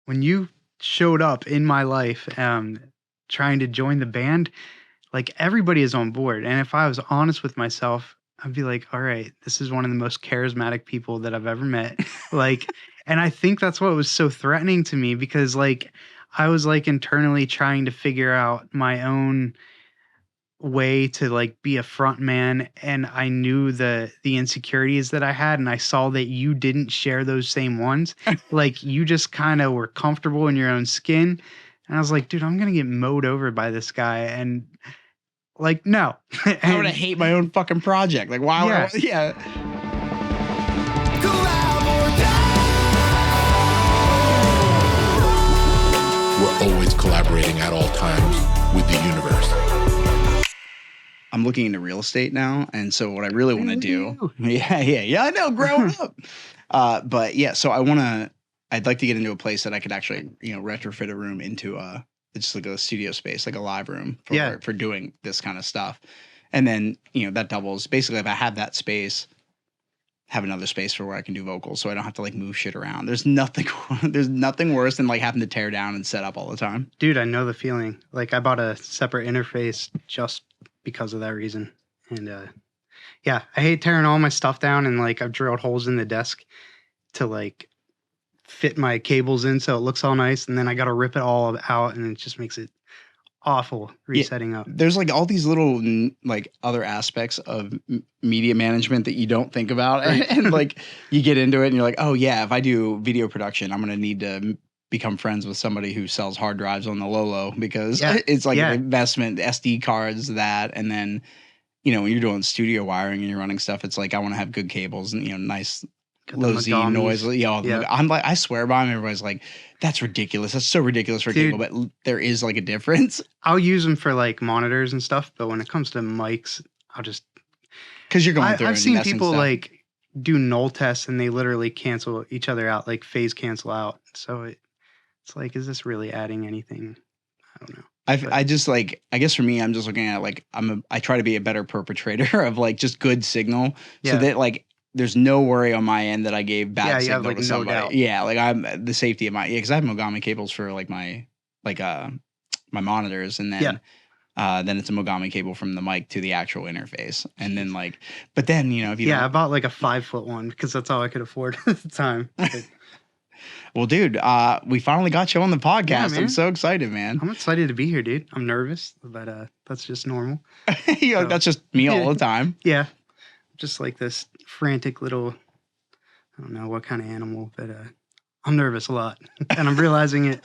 when you showed up in my life, trying to join the band, like everybody is on board. And if I was honest with myself, I'd be like, all right, this is one of the most charismatic people that I've ever met. Like, and I think that's what was so threatening to me because like I was like internally trying to figure out my own way to like be a front man, and I knew the insecurities that I had, and I saw that you didn't share those same ones. Like you just kind of were comfortable in your own skin, and I was like, dude, I'm gonna get mowed over by this guy. And like, no. I would hate my own fucking project. Like, why would I? Yeah. We're always collaborating at all times with the universe. I'm looking into real estate now, and so what I really want to do, I know, growing up. But yeah, so I'd like to get into a place that I could actually, retrofit a room into just like a studio space, like a live room for doing this kind of stuff. And then, that doubles. Basically, if I have that space, have another space for where I can do vocals, so I don't have to like move shit around. There's nothing worse than like having to tear down and set up all the time. Dude, I know the feeling. Like I bought a separate interface just because of that reason. And I hate tearing all my stuff down, and like I've drilled holes in the desk to like fit my cables in so it looks all nice, and then I got to rip it all out, and it just makes it awful resetting up. There's like all these little like other aspects of media management that you don't think about. And like you get into it and you're like, oh yeah, if I do video production, I'm going to need to become friends with somebody who sells hard drives on the low because it's like an investment, SD cards, that. And then, when you're doing studio wiring and you're running stuff, it's like, I want to have good cables and, nice low Z noise. I'm like, I swear by them. Everybody's like, that's ridiculous. That's so ridiculous for a cable, but there is like a difference. I'll use them for like monitors and stuff, but when it comes to mics, I'll just, because you're going through. I've seen people like do null tests and they literally cancel each other out, like phase cancel out. So it's like, is this really adding anything? I don't know. I just like, I guess for me, I'm just looking at like, I try to be a better perpetrator of like just good signal so that like, there's no worry on my end that I gave bad signal to somebody. No doubt. Yeah, like I'm the safety of my because I have Mogami cables for like my monitors, and then it's a Mogami cable from the mic to the actual interface, and then like, but then if you I bought like a 5-foot one because that's all I could afford at the time. Well, dude, we finally got you on the podcast. Yeah, I'm so excited, man. I'm excited to be here, dude. I'm nervous, but that's just normal. That's just me all the time. Yeah. Just like this frantic little, I don't know what kind of animal, but I'm nervous a lot. And I'm realizing it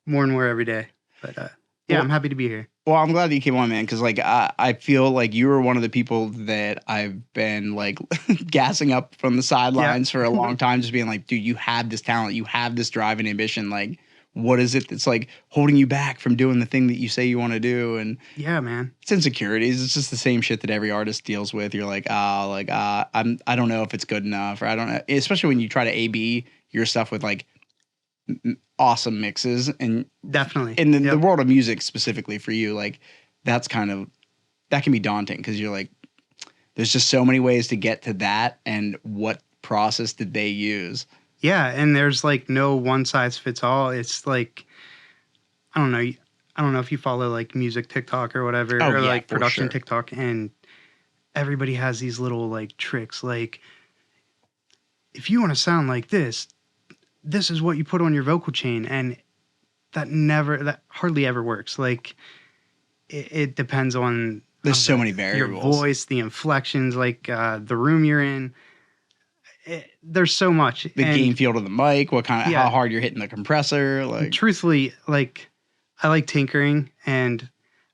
more and more every day. But I'm happy to be here. Well, I'm glad that you came on, man, because like I feel like you were one of the people that I've been like gassing up from the sidelines for a long time, just being like, dude, you have this talent, you have this drive and ambition. Like, what is it that's like holding you back from doing the thing that you say you want to do? And yeah, man, it's insecurities. It's just the same shit that every artist deals with. You're like, I don't know if it's good enough, or I don't know. Especially when you try to A/B your stuff with like awesome mixes, and definitely in the world of music specifically for you, like that can be daunting because you're like, there's just so many ways to get to that, and what process did they use? Yeah, and there's like no one size fits all. It's like, I don't know if you follow like music TikTok or whatever, or like production TikTok, and everybody has these little like tricks. Like, if you want to sound like this is what you put on your vocal chain, and that hardly ever works. Like, it depends on there's so many variables. Your voice, the inflections, like the room you're in. There's so much. The gain field of the mic, what kind of how hard you're hitting the compressor. Like, truthfully, like I like tinkering, and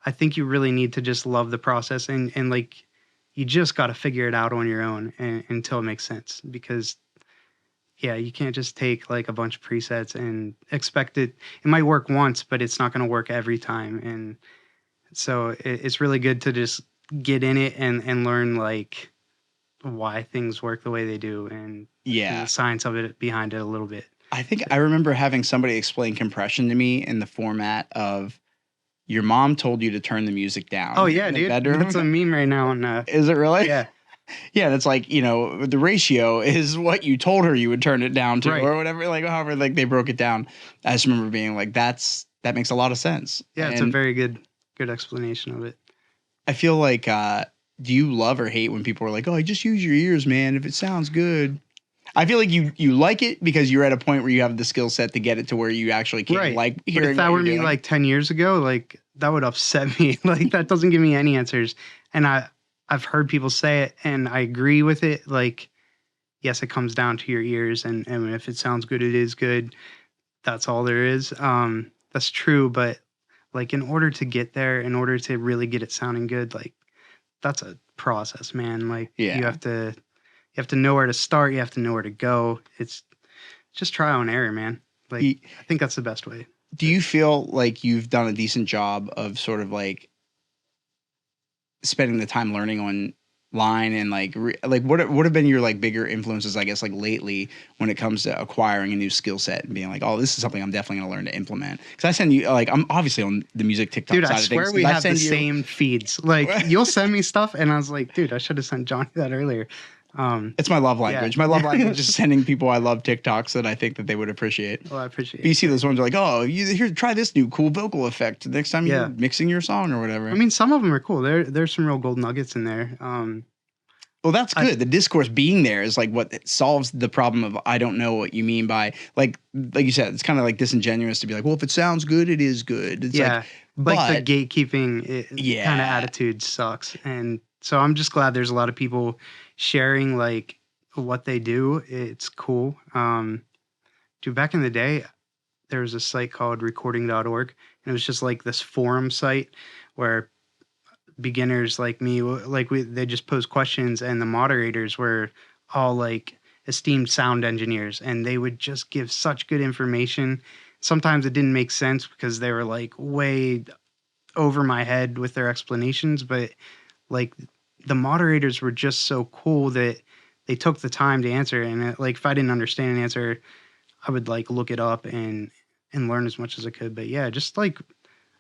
I think you really need to just love the process, and like you just got to figure it out on your own until it makes sense, because you can't just take like a bunch of presets and expect it. It might work once, but it's not going to work every time, and so it's really good to just get in it and learn like why things work the way they do, and the science of it behind it a little bit. I think I remember having somebody explain compression to me in the format of your mom told you to turn the music down. Oh yeah, dude, bedroom. That's a meme right now. Is it really? Yeah, Yeah, that's like, the ratio is what you told her you would turn it down to, Right. or whatever, like however like they broke it down. I just remember being like, that makes a lot of sense. Yeah, it's a very good explanation of it. I feel like, do you love or hate when people are like, oh, just use your ears, man, if it sounds good? I feel like you like it because you're at a point where you have the skill set to get it to where you actually can like hearing. But if that what were you're me doing. like 10 years ago, like that would upset me. Like that doesn't give me any answers. And I've heard people say it and I agree with it. Like, yes, it comes down to your ears, and if it sounds good, it is good. That's all there is. That's true. But like in order to get there, in order to really get it sounding good, like that's a process, man. Like you have to know where to start. You have to know where to go. It's just trial and error, man. Like I think that's the best way. Do you feel like you've done a decent job of sort of like spending the time learning online and like what have been your like bigger influences, I guess, like lately when it comes to acquiring a new skill set and being like, oh, this is something I'm definitely going to learn to implement? Because I send you, like, I'm obviously on the music TikTok dude, side I of swear things. we have the same feeds. Like you'll send me stuff and I was like, dude, I should have sent Johnny that earlier. It's my love language. Yeah. My love language is sending people I love TikToks that I think that they would appreciate. Well, I appreciate But you it. see those ones are like, oh, here, try this new cool vocal effect next time you're mixing your song or whatever. I mean, some of them are cool. There's some real gold nuggets in there. Well, that's good. The discourse being there is like what solves the problem of I don't know what you mean by like you said. It's kind of like disingenuous to be like, well, if it sounds good, it is good. It's like the gatekeeping kind of attitude sucks. And so I'm just glad there's a lot of people sharing like what they do. It's cool. Dude, back in the day, there was a site called recording.org, and it was just like this forum site where beginners like me, they just pose questions, and the moderators were all like esteemed sound engineers, and they would just give such good information. Sometimes it didn't make sense because they were like way over my head with their explanations, but like the moderators were just so cool that they took the time to answer. And like if I didn't understand an answer, I would like look it up and learn as much as I could. But yeah, just like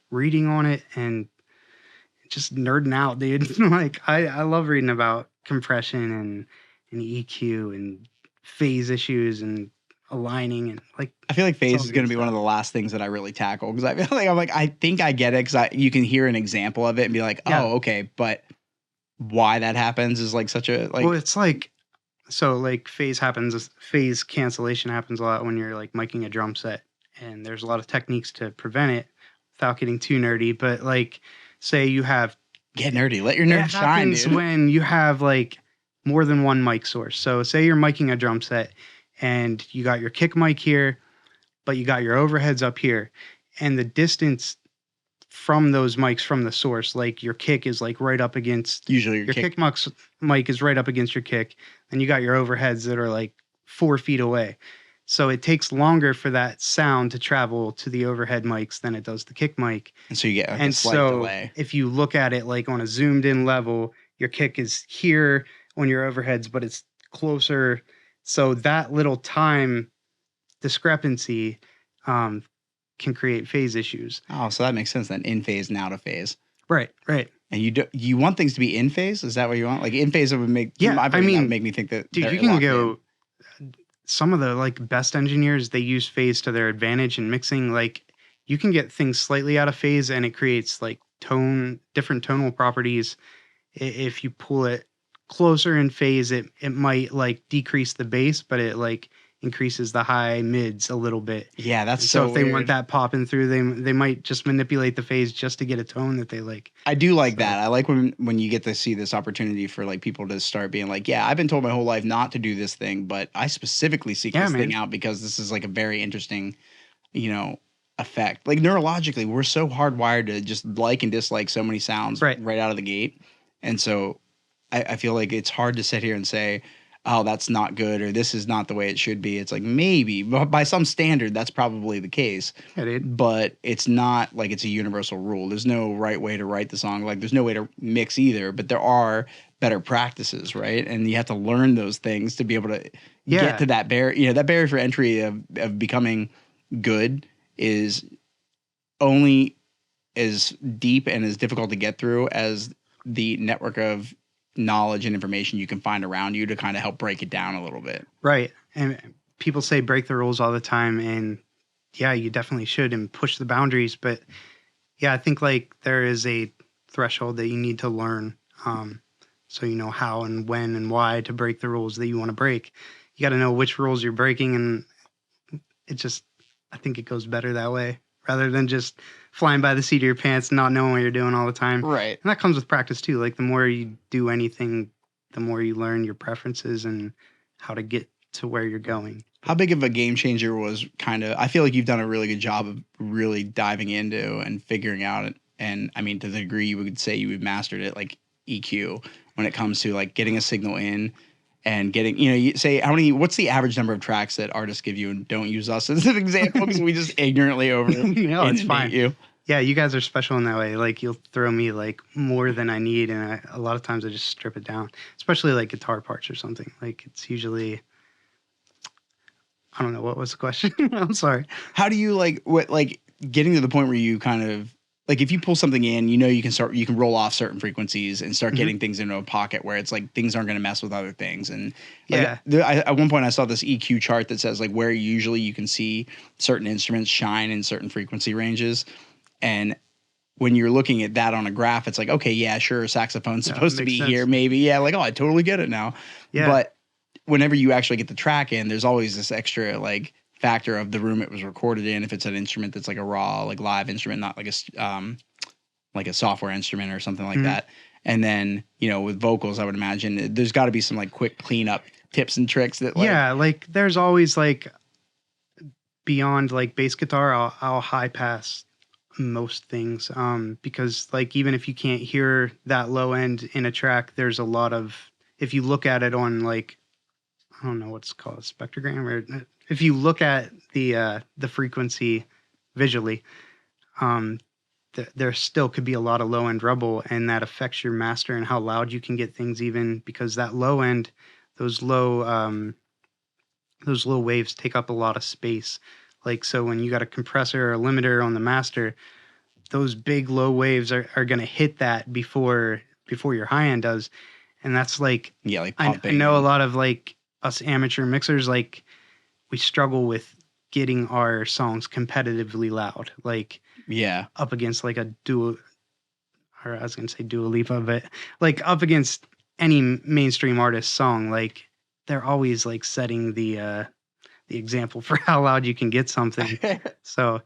reading on it and just nerding out, dude. Like I love reading about compression and EQ and phase issues and aligning, and like I feel like phase is going to be one of the last things that I really tackle, because I feel like I think I get it, because you can hear an example of it and be like, oh, okay, but why that happens is like such a like. Well, it's like, so like phase cancellation happens a lot when you're like miking a drum set, and there's a lot of techniques to prevent it without getting too nerdy. But like, say you have get nerdy, let your nerd shine, dude. When you have like more than one mic source. So say you're miking a drum set and you got your kick mic here, but you got your overheads up here, and the distance from those mics from the source, like your kick is like right up against, usually your kick mic is right up against your kick, and you got your overheads that are like 4 feet away. So it takes longer for that sound to travel to the overhead mics than it does the kick mic. And so you get a slight delay. If you look at it like on a zoomed in level, your kick is here on your overheads, but it's closer. So that little time discrepancy can create phase issues. Oh, so that makes sense then. In phase and out of phase. Right. And you want things to be in phase? Is that what you want? Like in phase, it would make make me think that. Dude, you can go. Some of the like best engineers, they use phase to their advantage in mixing. Like you can get things slightly out of phase, and it creates like different tonal properties. If you pull it closer in phase, it might like decrease the bass, but it like increases the high mids a little bit. Yeah, that's so so if they weird. want that popping through, they might just manipulate the phase just to get a tone that they like. I do like that. I like when you get to see this opportunity for like people to start being like, yeah, I've been told my whole life not to do this thing, but I specifically seek this thing out because this is like a very interesting, effect. Like neurologically, we're so hardwired to just like and dislike so many sounds right out of the gate. And so I feel like it's hard to sit here and say, oh, that's not good, or this is not the way it should be. It's like maybe by some standard, that's probably the case. Yeah, dude. But it's not like it's a universal rule. There's no right way to write the song. Like there's no way to mix either, but there are better practices, right? And you have to learn those things to be able to get to that barrier. That barrier for entry of becoming good is only as deep and as difficult to get through as the network of knowledge and information you can find around you to kind of help break it down a little bit. Right. And people say break the rules all the time, and yeah, you definitely should and push the boundaries. But yeah, I think like there is a threshold that you need to learn. So you know how and when and why to break the rules that you want to break. You got to know which rules you're breaking, and I think it goes better that way rather than just flying by the seat of your pants, not knowing what you're doing all the time. Right. And that comes with practice too. Like the more you do anything, the more you learn your preferences and how to get to where you're going. How big of a game changer was I feel like you've done a really good job of really diving into and figuring out it. And I mean, to the degree you would say you would mastered it, like EQ, when it comes to like getting a signal in and getting, you say what's the average number of tracks that artists give you, and don't use us as an example because we just ignorantly No, it's fine. You. Yeah, you guys are special in that way. Like you'll throw me like more than I need, and a lot of times I just strip it down, especially like guitar parts or something. Like it's usually, I don't know, what was the question? I'm sorry. How do you getting to the point where you kind of like, if you pull something in, you can roll off certain frequencies and start getting things into a pocket where it's like things aren't going to mess with other things. And like, at one point I saw this EQ chart that says like where usually you can see certain instruments shine in certain frequency ranges. And when you're looking at that on a graph, it's like, okay, yeah, sure, saxophone's supposed to be sense. here, maybe. Yeah, like, oh, I totally get it now. Yeah. But whenever you actually get the track in, there's always this extra like factor of the room it was recorded in. If it's an instrument that's like a raw, like live instrument, not like a software instrument or something like that. And then, with vocals, I would imagine there's got to be some like quick cleanup tips and tricks that like there's always like beyond like bass guitar, I'll high pass most things because like even if you can't hear that low end in a track, there's a lot of, if you look at it on like, I don't know what's called, spectrogram, or if you look at the frequency visually, there still could be a lot of low end rubble, and that affects your master and how loud you can get things, even because that low end, those low waves take up a lot of space. Like, so when you got a compressor or a limiter on the master, those big low waves are going to hit that before your high end does. And that's like, I know a lot of like us amateur mixers, like we struggle with getting our songs competitively loud, like up against like a Dua Lipa, but like up against any mainstream artist song. Like they're always like setting the example for how loud you can get something. So,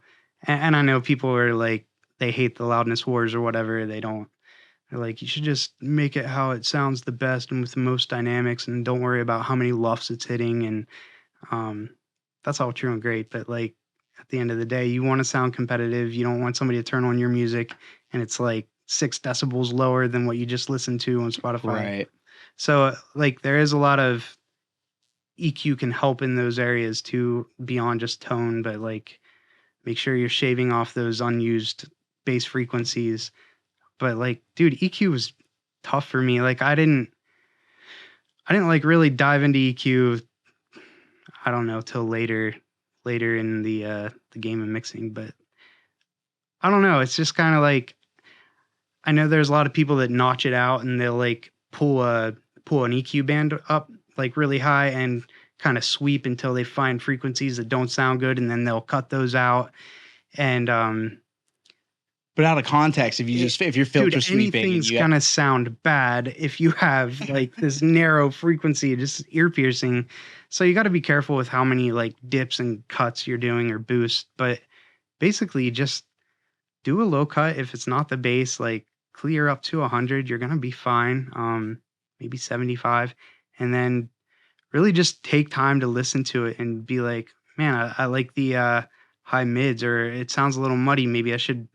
and I know people are like, they hate the loudness wars or whatever. They're like, you should just make it how it sounds the best and with the most dynamics, and don't worry about how many luffs it's hitting. And that's all true and great. But like at the end of the day, you want to sound competitive. You don't want somebody to turn on your music and it's like 6 decibels lower than what you just listened to on Spotify. Right. So like there is a lot of EQ can help in those areas too, beyond just tone, but like make sure you're shaving off those unused bass frequencies. But like, dude, EQ was tough for me. Like I didn't like really dive into EQ, I don't know, till later in the game of mixing. But I don't know, it's just kind of like, I know there's a lot of people that notch it out and they'll like pull an EQ band up like really high and kind of sweep until they find frequencies that don't sound good, and then they'll cut those out. And but out of context, if you're filter sweeping, anything's gonna sound bad if you have like this narrow frequency, just ear piercing. So you got to be careful with how many like dips and cuts you're doing or boosts. But basically, just do a low cut if it's not the bass. Like clear up to 100, you're gonna be fine. Maybe 75, and then really just take time to listen to it and be like, man, I like the high mids, or it sounds a little muddy. Maybe I should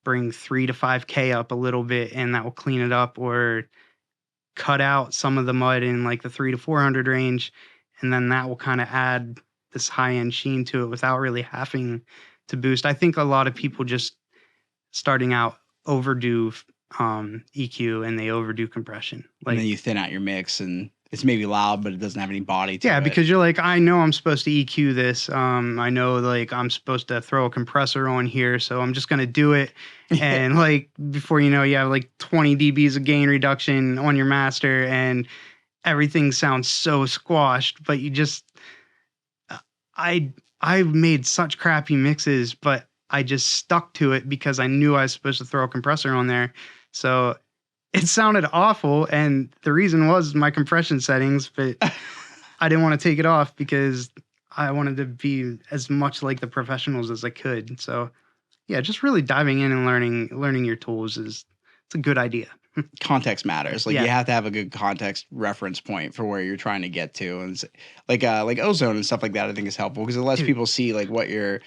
bring 3 to 5K up a little bit, and that will clean it up, or cut out some of the mud in like the 300 to 400 range, and then that will kind of add this high end sheen to it without really having to boost. I think a lot of people just starting out overdo EQ and they overdo compression. Like, and then you thin out your mix, and it's maybe loud, but it doesn't have any body to it. Yeah, because you're like, I know I'm supposed to EQ this. I know like I'm supposed to throw a compressor on here, so I'm just gonna do it. And like before you know, you have like 20 dBs of gain reduction on your master, and everything sounds so squashed. But you just, I've made such crappy mixes, but I just stuck to it because I knew I was supposed to throw a compressor on there. So it sounded awful, and the reason was my compression settings, but I didn't want to take it off because I wanted to be as much like the professionals as I could. So yeah, just really diving in and learning your tools it's a good idea. Context matters. Like, Yeah. you have to have a good context reference point for where you're trying to get to. And like ozone and stuff like that, I think is helpful because it lets Dude. people see like what you're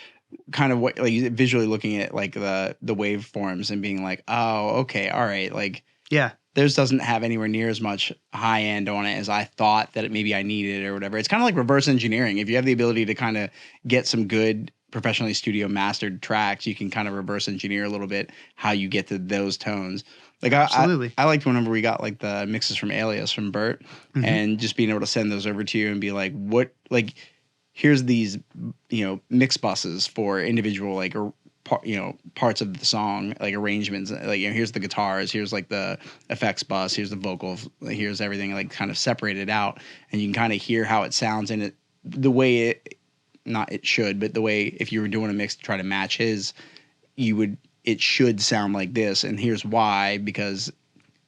kind of what like visually looking at like the waveforms and being like, oh, okay, all right, like Yeah. theirs doesn't have anywhere near as much high end on it as I thought that maybe I needed or whatever. It's kind of like reverse engineering. If you have the ability to kind of get some good professionally studio mastered tracks, you can kind of reverse engineer a little bit how you get to those tones. Like Absolutely. I liked whenever we got like the mixes from Alias from Bert and just being able to send those over to you and be like, what, like, here's these, mix buses for individual like parts of the song, like arrangements, like here's the guitars, here's like the effects bus, here's the vocals, here's everything, like kind of separated out, and you can kind of hear how it sounds in it the way it should, but the way if you were doing a mix to try to match his, it should sound like this, and here's why, because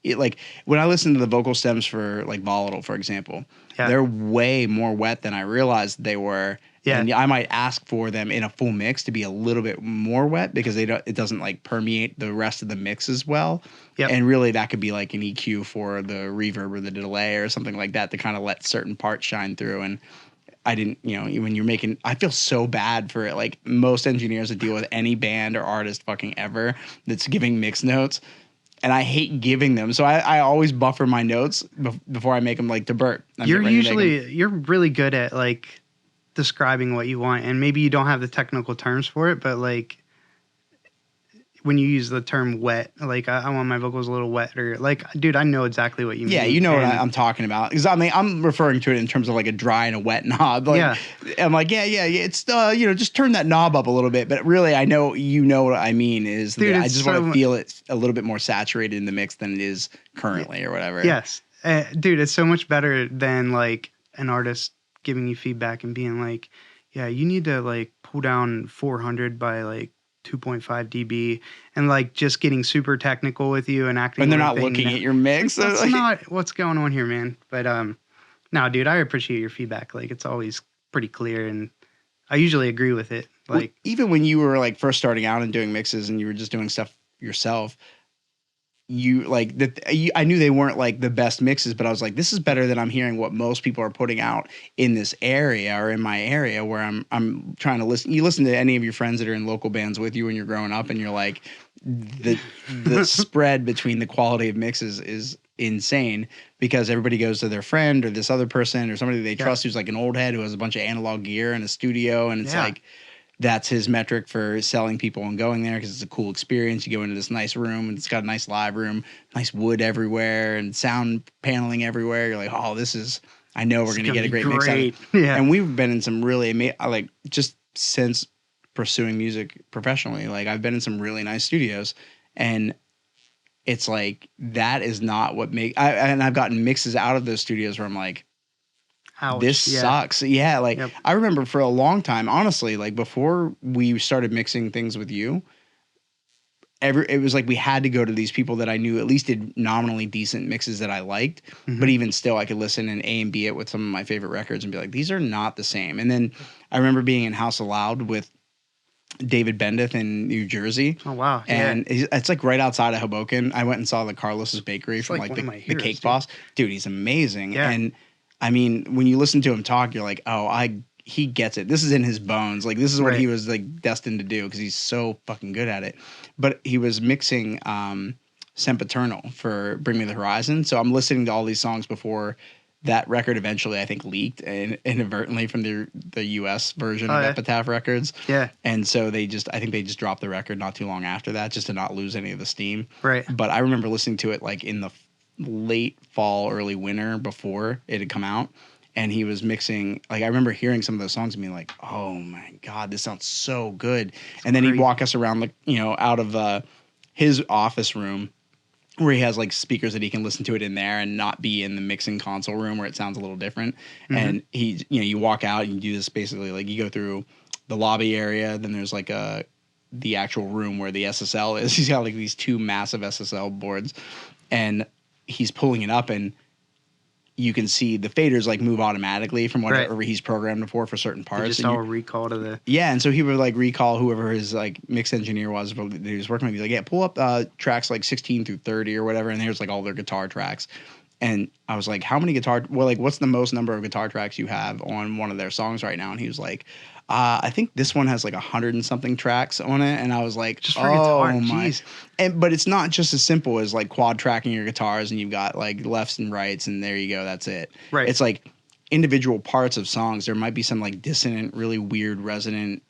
it, like when I listen to the vocal stems for like Volatile, for example, they're way more wet than I realized they were. Yeah. And I might ask for them in a full mix to be a little bit more wet because it doesn't like permeate the rest of the mix as well. Yep. And really that could be like an EQ for the reverb or the delay or something like that to kind of let certain parts shine through. And I didn't, when you're making, I feel so bad for it. Like most engineers that deal with any band or artist fucking ever that's giving mix notes. And I hate giving them. So I always buffer my notes before I make them like to Bert. You're really good at like describing what you want, and maybe you don't have the technical terms for it, but like when you use the term wet, like I want my vocals a little wetter, like, dude, I know exactly what you mean. Yeah, you know what I'm talking about. Because I mean, I'm referring to it in terms of like a dry and a wet knob. Like, I'm like, yeah, it's just turn that knob up a little bit. But really, I know what I mean is, dude, I just want to feel it a little bit more saturated in the mix than it is currently or whatever. Yes, dude, it's so much better than like an artist giving you feedback and being like, yeah, you need to like pull down 400 by like 2.5 dB and like just getting super technical with you and acting. And they're not looking at your mix. That's like, not what's going on here, man. But no, dude, I appreciate your feedback. Like it's always pretty clear, and I usually agree with it. Like, well, even when you were like first starting out and doing mixes and you were just doing stuff yourself, I knew they weren't like the best mixes, but I was like, this is better than I'm hearing what most people are putting out in this area or in my area where I'm trying to listen. You listen to any of your friends that are in local bands with you when you're growing up, and you're like, the spread between the quality of mixes is insane because everybody goes to their friend or this other person or somebody they trust who's like an old head who has a bunch of analog gear and a studio, and it's like, that's his metric for selling people and going there because it's a cool experience. You go into this nice room and it's got a nice live room, nice wood everywhere and sound paneling everywhere. You're like, oh, I know we're going to get a great mix out of it. Yeah. And we've been in some really like just since pursuing music professionally, like I've been in some really nice studios, and it's like, that is not what and I've gotten mixes out of those studios where I'm like, ouch, this sucks. Yeah, like I remember for a long time, honestly, like before we started mixing things with you, it was like we had to go to these people that I knew at least did nominally decent mixes that I liked, but even still I could listen and A and B it with some of my favorite records and be like, these are not the same. And then I remember being in House Aloud with David Bendeth in New Jersey. Oh, wow. And it's like right outside of Hoboken. I went and saw the Carlos's Bakery from like the Cake Boss. Dude, he's amazing. Yeah. And I mean, when you listen to him talk, you're like, oh, he gets it. This is in his bones. Like, this is what he was like destined to do because he's so fucking good at it. But he was mixing Sempiternal for Bring Me the Horizon. So I'm listening to all these songs before that record eventually, I think, leaked inadvertently from the US version of Epitaph Records. Yeah. And so I think they just dropped the record not too long after that just to not lose any of the steam. Right. But I remember listening to it like in the late fall, early winter before it had come out. And he was mixing, like, I remember hearing some of those songs and being like, oh my God, this sounds so good. And then he'd walk us around, like, you know, out of his office room where he has like speakers that he can listen to it in there and not be in the mixing console room where it sounds a little different. Mm-hmm. And he, you know, you walk out and you do this basically, like, you go through the lobby area, then there's like the actual room where the SSL is. He's got like these 2 massive SSL boards and he's pulling it up and you can see the faders like move automatically from whatever he's programmed for certain parts. Just all recall to the... Yeah, and so he would like recall whoever his like mix engineer was that he was working with. He's like, yeah, pull up tracks like 16 through 30 or whatever, and here's like all their guitar tracks. And I was like, how many what's the most number of guitar tracks you have on one of their songs right now? And he was like, I think this one has like 100 and something tracks on it. And I was like, just for guitar, geez. But it's not just as simple as like quad tracking your guitars and you've got like lefts and rights and there you go, that's it. Right. It's like individual parts of songs. There might be some like dissonant, really weird, resonant,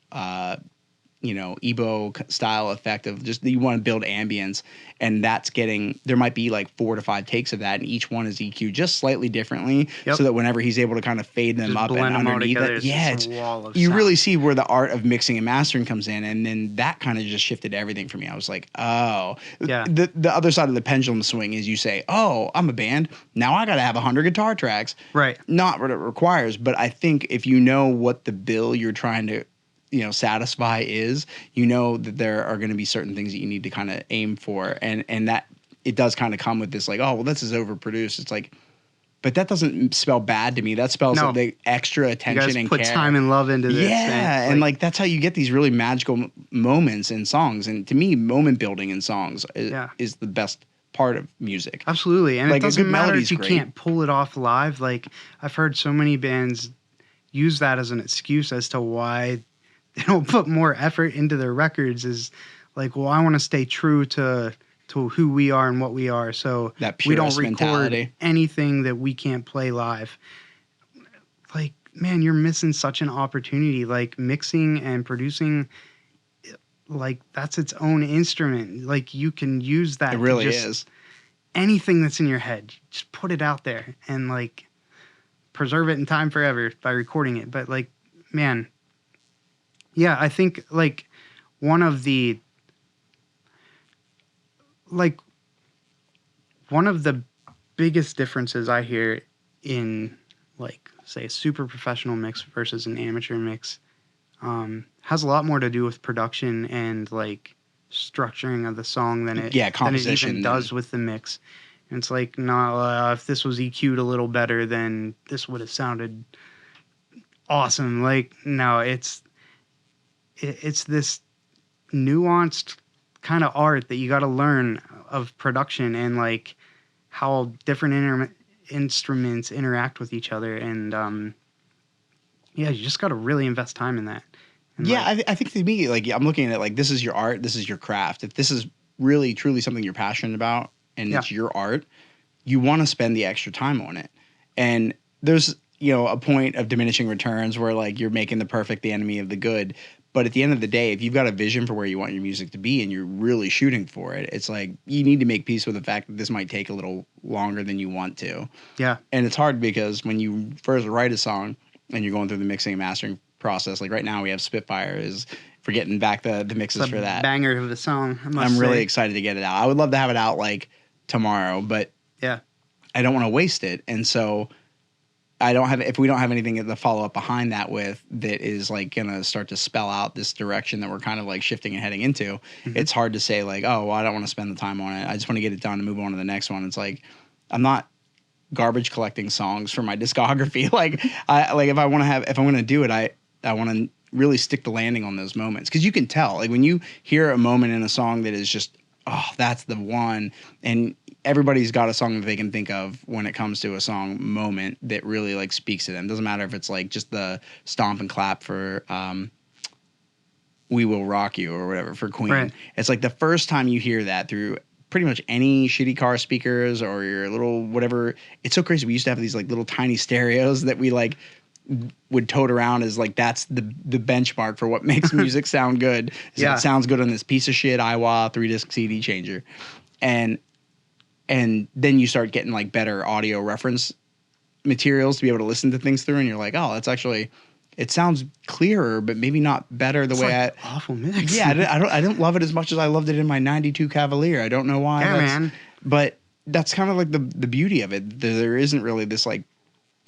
you know, Ebo style effect of just you want to build ambience, and that's getting, there might be like 4 to 5 takes of that, and each one is EQ just slightly differently, so that whenever he's able to kind of fade them just up and underneath it, you really see where the art of mixing and mastering comes in, and then that kind of just shifted everything for me. I was like, oh, the other side of the pendulum swing is you say, oh, I'm a band, now I got to have 100 guitar tracks, right? Not what it requires, but I think if you know what the bill you're trying to, you know, satisfy is, you know that there are going to be certain things that you need to kind of aim for, and that it does kind of come with this like, oh well, this is overproduced. It's like, but that doesn't spell bad to me. That spells the extra attention, you guys and put care. Time and love into this. Yeah, and like that's how you get these really magical moments in songs. And to me, moment building in songs is the best part of music. Absolutely, and like, it doesn't matter if you can't pull it off live. Like I've heard so many bands use that as an excuse as to why they don't put more effort into their records. Is like, well, I want to stay true to who we are and what we are, so we don't record anything that we can't play live. Like, man, you're missing such an opportunity. Like mixing and producing, like that's its own instrument. Like you can use that. It really is. Anything that's in your head, just put it out there and like preserve it in time forever by recording it. But like, man. Yeah, I think like one of the biggest differences I hear in like say a super professional mix versus an amateur mix has a lot more to do with production and like structuring of the song than it even does with the mix. And it's like, no, if this was EQ'd a little better, then this would have sounded awesome. Like, no, it's this nuanced kind of art that you got to learn of production and like how different instruments interact with each other. And you just got to really invest time in that. And I think to me, like I'm looking at it like this is your art, this is your craft. If this is really truly something you're passionate about and it's your art, you want to spend the extra time on it. And there's, you know, a point of diminishing returns where like you're making the perfect the enemy of the good. But at the end of the day, if you've got a vision for where you want your music to be and you're really shooting for it, it's like you need to make peace with the fact that this might take a little longer than you want to. Yeah. And it's hard because when you first write a song and you're going through the mixing and mastering process, like right now we have Spitfire is for getting back the mixes for that. Banger of a song. I'm really excited to get it out. I would love to have it out like tomorrow, but I don't want to waste it. And so if we don't have anything to follow up behind that with that is like going to start to spell out this direction that we're kind of like shifting and heading into, it's hard to say like, oh, well, I don't want to spend the time on it. I just want to get it done and move on to the next one. It's like, I'm not garbage collecting songs for my discography. Like if I'm going to do it, I want to really stick the landing on those moments. Cause you can tell, like when you hear a moment in a song that is just, oh, that's the one. And everybody's got a song that they can think of when it comes to a song moment that really like speaks to them. Doesn't matter if it's like just the stomp and clap for We Will Rock You or whatever for Queen. Right. It's like the first time you hear that through pretty much any shitty car speakers or your little whatever. It's so crazy. We used to have these like little tiny stereos that we like would tote around as like that's the benchmark for what makes music sound good. It sounds good on this piece of shit Iowa 3-disc CD changer. And and then you start getting like better audio reference materials to be able to listen to things through, and you're like, oh, that's actually, it sounds clearer, but maybe not better the way like awful mix. Yeah, I don't love it as much as I loved it in my 92 Cavalier. I don't know why. Yeah, man. But that's kind of like the beauty of it. There isn't really this like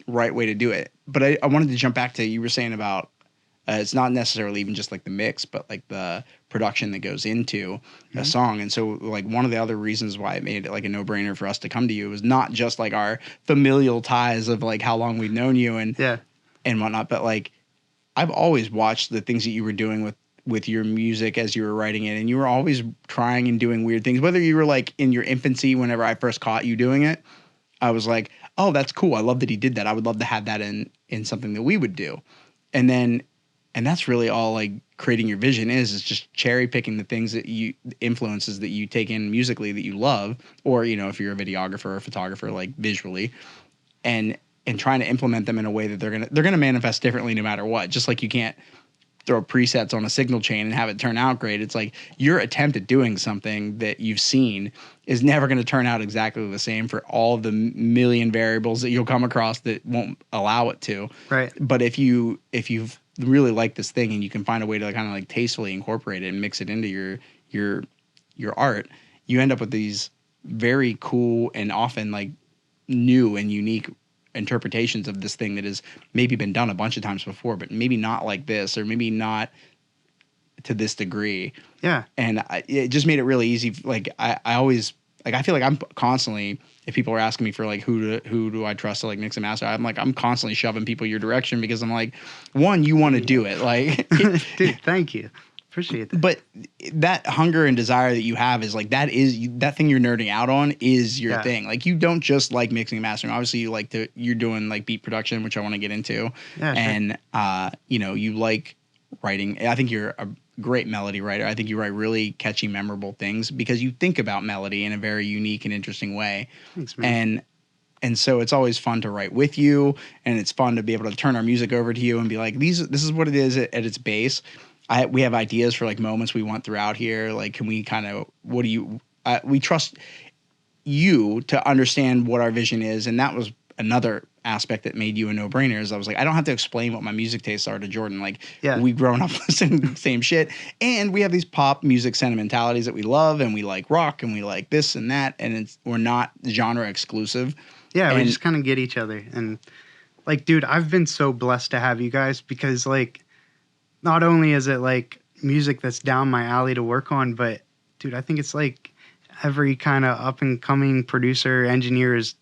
right way to do it. But I wanted to jump back to, you were saying about it's not necessarily even just like the mix, but like the production that goes into a song. And so like one of the other reasons why it made it like a no-brainer for us to come to you was not just like our familial ties of like how long we've known you and whatnot, but like I've always watched the things that you were doing with your music as you were writing it, and you were always trying and doing weird things. Whether you were like in your infancy, whenever I first caught you doing it, I was like, oh, that's cool. I love that he did that. I would love to have that in something that we would do. And that's really all like creating your vision is just cherry picking the things that influences that you take in musically that you love, or, you know, if you're a videographer or a photographer, like visually, and trying to implement them in a way that they're gonna manifest differently no matter what. Just like you can't throw presets on a signal chain and have it turn out great. It's like your attempt at doing something that you've seen is never going to turn out exactly the same for all the million variables that you'll come across that won't allow it to. Right. But if you've really like this thing and you can find a way to kind of like tastefully incorporate it and mix it into your art, you end up with these very cool and often like new and unique interpretations of this thing that has maybe been done a bunch of times before, but maybe not like this, or maybe not to this degree. Yeah. And it just made it really easy. Like I always, like, I feel like I'm constantly, if people are asking me for like, who do I trust to like mix and master? I'm constantly shoving people your direction because I'm like, one, you want to do it. Like, dude, thank you. Appreciate that. But that hunger and desire that you have is like, that thing you're nerding out on is your thing. Like, you don't just like mixing and mastering. Obviously you're doing like beat production, which I want to get into. Yeah, sure. And, you know, you like writing. I think you're a great melody writer. I think you write really catchy, memorable things because you think about melody in a very unique and interesting way. Thanks, man. And so it's always fun to write with you, and it's fun to be able to turn our music over to you and be like, this is what it is at its base. We have ideas for like moments we want throughout here. Like, can we kind of, we trust you to understand what our vision is. And that was another aspect that made you a no-brainer is I was like, I don't have to explain what my music tastes are to Jordan. Like, we've grown up listening to the same shit, and we have these pop music sentimentalities that we love, and we like rock, and we like this and that, and we're not genre exclusive. Yeah, we just kind of get each other. And like, dude, I've been so blessed to have you guys because like, not only is it like music that's down my alley to work on, but dude, I think it's like every kind of up and coming producer, engineer's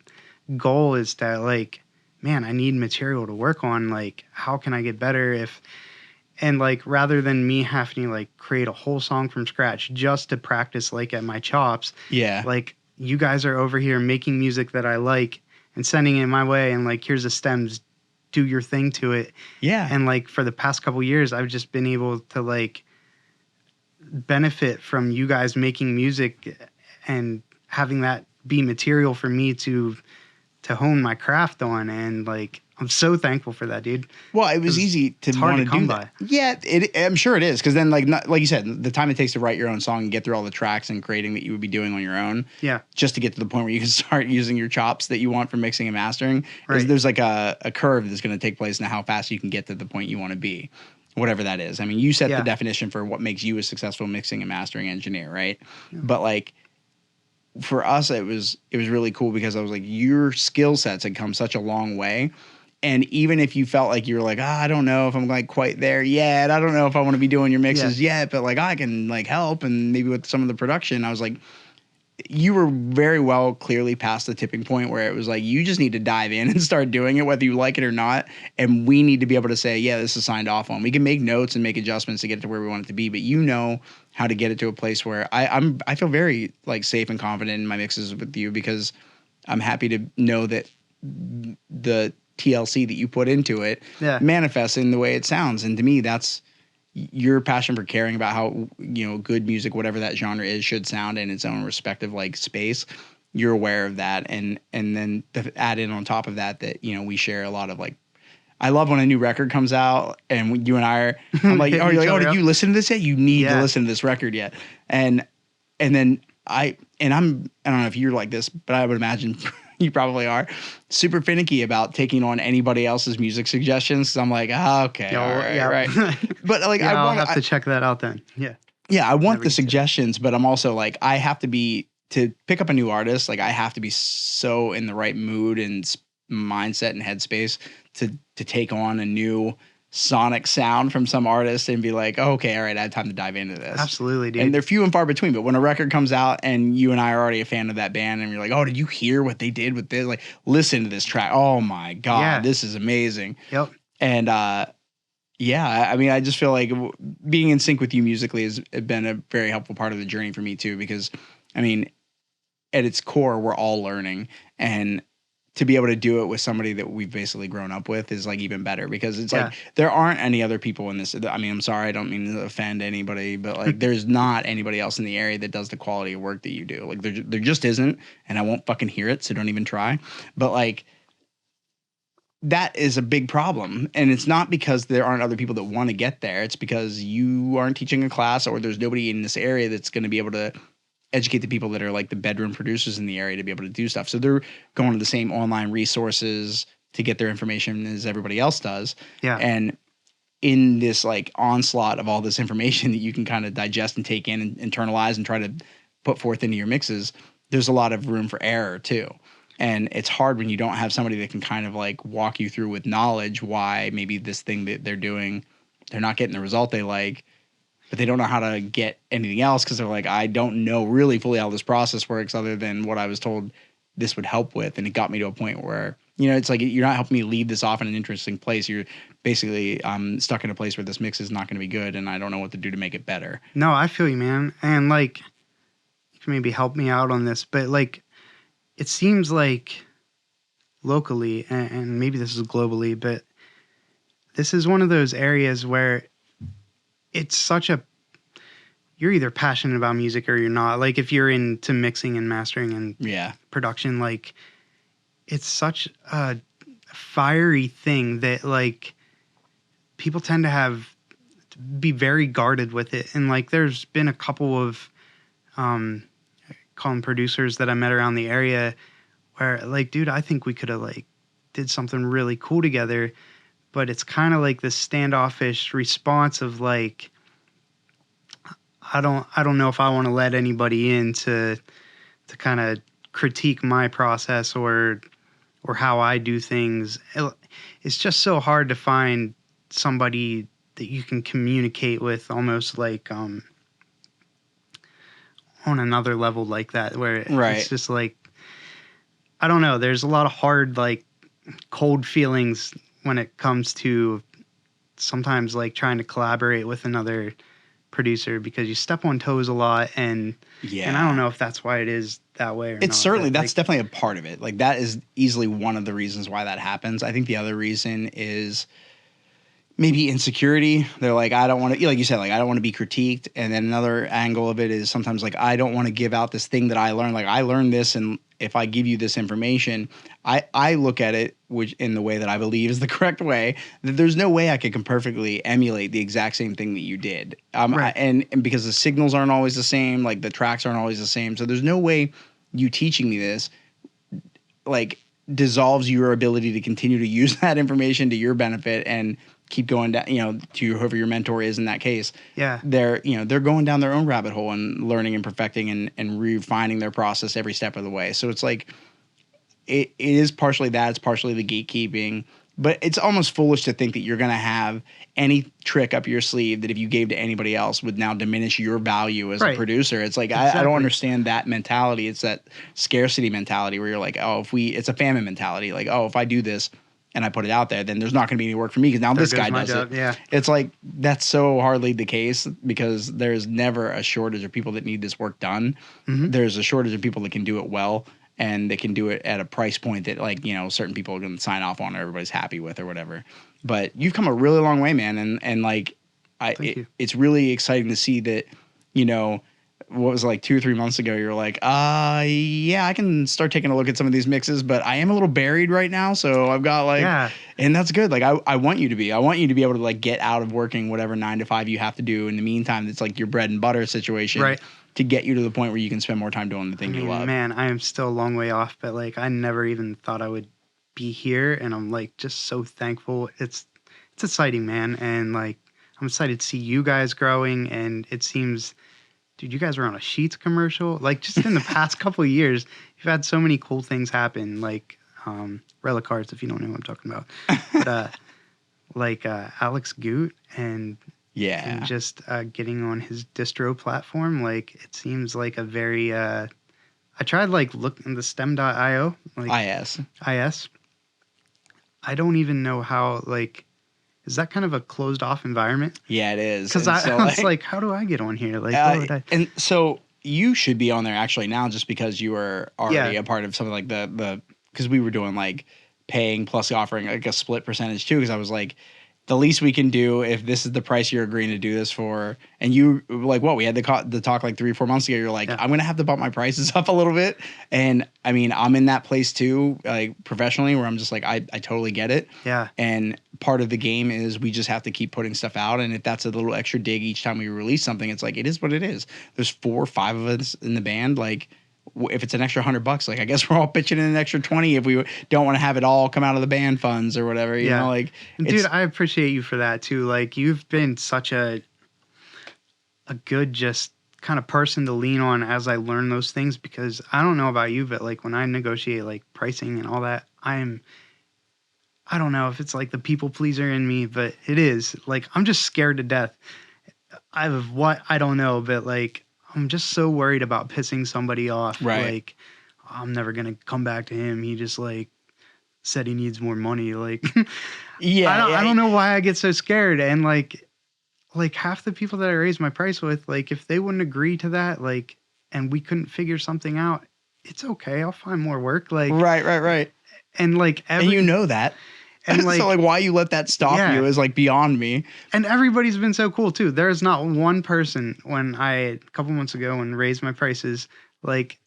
goal is to like, man, I need material to work on. Like, how can I get better and like, rather than me having to like create a whole song from scratch just to practice like at my chops. Yeah. Like, you guys are over here making music that I like and sending it my way. And like, here's the stems, do your thing to it. Yeah. And like, for the past couple years, I've just been able to like benefit from you guys making music and having that be material for me to hone my craft on. And like, I'm so thankful for that, dude. Well, it was easy to want to do that. Yeah, I'm sure it is. Because then, like you said, the time it takes to write your own song and get through all the tracks and creating that you would be doing on your own. Yeah. Just to get to the point where you can start using your chops that you want for mixing and mastering. Right. There's like a curve that's going to take place in how fast you can get to the point you want to be. Whatever that is. I mean, you set the definition for what makes you a successful mixing and mastering engineer, right? Yeah. But like, for us, it was really cool because I was like, your skill sets had come such a long way. And even if you felt like you were like, I don't know if I'm like quite there yet. I don't know if I want to be doing your mixes yet, but like I can like help and maybe with some of the production. I was like, you were very well clearly past the tipping point where it was like, you just need to dive in and start doing it, whether you like it or not. And we need to be able to say, yeah, this is signed off on. We can make notes and make adjustments to get it to where we want it to be, but you know how to get it to a place where I feel very like safe and confident in my mixes with you because I'm happy to know that the TLC that you put into it manifests in the way it sounds. And to me, that's your passion for caring about how, you know, good music, whatever that genre is, should sound in its own respective like space. You're aware of that. And then to add in on top of that, you know, we share a lot of like, I love when a new record comes out and you and I are, I'm like, oh, you're like, oh, did you listen to this yet? You need to listen to this record yet. And then I don't know if you're like this, but I would imagine you probably are super finicky about taking on anybody else's music suggestions. So I'm like, okay, all right, right. But like, yeah, I'll have to check that out then. Yeah, I want the suggestions, but I'm also like, I have to be, to pick up a new artist, like I have to be so in the right mood and mindset and headspace to take on a new sonic sound from some artist and be like, oh, okay, all right, I have time to dive into this. Absolutely, dude. And they're few and far between, but when a record comes out and you and I are already a fan of that band and you're like, oh, did you hear what they did with this? Like, listen to this track. Oh my God, this is amazing. Yep. And yeah, I mean, I just feel like being in sync with you musically has been a very helpful part of the journey for me too, because I mean, at its core, we're all learning, and to be able to do it with somebody that we've basically grown up with is like even better, because it's like there aren't any other people in this. I mean, I'm sorry, I don't mean to offend anybody, but like there's not anybody else in the area that does the quality of work that you do. Like there just isn't, and I won't fucking hear it, so don't even try. But like that is a big problem, and it's not because there aren't other people that want to get there. It's because you aren't teaching a class, or there's nobody in this area that's going to be able to educate the people that are like the bedroom producers in the area to be able to do stuff. So they're going to the same online resources to get their information as everybody else does. Yeah. And in this like onslaught of all this information that you can kind of digest and take in and internalize and try to put forth into your mixes, there's a lot of room for error too. And it's hard when you don't have somebody that can kind of like walk you through with knowledge why maybe this thing that they're doing, they're not getting the result they like, but they don't know how to get anything else because they're like, I don't know really fully how this process works other than what I was told this would help with. And it got me to a point where, you know, it's like you're not helping me leave this off in an interesting place. You're basically stuck in a place where this mix is not going to be good and I don't know what to do to make it better. No, I feel you, man. And like, you can maybe help me out on this, but like, it seems like locally, and maybe this is globally, but this is one of those areas where it's such a, you're either passionate about music or you're not. Like if you're into mixing and mastering and production, like it's such a fiery thing that like people tend to be very guarded with it. And like there's been a couple of call them producers that I met around the area where like, dude, I think we could have like did something really cool together. But it's kind of like this standoffish response of like, I don't know if I want to let anybody in to kind of critique my process or how I do things. It's just so hard to find somebody that you can communicate with almost like on another level like that, where it's just like, I don't know. There's a lot of hard, like cold feelings when it comes to sometimes like trying to collaborate with another producer because you step on toes a lot and I don't know if that's why it is that way or it's not. Certainly that's definitely a part of it. Like that is easily one of the reasons why that happens. I think the other reason is maybe insecurity. They're like, I don't want to, like you said, like I don't want to be critiqued. And then another angle of it is sometimes like I don't want to give out this thing that I learned. Like I learned this, and if I give you this information, I look at it which in the way that I believe is the correct way, that there's no way I can perfectly emulate the exact same thing that you did. And because the signals aren't always the same, like the tracks aren't always the same. So there's no way you teaching me this like dissolves your ability to continue to use that information to your benefit and keep going down, you know, to whoever your mentor is in that case. Yeah. They're going down their own rabbit hole and learning and perfecting and refining their process every step of the way. So it's like, it is partially that, it's partially the gatekeeping, but it's almost foolish to think that you're going to have any trick up your sleeve that if you gave to anybody else would now diminish your value as a producer. It's like, I don't understand that mentality. It's that scarcity mentality where you're like, it's a famine mentality. Like, oh, if I do this, and I put it out there, then there's not going to be any work for me because now this guy does it. Yeah. It's like that's so hardly the case because there's never a shortage of people that need this work done. Mm-hmm. There's a shortage of people that can do it well and they can do it at a price point that like, you know, certain people are going to sign off on or everybody's happy with or whatever. But you've come a really long way, man. And like, it's really exciting to see that, you know, what was it, like 2 or 3 months ago, you were like, yeah, I can start taking a look at some of these mixes, but I am a little buried right now. So I've got like, Yeah. and that's good. Like I want you to be, able to like get out of working whatever 9 to 5 you have to do in the meantime. That's like your bread and butter situation, Right. to get you to the point where you can spend more time doing the thing you love. Man, I am still a long way off, but like I never even thought I would be here, and I'm like just so thankful. It's exciting, man, and like I'm excited to see you guys growing. And it seems, dude, you guys were on a Sheets commercial. Like just in the past couple of years, you've had so many cool things happen. Like Relic Hearts, if you don't know what I'm talking about, but like Alex Goot and. Yeah. And just getting on his distro platform, like it seems like a very. I tried like looking the stem.io, like IS. I don't even know how, like, is that kind of a closed off environment? Yeah, it is. Because I was like, how do I get on here? Like, what would I? And so you should be on there actually now, just because you were already a part of something like the because we were doing like paying plus offering like a split percentage too. Because I was like, the least we can do, if this is the price you're agreeing to do this for, and you like what we had the talk like 3 or 4 months ago. You're like, I'm gonna have to bump my prices up a little bit, and I mean, I'm in that place too, like professionally, where I'm just like, I totally get it. Yeah. And part of the game is we just have to keep putting stuff out, and if that's a little extra dig each time we release something, it's like it is what it is. There's 4 or 5 of us in the band, like. If it's an extra $100, like I guess we're all pitching in an extra 20 if we don't want to have it all come out of the band funds or whatever, you know, like. Dude, I appreciate you for that too. Like you've been such a good just kind of person to lean on as I learn those things, because I don't know about you, but like when I negotiate like pricing and all that, I don't know if it's like the people pleaser in me, but it is like, I'm just scared to death. I don't know, but like, I'm just so worried about pissing somebody off. Right. Like, I'm never going to come back to him. He just like said he needs more money. Like, I don't know why I get so scared. And like half the people that I raise my price with, like if they wouldn't agree to that, like, and we couldn't figure something out, it's okay. I'll find more work. Like, right. And like, and you know that. And like, so like why you let that stop you is like beyond me. And everybody's been so cool too. There's not one person when a couple months ago when raised my prices, like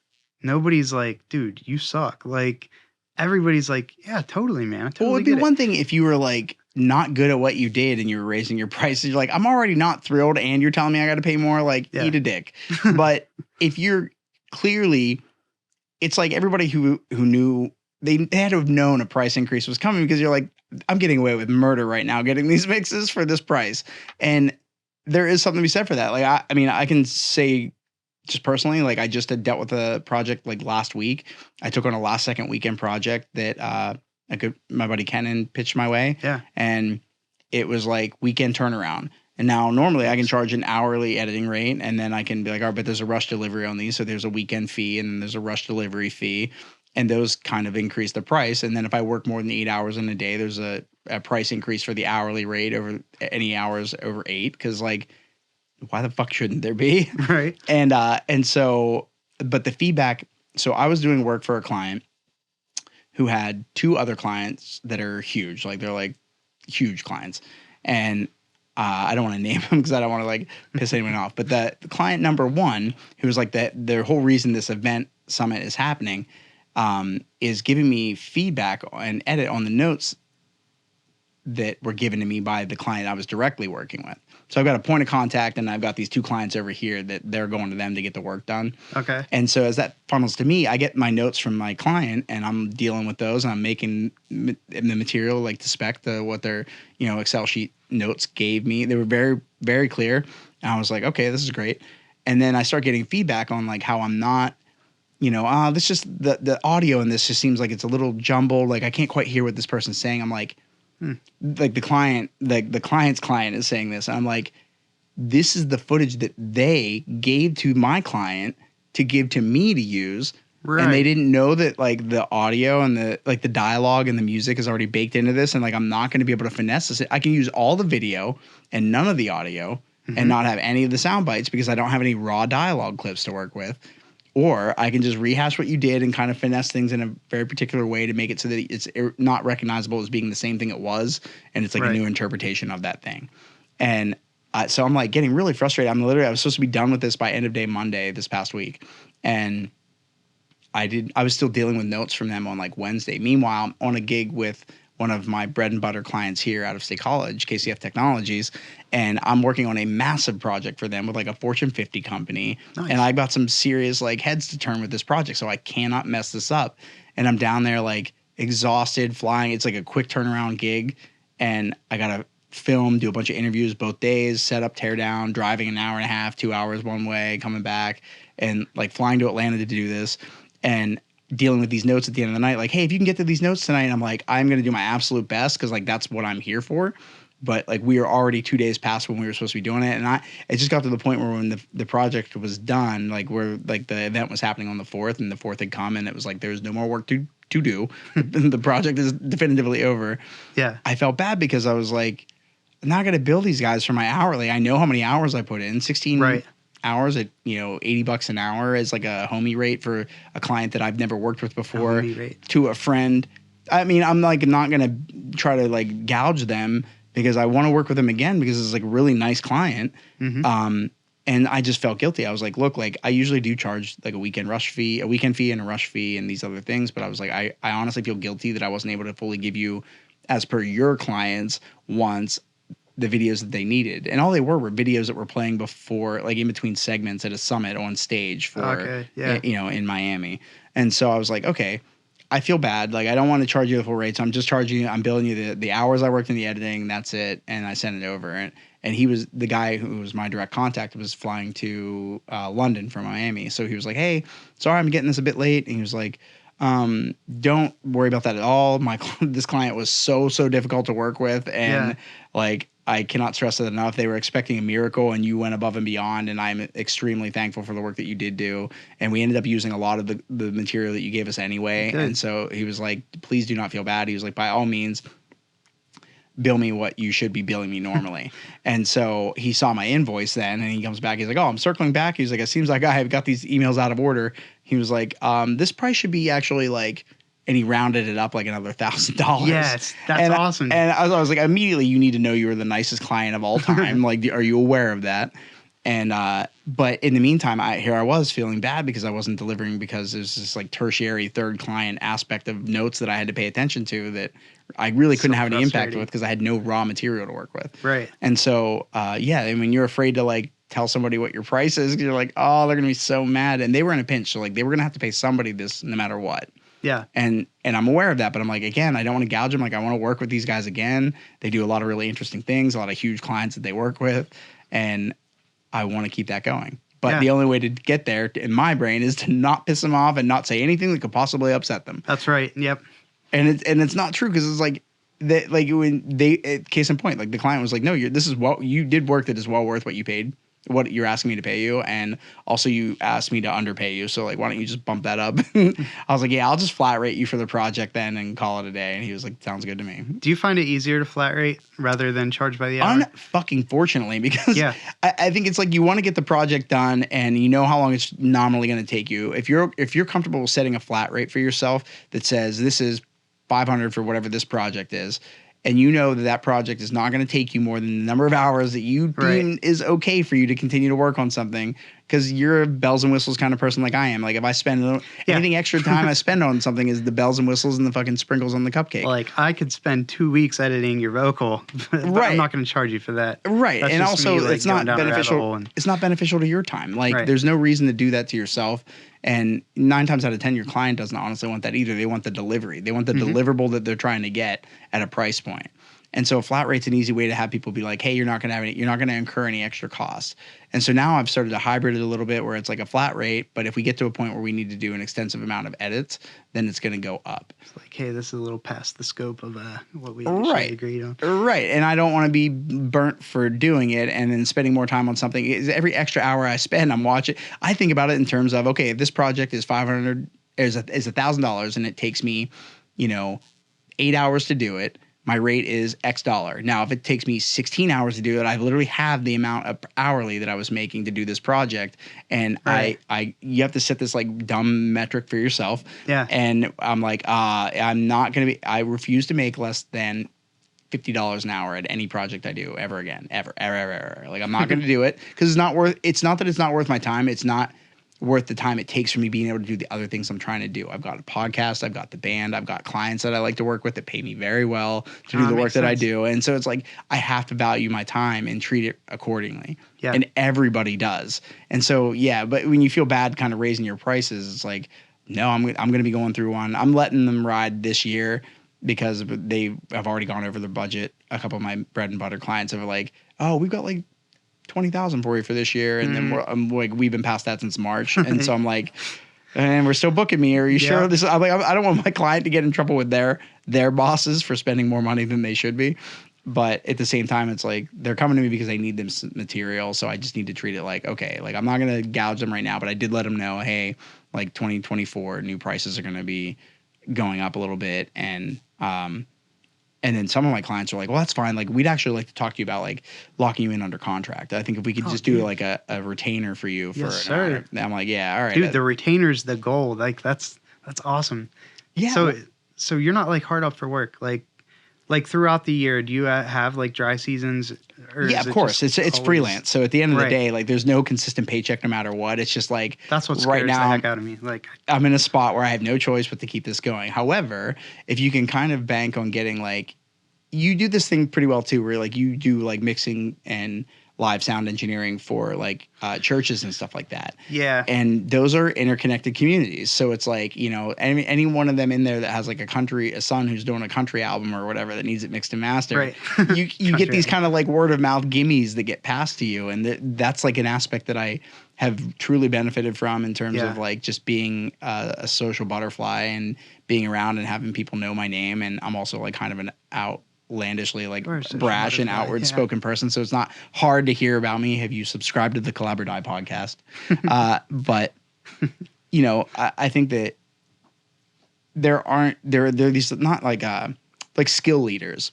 nobody's like, dude, you suck. Like everybody's like, yeah, totally, man. I totally it'd be one thing if you were like not good at what you did and you were raising your prices. You're like, I'm already not thrilled and you're telling me I got to pay more. Like eat a dick. But if you're clearly, it's like everybody who knew. They had to have known a price increase was coming, because you're like, I'm getting away with murder right now, getting these mixes for this price. And there is something to be said for that. Like, I mean, I can say just personally, like I just had dealt with a project like last week. I took on a last second weekend project that my buddy Kenan pitched my way. Yeah. And it was like weekend turnaround. And now normally I can charge an hourly editing rate, and then I can be like, all right, but there's a rush delivery on these. So there's a weekend fee and then there's a rush delivery fee. And those kind of increase the price. And then if I work more than 8 hours in a day, there's a price increase for the hourly rate over any hours over 8. Because like, why the fuck shouldn't there be? Right. And so, but the feedback. So I was doing work for a client who had 2 other clients that are huge. Like they're like huge clients. And I don't want to name them because I don't want to like piss anyone off. But the client number 1, who was like their whole reason this event summit is happening, is giving me feedback and edit on the notes that were given to me by the client I was directly working with. So I've got a point of contact, and I've got these 2 clients over here that they're going to them to get the work done. Okay. And so as that funnels to me, I get my notes from my client, and I'm dealing with those, and I'm making the material like to spec to what their Excel sheet notes gave me. They were very, very clear. And I was like, okay, this is great. And then I start getting feedback on like how I'm not. This just the audio in this just seems like it's a little jumbled. Like I can't quite hear what this person's saying. I'm like, like the client's client is saying this. And I'm like, this is the footage that they gave to my client to give to me to use. Right. And they didn't know that like the audio and the dialogue and the music is already baked into this. And like, I'm not going to be able to finesse this. I can use all the video and none of the audio and not have any of the sound bites because I don't have any raw dialogue clips to work with. Or I can just rehash what you did and kind of finesse things in a very particular way to make it so that it's not recognizable as being the same thing it was. And it's like a new interpretation of that thing. And So I'm like getting really frustrated. I was supposed to be done with this by end of day Monday this past week. And I was still dealing with notes from them on like Wednesday. Meanwhile, I'm on a gig with one of my bread and butter clients here out of State College, KCF Technologies, and I'm working on a massive project for them with like a Fortune 50 company. Nice. And I got some serious like heads to turn with this project, so I cannot mess this up. And I'm down there like exhausted, flying. It's like a quick turnaround gig, and I gotta film, do a bunch of interviews both days, set up, tear down, driving an hour and a half, 2 hours one way, coming back, and like flying to Atlanta to do this, and dealing with these notes at the end of the night, like, hey, if you can get to these notes tonight, I'm like, I'm going to do my absolute best because, like, that's what I'm here for. But, like, we were already 2 days past when we were supposed to be doing it. And it just got to the point where when the project was done, like, where, like, the event was happening on the 4th, and the 4th had come, and it was like, there's no more work to do. The project is definitively over. Yeah. I felt bad because I was like, I'm not going to bill these guys for my hourly. I know how many hours I put in, 16 hours at, $80 an hour is like a homie rate for a client that I've never worked with before to a friend. I mean, I'm like not going to try to like gouge them because I want to work with them again because it's like a really nice client. Mm-hmm. And I just felt guilty. I was like, look, like I usually do charge like a weekend fee and a rush fee and these other things. But I was like, I honestly feel guilty that I wasn't able to fully give you, as per your clients wants, the videos that they needed. And all they were videos that were playing before, like in between segments at a summit on stage for, in Miami. And so I was like, okay, I feel bad. Like, I don't want to charge you the full rate. So I'm billing you the hours I worked in the editing. That's it. And I sent it over. And he was the guy who was my direct contact was flying to London from Miami. So he was like, hey, sorry, I'm getting this a bit late. And he was like, don't worry about that at all. This client was so difficult to work with. And like, I cannot stress it enough. They were expecting a miracle, and you went above and beyond, and I'm extremely thankful for the work that you did do. And we ended up using a lot of the material that you gave us anyway. And so he was like, please do not feel bad. He was like, by all means, bill me what you should be billing me normally. And so he saw my invoice then, and he comes back. He's like, oh, I'm circling back. He's like, it seems like I have got these emails out of order. He was like, this price should be actually like, and he rounded it up like another $1,000. Yes, that's awesome. And I was like, immediately, you need to know you were the nicest client of all time. Like, are you aware of that? And but in the meantime, I was feeling bad because I wasn't delivering because there's this like tertiary third client aspect of notes that I had to pay attention to that I really couldn't have any impact with because I had no raw material to work with. Right. And so, I mean, you're afraid to like tell somebody what your price is because you're like, oh, they're going to be so mad. And they were in a pinch. So like they were going to have to pay somebody this no matter what. Yeah. And I'm aware of that, but I'm like, again, I don't want to gouge them. Like, I want to work with these guys again. They do a lot of really interesting things, a lot of huge clients that they work with, and I want to keep that going. But the only way to get there in my brain is to not piss them off and not say anything that could possibly upset them. That's right. Yep. And it's not true because it's like that. Like when case in point, like the client was like, no, this is what you did work that is well worth what you paid. What you're asking me to pay you, and also you asked me to underpay you, so like why don't you just bump that up? I was like, yeah, I'll just flat rate you for the project then and call it a day. And he was like, sounds good to me. Do you find it easier to flat rate rather than charge by the hour? Unfucking fortunately, because I think it's like you want to get the project done and you know how long it's nominally going to take you. If you're comfortable with setting a flat rate for yourself that says this is $500 for whatever this project is, and you know that project is not going to take you more than the number of hours that you deem is okay for you to continue to work on something, because you're a bells and whistles kind of person like I am. Like if I spend anything extra time I spend on something is the bells and whistles and the fucking sprinkles on the cupcake. Like I could spend 2 weeks editing your vocal, but I'm not going to charge you for that. Right. That's and also me, like, it's not beneficial. It's not beneficial to your time. Like there's no reason to do that to yourself. And 9 times out of 10, your client doesn't honestly want that either. They want the delivery. They want the deliverable that they're trying to get at a price point. And so a flat rate's an easy way to have people be like, hey, you're not going to incur any extra costs. And so now I've started to hybrid it a little bit where it's like a flat rate, but if we get to a point where we need to do an extensive amount of edits, then it's going to go up. It's like, hey, this is a little past the scope of what we actually agreed on. Right. And I don't want to be burnt for doing it and then spending more time on something. Every extra hour I spend, I'm watching. I think about it in terms of, okay, if this project is $1,000 and it takes me, 8 hours to do it, my rate is X dollar. Now, if it takes me 16 hours to do it, I literally have the amount of hourly that I was making to do this project. And you have to set this like dumb metric for yourself. Yeah. And I'm like, I refuse to make less than $50 an hour at any project I do ever again, ever. Like, I'm not going to do it because it's not that it's not worth my time. It's not worth the time it takes for me being able to do the other things I'm trying to do. I've got a podcast, I've got the band, I've got clients that I like to work with that pay me very well to do the work that I do. And so it's like, I have to value my time and treat it accordingly. Yeah. And everybody does. And so, yeah, but when you feel bad kind of raising your prices, it's like, no, I'm going to be going through one. I'm letting them ride this year because they have already gone over their budget. A couple of my bread and butter clients are like, oh, we've got like 20,000 for you for this year, and then I'm like, we've been past that since March, and so I'm like, and we're still booking me. Are you sure this? I'm like, I don't want my client to get in trouble with their bosses for spending more money than they should be, but at the same time, it's like they're coming to me because they need this material, so I just need to treat it like, okay, like I'm not gonna gouge them right now, but I did let them know, hey, like 2024 new prices are gonna be going up a little bit, and then some of my clients are like, well, that's fine. Like, we'd actually like to talk to you about like locking you in under contract. I think if we could just do like a retainer for you for an hour. I'm like, yeah, all right. Dude, the retainer's the goal. Like, that's awesome. Yeah. So you're not like hard up for work. Like throughout the year, do you have like dry seasons? Or yeah, of course. It's freelance. So at the end of the day, like there's no consistent paycheck no matter what. It's just like, that's what scares the heck out of me. Like, I'm in a spot where I have no choice but to keep this going. However, if you can kind of bank on getting like, you do this thing pretty well too, where like you do like mixing and live sound engineering for like churches and stuff like that. Yeah. And those are interconnected communities. So it's like, you know, any one of them in there that has like a son who's doing a country album or whatever that needs it mixed and mastered. Right. you get these kind of like word of mouth gimmies that get passed to you. And that's like an aspect that I have truly benefited from in terms of like just being a social butterfly and being around and having people know my name. And I'm also like kind of an outlandishly like brash and outward spoken person, so it's not hard to hear about me. Have you subscribed to the Collab or Die podcast? But you know, I think that there are these not like skill leaders,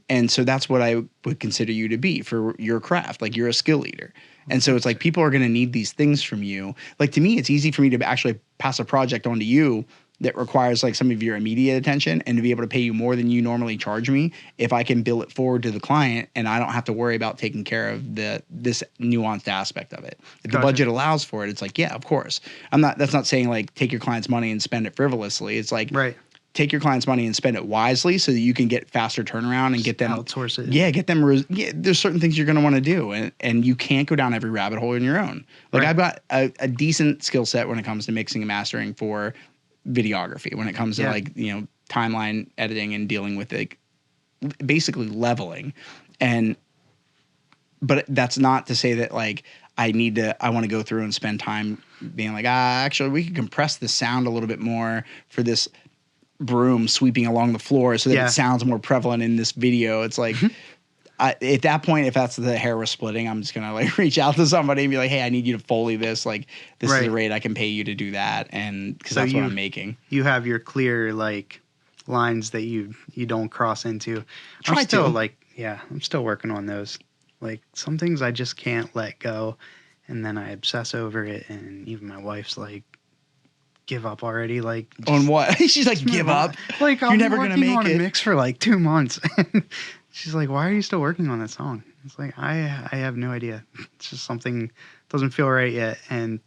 and so that's what I would consider you to be for your craft. Like, you're a skill leader, and so it's like people are going to need these things from you. Like, to me, it's easy for me to actually pass a project on to you that requires like some of your immediate attention and to be able to pay you more than you normally charge me if I can bill it forward to the client and I don't have to worry about taking care of this nuanced aspect of it. If the budget allows for it, it's like, yeah, of course. That's not saying like take your client's money and spend it frivolously. It's like, take your client's money and spend it wisely so that you can get faster turnaround and get them outsource it. Yeah, get them. There's certain things you're going to want to do, and you can't go down every rabbit hole on your own. Like, I've got a decent skill set when it comes to mixing and mastering for videography, when it comes to like, you know, timeline editing and dealing with like basically leveling. But that's not to say that like I want to go through and spend time being like, actually we could compress the sound a little bit more for this broom sweeping along the floor so that it sounds more prevalent in this video. It's like, at that point, if that's the hair we're splitting, I'm just gonna like reach out to somebody and be like, hey, I need you to Foley this. Like, this is a rate I can pay you to do that, and because that's what I'm making. You have your clear like lines that you don't cross into. I'm still working on those. Like, some things I just can't let go, and then I obsess over it, and even my wife's like, give up already. Like, on what? She's like, give up. Like, you're never gonna make it. A mix for like 2 months. She's like, why are you still working on that song? It's like, I have no idea. It's just something doesn't feel right yet. And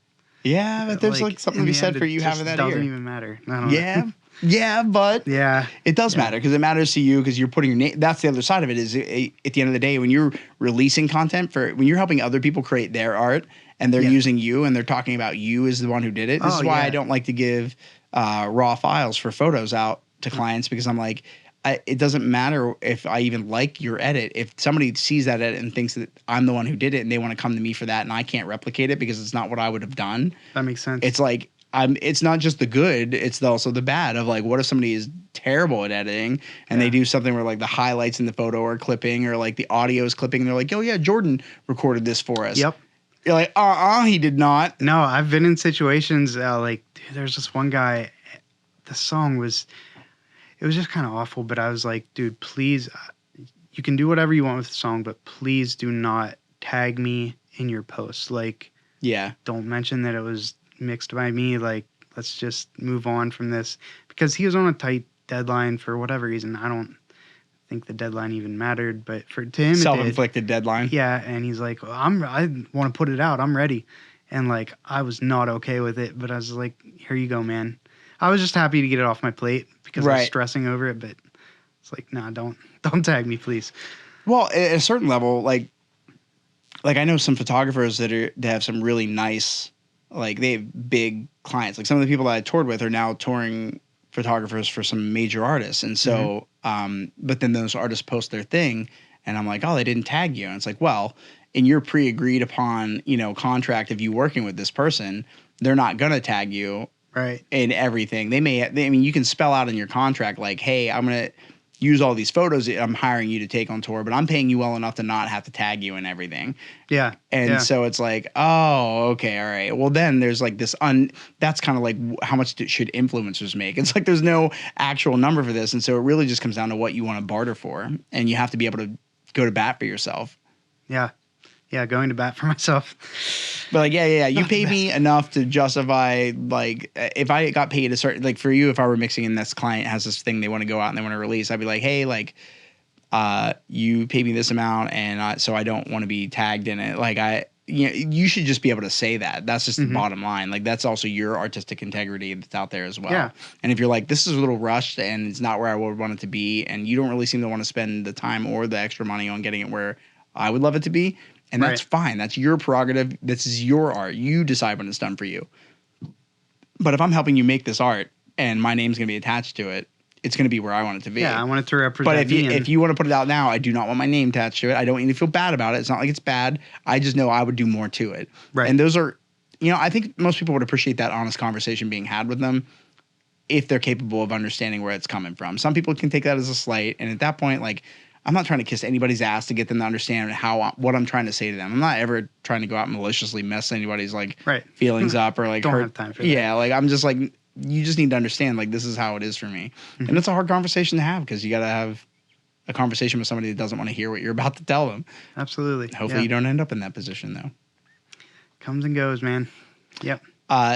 yeah, but there's like something to be said for you having that ear. It doesn't even matter. I don't know. Yeah, but it does matter, because it matters to you, because you're putting your name. That's the other side of it, is at the end of the day, when you're releasing content when you're helping other people create their art and they're using you and they're talking about you as the one who did it. This is why I don't like to give raw files for photos out to clients, because I'm like, it doesn't matter if I even like your edit. If somebody sees that edit and thinks that I'm the one who did it and they want to come to me for that and I can't replicate it because it's not what I would have done. That makes sense. It's like, it's not just the good, it's also the bad of like, what if somebody is terrible at editing and they do something where like the highlights in the photo are clipping, or like the audio is clipping, and they're like, oh yeah, Jordan recorded this for us. Yep. You're like, he did not. No, I've been in situations like, dude, there's this one guy, the song was... It was just kind of awful, but I was like, dude, please, you can do whatever you want with the song, but please do not tag me in your post. Like, don't mention that it was mixed by me. Like, let's just move on from this, because he was on a tight deadline for whatever reason. I don't think the deadline even mattered, but to him it did. Self-inflicted deadline. Yeah, and he's like, well, I want to put it out. I'm ready. And like, I was not okay with it, but I was like, here you go, man. I was just happy to get it off my plate because I was stressing over it, but it's like, nah, don't tag me, please. Well, at a certain level, like I know some photographers that have some really nice, like they have big clients. Like some of the people that I toured with are now touring photographers for some major artists. And so, but then those artists post their thing and I'm like, oh, they didn't tag you. And it's like, well, in your pre-agreed upon, contract of you working with this person, they're not going to tag you in everything. They may, you can spell out in your contract, like, hey, I'm going to use all these photos that I'm hiring you to take on tour, but I'm paying you well enough to not have to tag you and everything. Yeah. And so it's like, oh, okay. All right. Well, then there's like this that's kind of like how much should influencers make? It's like, there's no actual number for this. And so it really just comes down to what you want to barter for. And you have to be able to go to bat for yourself. Yeah. Yeah. Going to bat for myself. But like, yeah. You paid me enough to justify, like, if I got paid a certain, like for you, if I were mixing and this client has this thing they want to go out and they want to release, I'd be like, hey, like, you paid me this amount and so I don't want to be tagged in it. Like you should just be able to say that. That's just the bottom line. Like that's also your artistic integrity that's out there as well. Yeah. And if you're like, this is a little rushed and it's not where I would want it to be, and you don't really seem to want to spend the time or the extra money on getting it where I would love it to be, and that's fine. That's your prerogative. This is your art. You decide when it's done for you. But if I'm helping you make this art and my name's going to be attached to it, it's going to be where I want it to be. Yeah, I want it to represent But if you want to put it out now, I do not want my name attached to it. I don't need to feel bad about it. It's not like it's bad. I just know I would do more to it. Right. And those are, I think most people would appreciate that honest conversation being had with them if they're capable of understanding where it's coming from. Some people can take that as a slight. And at that point, like, I'm not trying to kiss anybody's ass to get them to understand what I'm trying to say to them. I'm not ever trying to go out and maliciously mess anybody's like feelings up or like don't have time for that. Yeah, like I'm just like, you just need to understand, like, this is how it is for me. And it's a hard conversation to have because you got to have a conversation with somebody that doesn't want to hear what you're about to tell them. Absolutely. Hopefully you don't end up in that position though. Comes and goes, man. Yep.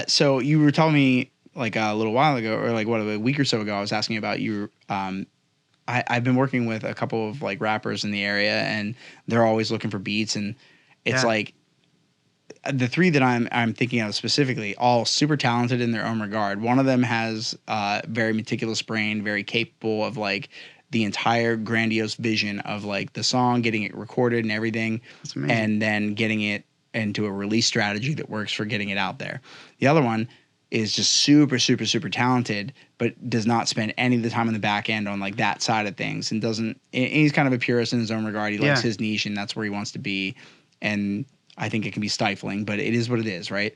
So you were telling me like a little while ago, or like a week or so ago, I was asking about you. I've been working with a couple of like rappers in the area and they're always looking for beats. And it's like the three that I'm thinking of specifically, all super talented in their own regard. One of them has very meticulous brain, very capable of like the entire grandiose vision of like the song, getting it recorded and everything. That's amazing. And then getting it into a release strategy that works for getting it out there. The other one is just super, super, super talented, but does not spend any of the time on the back end on like that side of things, and he's kind of a purist in his own regard. He likes his niche and that's where he wants to be. And I think it can be stifling, but it is what it is, right?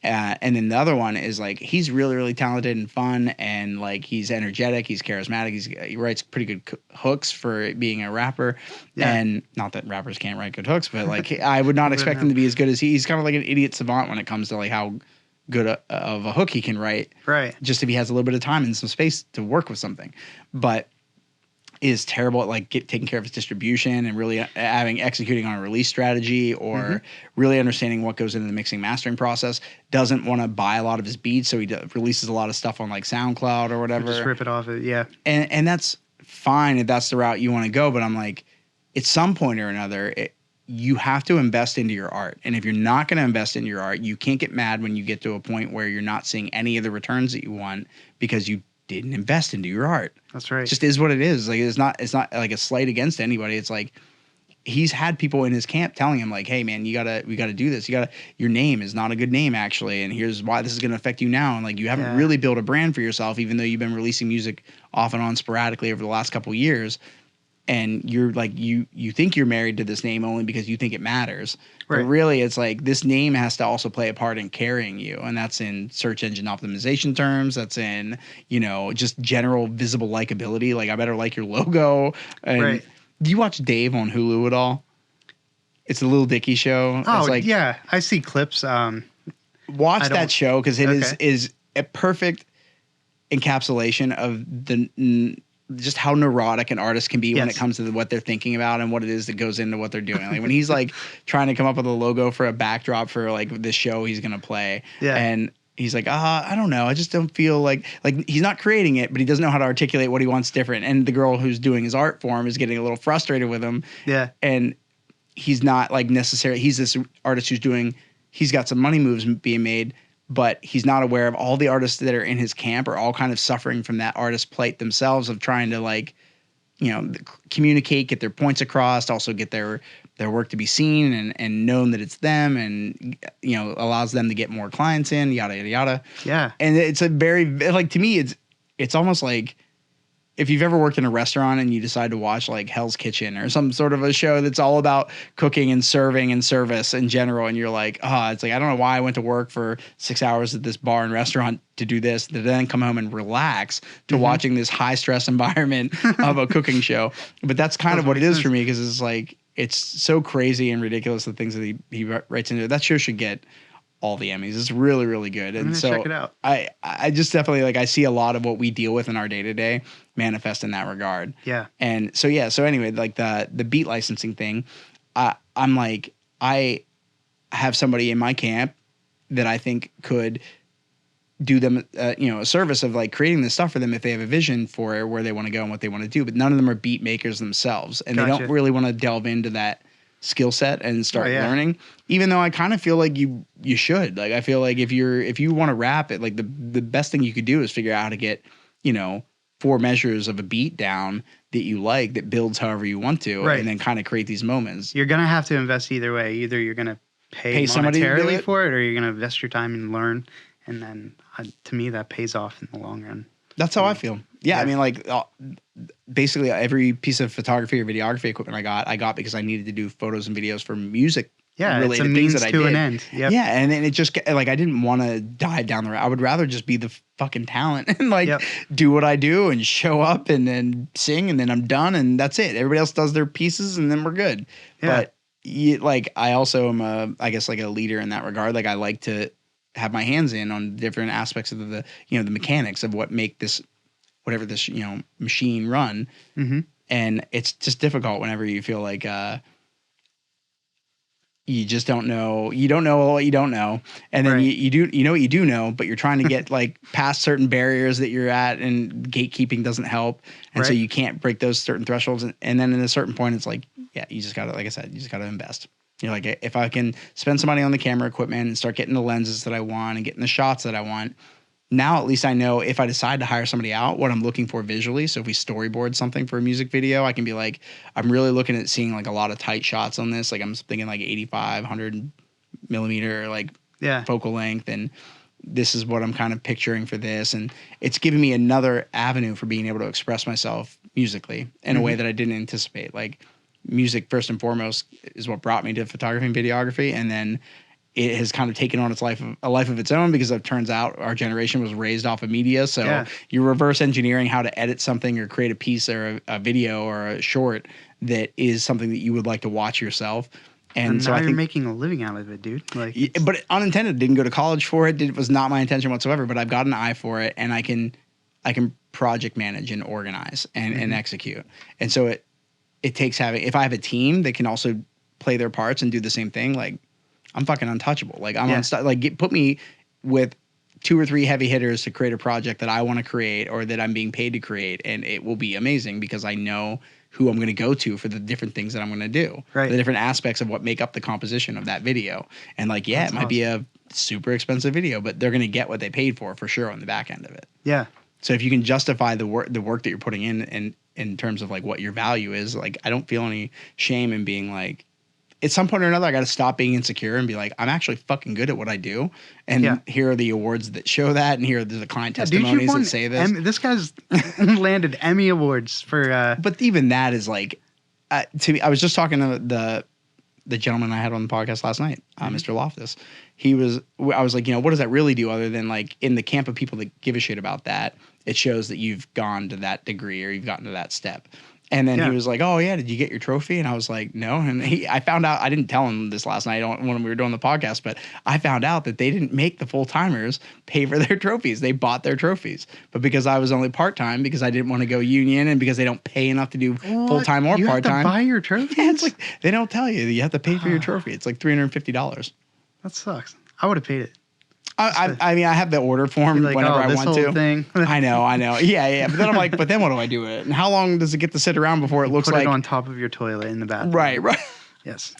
And then the other one is like, he's really, really talented and fun, and like he's energetic, he's charismatic, he writes pretty good hooks for being a rapper. And not that rappers can't write good hooks, but like I would not expect him to be as good as he's kind of like an idiot savant when it comes to like how good of a hook he can write. Right. Just if he has a little bit of time and some space to work with something. But is terrible at like taking care of his distribution and really executing on a release strategy or really understanding what goes into the mixing mastering process. Doesn't want to buy a lot of his beats, so he releases a lot of stuff on like SoundCloud or whatever. Just rip it off it, yeah. And that's fine if that's the route you want to go, but I'm like, at some point or another, you have to invest into your art. And if you're not going to invest in your art, you can't get mad when you get to a point where you're not seeing any of the returns that you want because you didn't invest into your art. That's right. It just is what it is. Like it's not like a slight against anybody. It's like he's had people in his camp telling him like, hey man, we gotta do this. Your name is not a good name actually, and here's why this is gonna affect you now. And like you haven't really built a brand for yourself, even though you've been releasing music off and on sporadically over the last couple of years. And you're like, you think you're married to this name only because you think it matters. Right. But really, it's like this name has to also play a part in carrying you. And that's in search engine optimization terms. That's in, just general visible likability. Like, I better like your logo. And do you watch Dave on Hulu at all? It's a Little Dicky show. Oh, it's like, yeah. I see clips. Watch that show because it is a perfect encapsulation of just how neurotic an artist can be when it comes to what they're thinking about and what it is that goes into what they're doing. Like when he's like trying to come up with a logo for a backdrop for like this show he's going to play. Yeah. And he's like, I don't know. I just don't feel like he's not creating it, but he doesn't know how to articulate what he wants different. And the girl who's doing his art for him is getting a little frustrated with him. Yeah. And he's not like necessarily, he's this artist he's got some money moves being made, but he's not aware of all the artists that are in his camp are all kind of suffering from that artist plight themselves of trying to like, you know, communicate, get their points across, also get their work to be seen and known that it's them, and, you know, allows them to get more clients in, yada, yada, yada. Yeah. And it's a very, like, to me, it's almost like if you've ever worked in a restaurant and you decide to watch like Hell's Kitchen or some sort of a show that's all about cooking and serving and service in general, and you're like, it's like, I don't know why I went to work for 6 hours at this bar and restaurant to do this, to then come home and relax to watching this high stress environment of a cooking show. But that's kind of what it is for me, because it's like, it's so crazy and ridiculous, the things that he writes into it. That show should get all the Emmys. It's really, really good. And so check it out. I just definitely, like, I see a lot of what we deal with in our day-to-day manifest in that regard. Yeah. And so, yeah. So anyway, like the beat licensing thing, I'm like, I have somebody in my camp that I think could do them, you know, a service of like creating this stuff for them if they have a vision for where they want to go and what they want to do. But none of them are beat makers themselves, and they don't really want to delve into that skill set and start learning. Even though I kind of feel like you should. Like, I feel like if you want to rap it, like the best thing you could do is figure out how to get, you know, 4 measures of a beat down that you like, that builds however you want to, and then kind of create these moments. You're gonna have to invest either way. Either you're gonna pay somebody monetarily for it, or you're gonna invest your time and learn. And then, to me, that pays off in the long run. That's how I feel. Yeah, I mean, like, basically every piece of photography or videography equipment I got because I needed to do photos and videos for music. Yeah, it's a means to an end. Yep. Yeah, and then it just, like, I didn't want to dive down the road. I would rather just be the fucking talent and, like, do what I do and show up and then sing, and then I'm done, and that's it. Everybody else does their pieces, and then we're good. Yeah. But, like, I also am, I guess, like, a leader in that regard. Like, I like to have my hands in on different aspects of the you know, the mechanics of what make this, whatever this, you know, machine run. Mm-hmm. And it's just difficult whenever you feel like you just don't know. You don't know what you don't know. And then you know what you do know, but you're trying to get like past certain barriers that you're at, and gatekeeping doesn't help. And so you can't break those certain thresholds. And then at a certain point, it's like, yeah, you just got to, like I said, you just got to invest. You know, like, if I can spend some money on the camera equipment and start getting the lenses that I want and getting the shots that I want, now at least I know if I decide to hire somebody out, what I'm looking for visually. So if we storyboard something for a music video, I can be like, I'm really looking at seeing like a lot of tight shots on this. Like, I'm thinking like 85, 100 millimeter, like focal length. And this is what I'm kind of picturing for this. And it's giving me another avenue for being able to express myself musically in a way that I didn't anticipate. Like, music first and foremost is what brought me to photography and videography, and then it has kind of taken on a life of its own, because it turns out our generation was raised off of media. So you're reverse engineering how to edit something or create a piece or a video or a short that is something that you would like to watch yourself. And so now I think you're making a living out of it, dude. Like, but unintended. Didn't go to college for it. It was not my intention whatsoever. But I've got an eye for it, and I can project manage and organize and execute. And so it takes if I have a team that can also play their parts and do the same thing, like, I'm fucking untouchable. Like, I'm put me with 2 or 3 heavy hitters to create a project that I want to create or that I'm being paid to create, and it will be amazing because I know who I'm going to go to for the different things that I'm going to do, the different aspects of what make up the composition of that video. And like, it might be a super expensive video, but they're going to get what they paid for sure on the back end of it. Yeah. So if you can justify the work that you're putting in terms of like what your value is, like, I don't feel any shame in being like, at some point or another, I got to stop being insecure and be like, I'm actually fucking good at what I do. And here are the awards that show that. And here are the client testimonies that say this. This guy's landed Emmy awards for. But even that is like, to me, I was just talking to the gentleman I had on the podcast last night, Mr. Loftus. I was like, you know, what does that really do other than like in the camp of people that give a shit about that? It shows that you've gone to that degree or you've gotten to that step. And then he was like, oh, yeah, did you get your trophy? And I was like, no. And I found out, I didn't tell him this last night when we were doing the podcast, but I found out that they didn't make the full-timers pay for their trophies. They bought their trophies. But because I was only part-time, because I didn't want to go union, and because they don't pay enough to do full-time or part-time. You have to buy your trophies? Yeah, it's like, they don't tell you. You have to pay for your trophy. It's like $350. That sucks. I would have paid it. I mean, I have the order form like, whenever I this want whole to. thing. I know. Yeah. But then I'm like, but then what do I do with it? And how long does it get to sit around before it looks Put like it on top of your toilet in the bathroom. Right. Yes.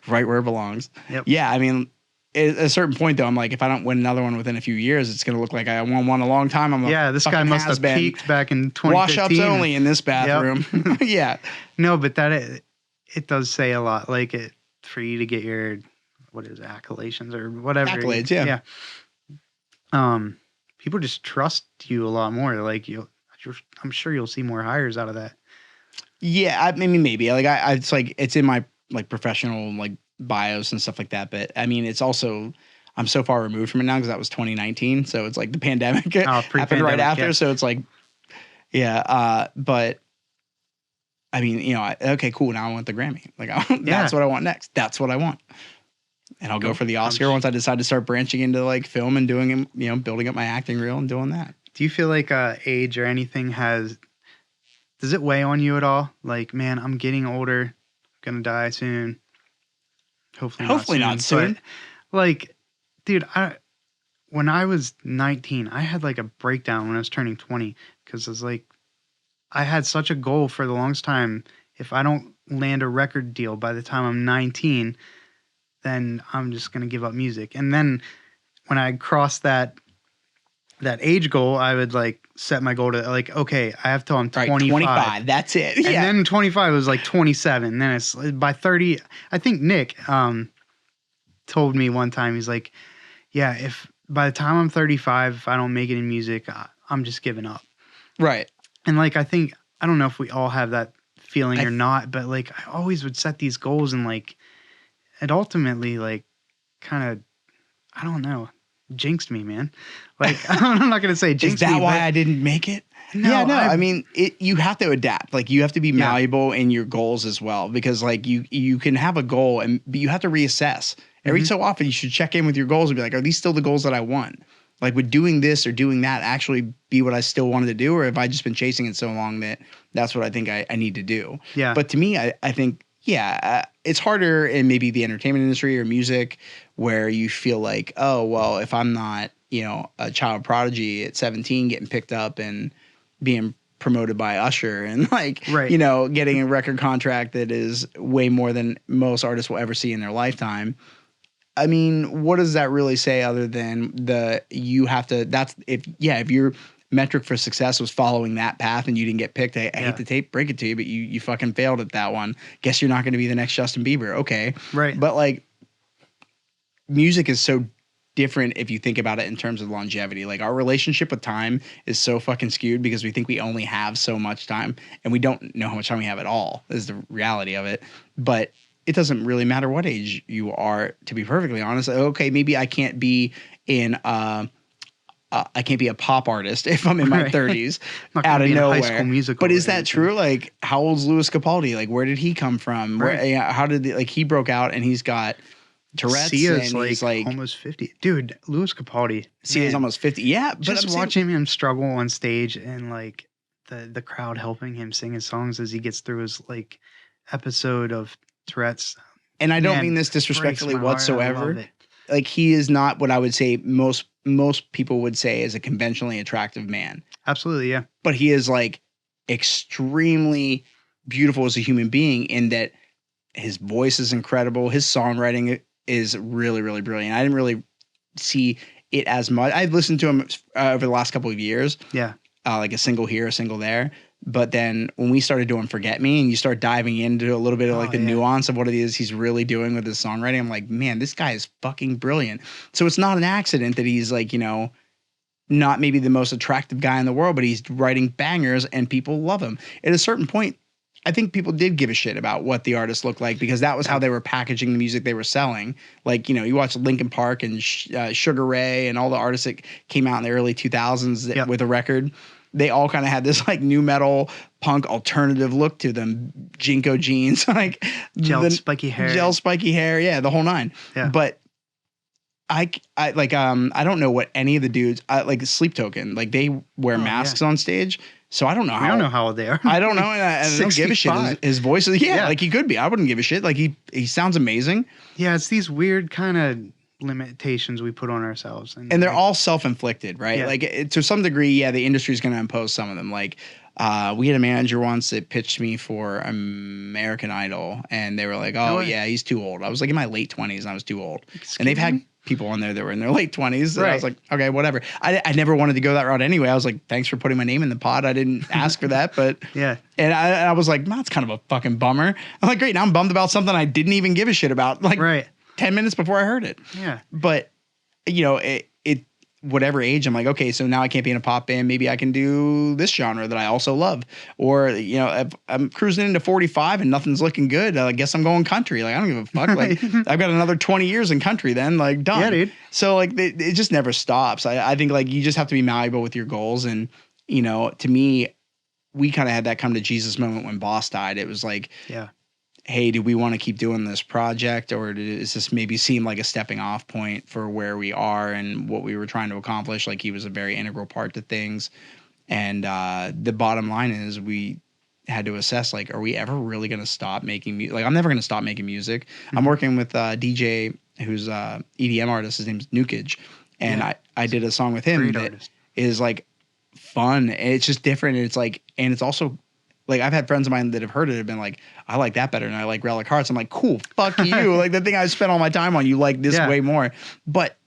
Right where it belongs. Yep. Yeah. I mean, at a certain point though, I'm like, if I don't win another one within a few years, it's going to look like I won one a long time. This guy must have peaked back in 2015. Wash ups only in this bathroom. Yep. Yeah. No, but it does say a lot. Like for you to get your, what is it, accolades or whatever. Accolades, yeah. People just trust you a lot more. Like I'm sure you'll see more hires out of that. Yeah, I mean, maybe. Like it's like it's in my like professional like bios and stuff like that. But I mean, it's also I'm so far removed from it now because that was 2019. So it's like the pandemic happened right after. Yeah. So it's like, yeah. But I mean, you know, okay, cool. Now I want the Grammy. Like that's what I want next. That's what I want. And I'll go for the Oscar once I decide to start branching into like film and doing, you know, building up my acting reel and doing that. Do you feel like age or anything does it weigh on you at all? Like, man, I'm getting older, I'm gonna die soon. Hopefully not soon. But, like, dude, when I was 19, I had like a breakdown when I was turning 20 because I was like, I had such a goal for the longest time. If I don't land a record deal by the time I'm 19, then I'm just gonna give up music. And then when I crossed that age goal, I would like set my goal to like, okay, I have till I'm 25. Right, 25. That's it. And then 25 was like 27. Then it's by 30. I think Nick told me one time, he's like, yeah, if by the time I'm 35, if I don't make it in music, I'm just giving up. Right. And like, I don't know if we all have that feeling or not, but like I always would set these goals and like it ultimately like kind of, I don't know, jinxed me, man. Like I'm not gonna say jinxed me. Is that why I didn't make it? No, I mean, you have to adapt. Like you have to be malleable in your goals as well, because like you can have a goal but you have to reassess. Every so often you should check in with your goals and be like, are these still the goals that I want? Like would doing this or doing that actually be what I still wanted to do? Or have I just been chasing it so long that that's what I think I need to do? Yeah. But to me, I think, it's harder in maybe the entertainment industry or music where you feel like, oh, well, if I'm not, you know, a child prodigy at 17 getting picked up and being promoted by Usher and like, you know, getting a record contract that is way more than most artists will ever see in their lifetime. I mean, what does that really say other than if your metric for success was following that path and you didn't get picked, I hate to break it to you, but you fucking failed at that one. Guess you're not going to be the next Justin Bieber. Okay. Right. But like music is so different if you think about it in terms of longevity. Like our relationship with time is so fucking skewed because we think we only have so much time and we don't know how much time we have at all is the reality of it. But it doesn't really matter what age you are, to be perfectly honest. Okay, maybe I can't be I can't be a pop artist if I'm in my 30s out of nowhere. High School Musical, but is that true? Like, how old's Louis Capaldi? Like, where did he come from? How did he broke out and he's got Tourette's? Sia's like almost 50. Dude, Louis Capaldi. Sia's almost 50. Yeah, but just watching him struggle on stage and like the crowd helping him sing his songs as he gets through his like episode of Tourette's. And I don't mean this disrespectfully whatsoever. Like he is not what I would say most people would say is a conventionally attractive man. Absolutely, yeah. But he is like extremely beautiful as a human being in that his voice is incredible. His songwriting is really, really brilliant. I didn't really see it as much. I've listened to him over the last couple of years. Yeah. Like a single here, a single there. But then when we started doing Forget Me and you start diving into a little bit of like the nuance of what it is he's really doing with his songwriting, I'm like, man, this guy is fucking brilliant. So it's not an accident that he's like, you know, not maybe the most attractive guy in the world, but he's writing bangers and people love him. At a certain point, I think people did give a shit about what the artist looked like because that was how they were packaging the music they were selling. Like, you know, you watch Linkin Park and Sugar Ray and all the artists that came out in the early 2000s with a record. They all kind of had this like new metal punk alternative look to them. Jinko jeans, like spiky hair. Yeah. The whole nine. Yeah. But I don't know what any of the dudes like Sleep Token, like they wear masks on stage. So I don't know. I don't know how old they are. I don't know. And I don't give a shit. His voice is, like he could be. I wouldn't give a shit. Like he sounds amazing. Yeah. It's these weird kind of limitations we put on ourselves. And they're all self-inflicted, right? Yeah. Like to some degree, yeah, the industry is going to impose some of them. Like we had a manager once that pitched me for American Idol, and they were like, "Oh yeah, he's too old." I was like in my late 20s, and I was too old. And they've had people on there that were in their late 20s. And I was like, okay, whatever. I never wanted to go that route anyway. I was like, thanks for putting my name in the pot. I didn't ask for that, but yeah. And I was like, that's kind of a fucking bummer. I'm like, great, now I'm bummed about something I didn't even give a shit about. Like 10 minutes before I heard it. Yeah. But you know, it whatever age, I'm like, okay, so now I can't be in a pop band. Maybe I can do this genre that I also love. Or, you know, if I'm cruising into 45 and nothing's looking good, I guess I'm going country. Like, I don't give a fuck. Like, I've got another 20 years in country then, like, done. Yeah, dude. So, like, it just never stops. I think, like, you just have to be malleable with your goals. And, you know, to me, we kind of had that come to Jesus moment when Boss died. It was like, hey, do we want to keep doing this project, or does this maybe seem like a stepping off point for where we are and what we were trying to accomplish? Like, he was a very integral part to things. And the bottom line is we had to assess, like, are we ever really going to stop making music? Like, I'm never going to stop making music. Mm-hmm. I'm working with a DJ who's a EDM artist. His name's Nukage. And I did a song with him that is like fun. And it's just different. And it's like, and it's also, like, I've had friends of mine that have heard it have been like, I like that better, and I like Relic Hearts. I'm like, cool, fuck you. Like, the thing I spent all my time on, you like this way more. But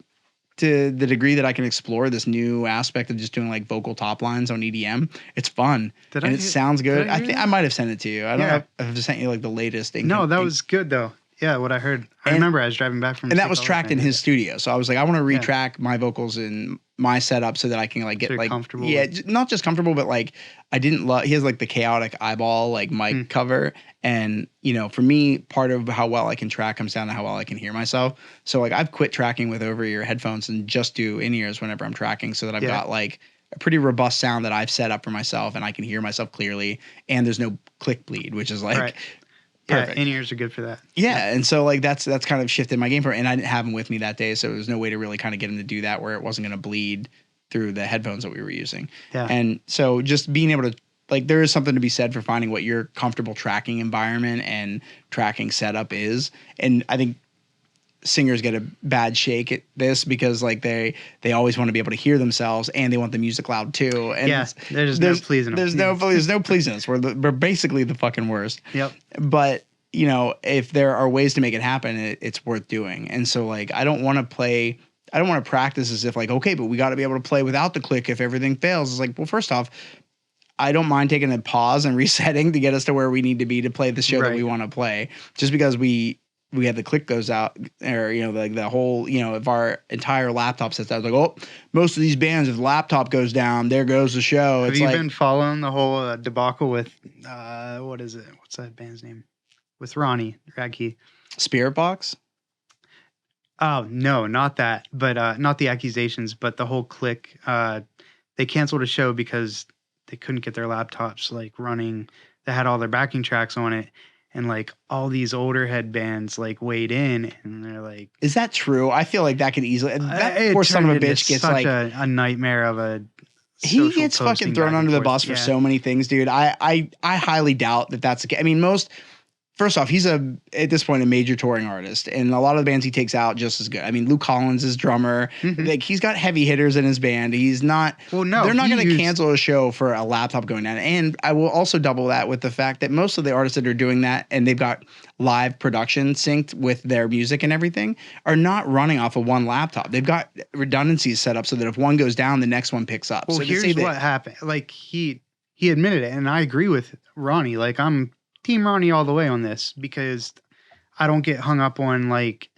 to the degree that I can explore this new aspect of just doing like vocal top lines on EDM, it's fun. It sounds good. I think I might have sent it to you. I don't know if I've just sent you like the latest. No, that was good though. Yeah, what I heard. I remember I was driving back from. And that was tracked in his studio. So I was like, I want to retrack my vocals in my setup so that I can like get like comfortable. Yeah, not just comfortable, but like I didn't love. He has like the chaotic eyeball like mic cover, and you know, for me, part of how well I can track comes down to how well I can hear myself. So like I've quit tracking with over-ear headphones and just do in-ears whenever I'm tracking, so that I've got like a pretty robust sound that I've set up for myself, and I can hear myself clearly, and there's no click bleed, which is like. Perfect. Yeah, in-ears are good for that. Yeah, and so like that's kind of shifted my game for, and I didn't have him with me that day, so there was no way to really kind of get him to do that where it wasn't going to bleed through the headphones that we were using. Yeah. And so just being able to, like, there is something to be said for finding what your comfortable tracking environment and tracking setup is, and I think singers get a bad shake at this because like they always want to be able to hear themselves and they want the music loud too. And there's no pleasing them. There's no pleasing us. We're basically the fucking worst. Yep. But you know, if there are ways to make it happen, it's worth doing. And so like I don't want to practice as if like, okay, but we got to be able to play without the click if everything fails. It's like, well, first off, I don't mind taking a pause and resetting to get us to where we need to be to play the show that we want to play. Just because we have the click goes out, or, you know, like the whole, you know, if our entire laptop sets out, like, oh, most of these bands, if the laptop goes down, there goes the show. Have you been following the whole debacle with, what is it? What's that band's name? With Ronnie Radke. Spirit Box? Oh, no, not that. But not the accusations, but the whole click. They canceled a show because they couldn't get their laptops like running. They had all their backing tracks on it. And like all these older head bands like weighed in, and they're like, "Is that true?" I feel like that could easily. That poor son of a bitch gets such like a nightmare of a. He gets fucking thrown under the bus for so many things, dude. I highly doubt that that's the case. I mean, first off, he's at this point a major touring artist, and a lot of the bands he takes out just as good. I mean, Luke Collins is drummer. Mm-hmm. Like he's got heavy hitters in his band. He's not. Well, no, they're not going to cancel a show for a laptop going down. And I will also double that with the fact that most of the artists that are doing that, and they've got live production synced with their music and everything, are not running off of one laptop. They've got redundancies set up so that if one goes down, the next one picks up. Well, so here's what happened. Like he admitted it, and I agree with Ronnie. Like I'm Team Ronnie all the way on this because I don't get hung up on like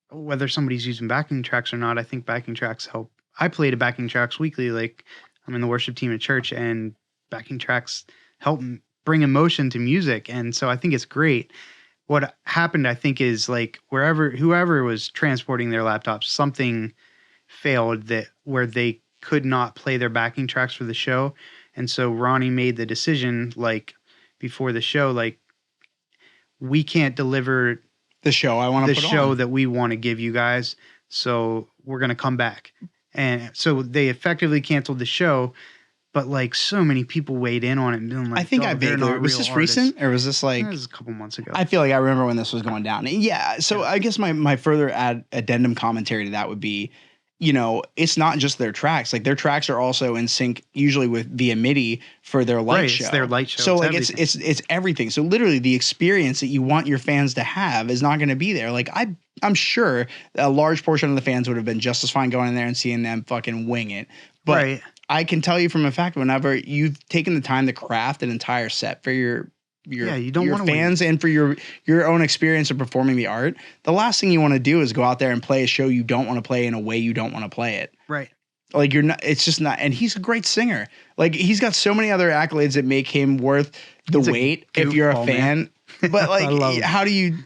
whether somebody's using backing tracks or not. I think backing tracks help. I play to backing tracks weekly. Like I'm in the worship team at church, and backing tracks help bring emotion to music. And so I think it's great. What happened, I think, is like whoever was transporting their laptops, something failed where they could not play their backing tracks for the show. And so Ronnie made the decision like before the show, like we can't deliver the show that we want to give you guys. So we're going to come back. And so they effectively canceled the show, but like so many people weighed in on it and being like, I think "Oh, I they're vaguely, not was real this artists." recent or was this like, That was a couple months ago. I feel like I remember when this was going down. Yeah. So I guess my further addendum commentary to that would be, you know, it's not just their tracks. Like their tracks are also in sync, usually with via MIDI for their light show. It's their light show. So It's like everything. it's everything. So literally the experience that you want your fans to have is not going to be there. Like I'm sure a large portion of the fans would have been just as fine going in there and seeing them fucking wing it. But Right. I can tell you from a fact, whenever you've taken the time to craft an entire set for your you don't your wanna fans and for your own experience of performing the art, the last thing you want to do is go out there and play a show you don't want to play in a way you don't want to play it. Right. Like you're not, it's just not, and he's a great singer. Like he's got so many other accolades that make him worth the He's a wait if you're a goofball, fan. man. But I love like, it.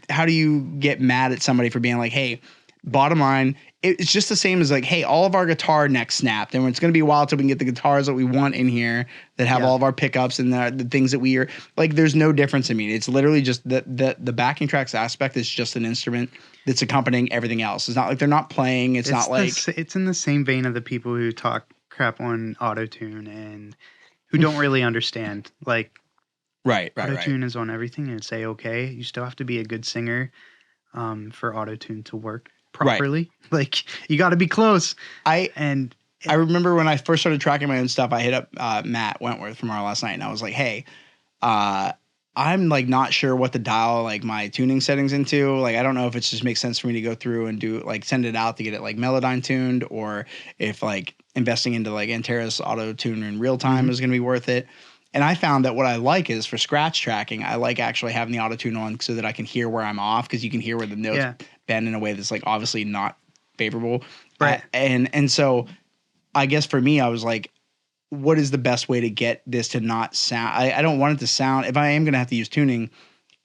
how do you get mad at somebody for being like, hey, bottom line, it's just the same as like, hey, all of our guitar necks snapped, and it's going to be a while till we can get the guitars that we want in here that have all of our pickups and the things that we are like. There's no difference. I mean, it's literally just the backing tracks aspect is just an instrument that's accompanying everything else. It's not like they're not playing. It's not like it's in the same vein of the people who talk crap on autotune and who don't really understand. Like right. autotune is on everything and it's okay. You still have to be a good singer for autotune to work properly. Like you got to be close. I remember when I first started tracking my own stuff, I hit up Matt Wentworth from our last night, and I was like, hey, I'm like not sure what to dial like my tuning settings into. Like I don't know if it just makes sense for me to go through and do like send it out to get it like Melodyne tuned, or if like investing into like Antares auto tuner in real time is going to be worth it. And I found that what I like is for scratch tracking, I like actually having the auto tune on so that I can hear where I'm off, because you can hear where the notes bend in a way that's like obviously not favorable. Right. And so I guess for me, I was like, what is the best way to get this to not sound? I don't want it to sound, if I am going to have to use tuning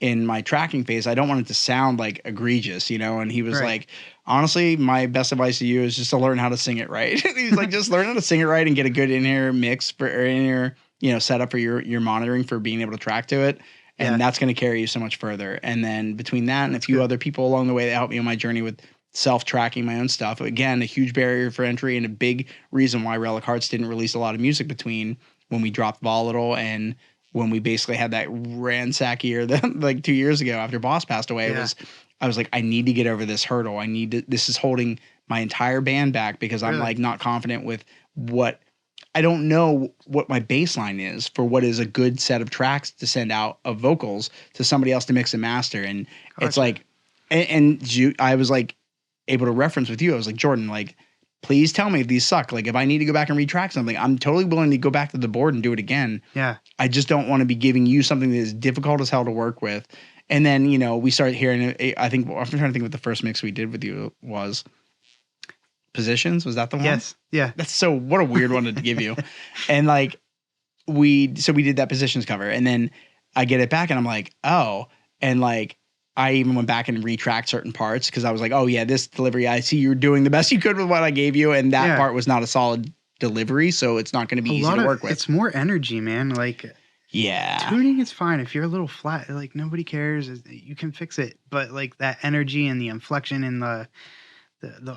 in my tracking phase, I don't want it to sound like egregious, you know? And he was like, honestly, my best advice to you is just to learn how to sing it right. He's like, just learn how to sing it right and get a good in-ear mix for in-ear, you know, setup for your monitoring for being able to track to it. And that's going to carry you so much further. And then between that and a few other people along the way that helped me on my journey with self-tracking my own stuff. Again, a huge barrier for entry and a big reason why Relic Hearts didn't release a lot of music between when we dropped Volatile and when we basically had that ransack year that like 2 years ago after Boss passed away. I was like, I need to get over this hurdle. This is holding my entire band back because I'm like not confident with what, I don't know what my baseline is for what is a good set of tracks to send out of vocals to somebody else to mix and master. And it's like, I was like, able to reference with you. I was like, Jordan, like, please tell me if these suck. Like, if I need to go back and retrack something, I'm totally willing to go back to the board and do it again. Yeah. I just don't want to be giving you something that is difficult as hell to work with. And then, you know, we started hearing, I think, I'm trying to think what the first mix we did with you was. Positions? Was that the one? Yes. Yeah. That's so, what a weird one to give you. And like, we did that Positions cover, and then I get it back and I'm like, oh, and like, I even went back and retracked certain parts because I was like, oh yeah, this delivery, I see you're doing the best you could with what I gave you. And that part was not a solid delivery. So it's not going to be easy to work with. It's more energy, man. Like, tuning is fine. If you're a little flat, like nobody cares, you can fix it. But like that energy and the inflection and the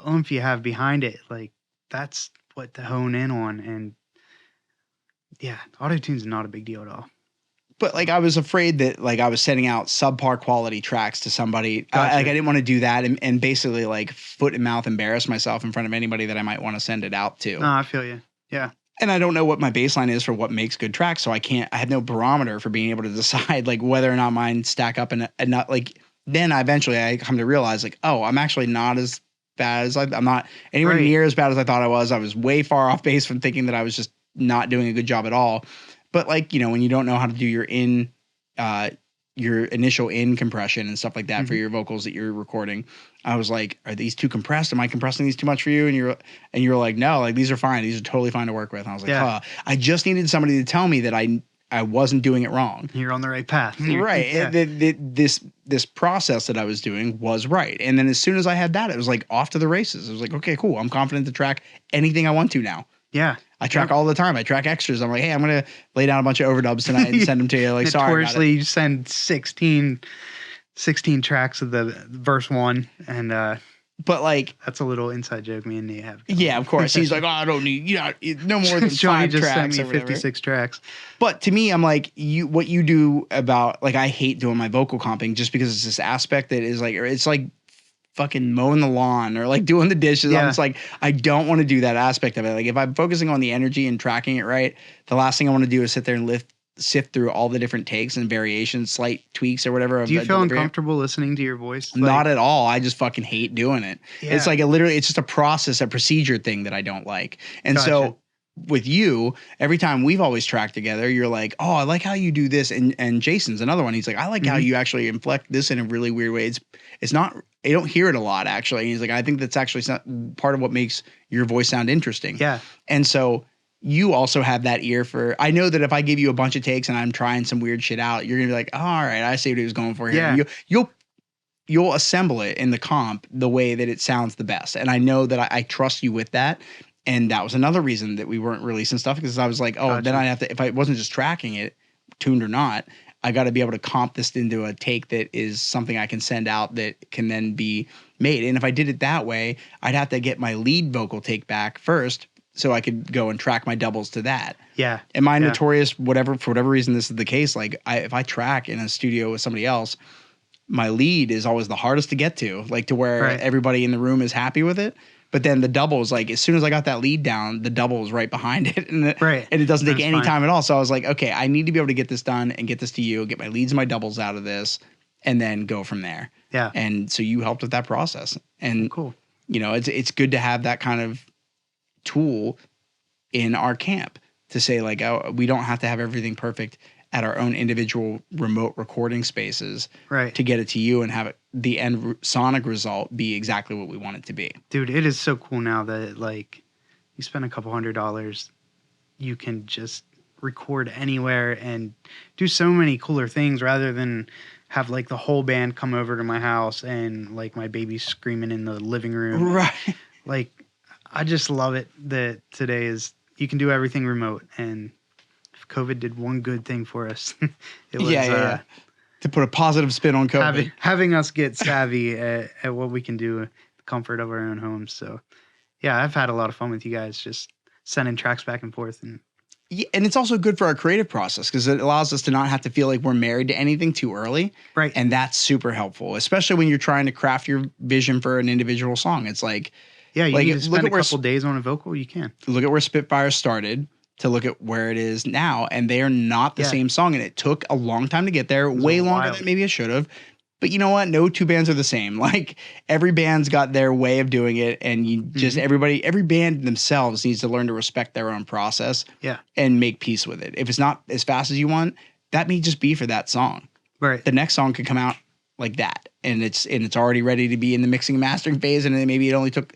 oomph you have behind it, like that's what to hone in on. And yeah, auto-tune's not a big deal at all. But like, I was afraid that like I was sending out subpar quality tracks to somebody. Gotcha. Like I didn't want to do that and basically like foot and mouth embarrass myself in front of anybody that I might want to send it out to. No, I feel you. Yeah. And I don't know what my baseline is for what makes good tracks. So I have no barometer for being able to decide like whether or not mine stack up and not like, then I come to realize like, oh, I'm actually not as bad as I'm not anywhere near as bad as I thought I was. I was way far off base from thinking that I was just not doing a good job at all. But like, you know, when you don't know how to do your initial in compression and stuff like that for your vocals that you're recording, I was like, are these too compressed? Am I compressing these too much for you? And you're like, no, like these are fine. These are totally fine to work with. And I was like, I just needed somebody to tell me that I wasn't doing it wrong. You're on the right path. Right. Yeah. This process that I was doing was right. And then as soon as I had that, it was like off to the races. It was like, okay, cool. I'm confident to track anything I want to now. Yeah. I track all the time. I track extras. I'm like, hey, I'm going to lay down a bunch of overdubs tonight and send them to you. Like, sorry about it. You send 16 tracks of the verse one. And But like, That's a little inside joke me and Nate have. yeah, of course. He's like, oh, I don't need, no more than Johnny 5 just tracks. sent or me whatever. 56 tracks. But to me, I'm like, what you do about, like, I hate doing my vocal comping just because it's this aspect that is like, it's like fucking mowing the lawn or like doing the dishes. Yeah. I'm just like, I don't want to do that aspect of it. Like, if I'm focusing on the energy and tracking it right, the last thing I want to do is sit there and sift through all the different takes and variations, slight tweaks or whatever. Do you feel uncomfortable listening to your voice? Not at all. I just fucking hate doing it. Yeah. It's like it's just a process, a procedure thing that I don't like. And Gotcha. so with you, every time we've always tracked together, you're like, oh, I like how you do this. And Jason's another one. He's like, I like how you actually inflect this in a really weird way. It's not, I don't hear it a lot actually. And he's like, I think that's actually part of what makes your voice sound interesting. Yeah. And so you also have that ear for, I know that if I give you a bunch of takes and I'm trying some weird shit out, you're going to be like, oh, all right, I see what he was going for here. Yeah. You'll assemble it in the comp the way that it sounds the best. And I know that I trust you with that. And that was another reason that we weren't releasing stuff, because I was like, oh, then I have to, if I wasn't just tracking it, tuned or not, I got to be able to comp this into a take that is something I can send out that can then be made. And if I did it that way, I'd have to get my lead vocal take back first so I could go and track my doubles to that. Yeah. Am I notorious, for whatever reason this is the case, like if I track in a studio with somebody else, my lead is always the hardest to get to, like to where everybody in the room is happy with it. But then the doubles, like as soon as I got that lead down, the double was right behind it. And it doesn't take any time at all. So I was like, okay, I need to be able to get this done and get this to you, get my leads and my doubles out of this, and then go from there. Yeah. And so you helped with that process. And cool. It's good to have that kind of tool in our camp to say like, oh, we don't have to have everything perfect at our own individual remote recording spaces to get it to you and have it, the end sonic result be exactly what we want it to be. Dude, it is so cool now that like you spend a couple $100, you can just record anywhere and do so many cooler things rather than have like the whole band come over to my house and like my baby's screaming in the living room. Right. Like, I just love it that today is, you can do everything remote. And if COVID did one good thing for us, it was to put a positive spin on COVID. Having us get savvy at what we can do in the comfort of our own homes. So, yeah, I've had a lot of fun with you guys just sending tracks back and forth. And it's also good for our creative process because it allows us to not have to feel like we're married to anything too early. Right. And that's super helpful, especially when you're trying to craft your vision for an individual song. It's like, yeah, you need to spend a couple days on a vocal, you can. Look at where Spitfire started to look at where it is now, and they are not the same song. And it took a long time to get there, way longer than maybe it should have. But you know what? No two bands are the same. Like every band's got their way of doing it, and you just every band themselves needs to learn to respect their own process, and make peace with it. If it's not as fast as you want, that may just be for that song. Right. The next song could come out like that, and it's already ready to be in the mixing and mastering phase, and then maybe it only took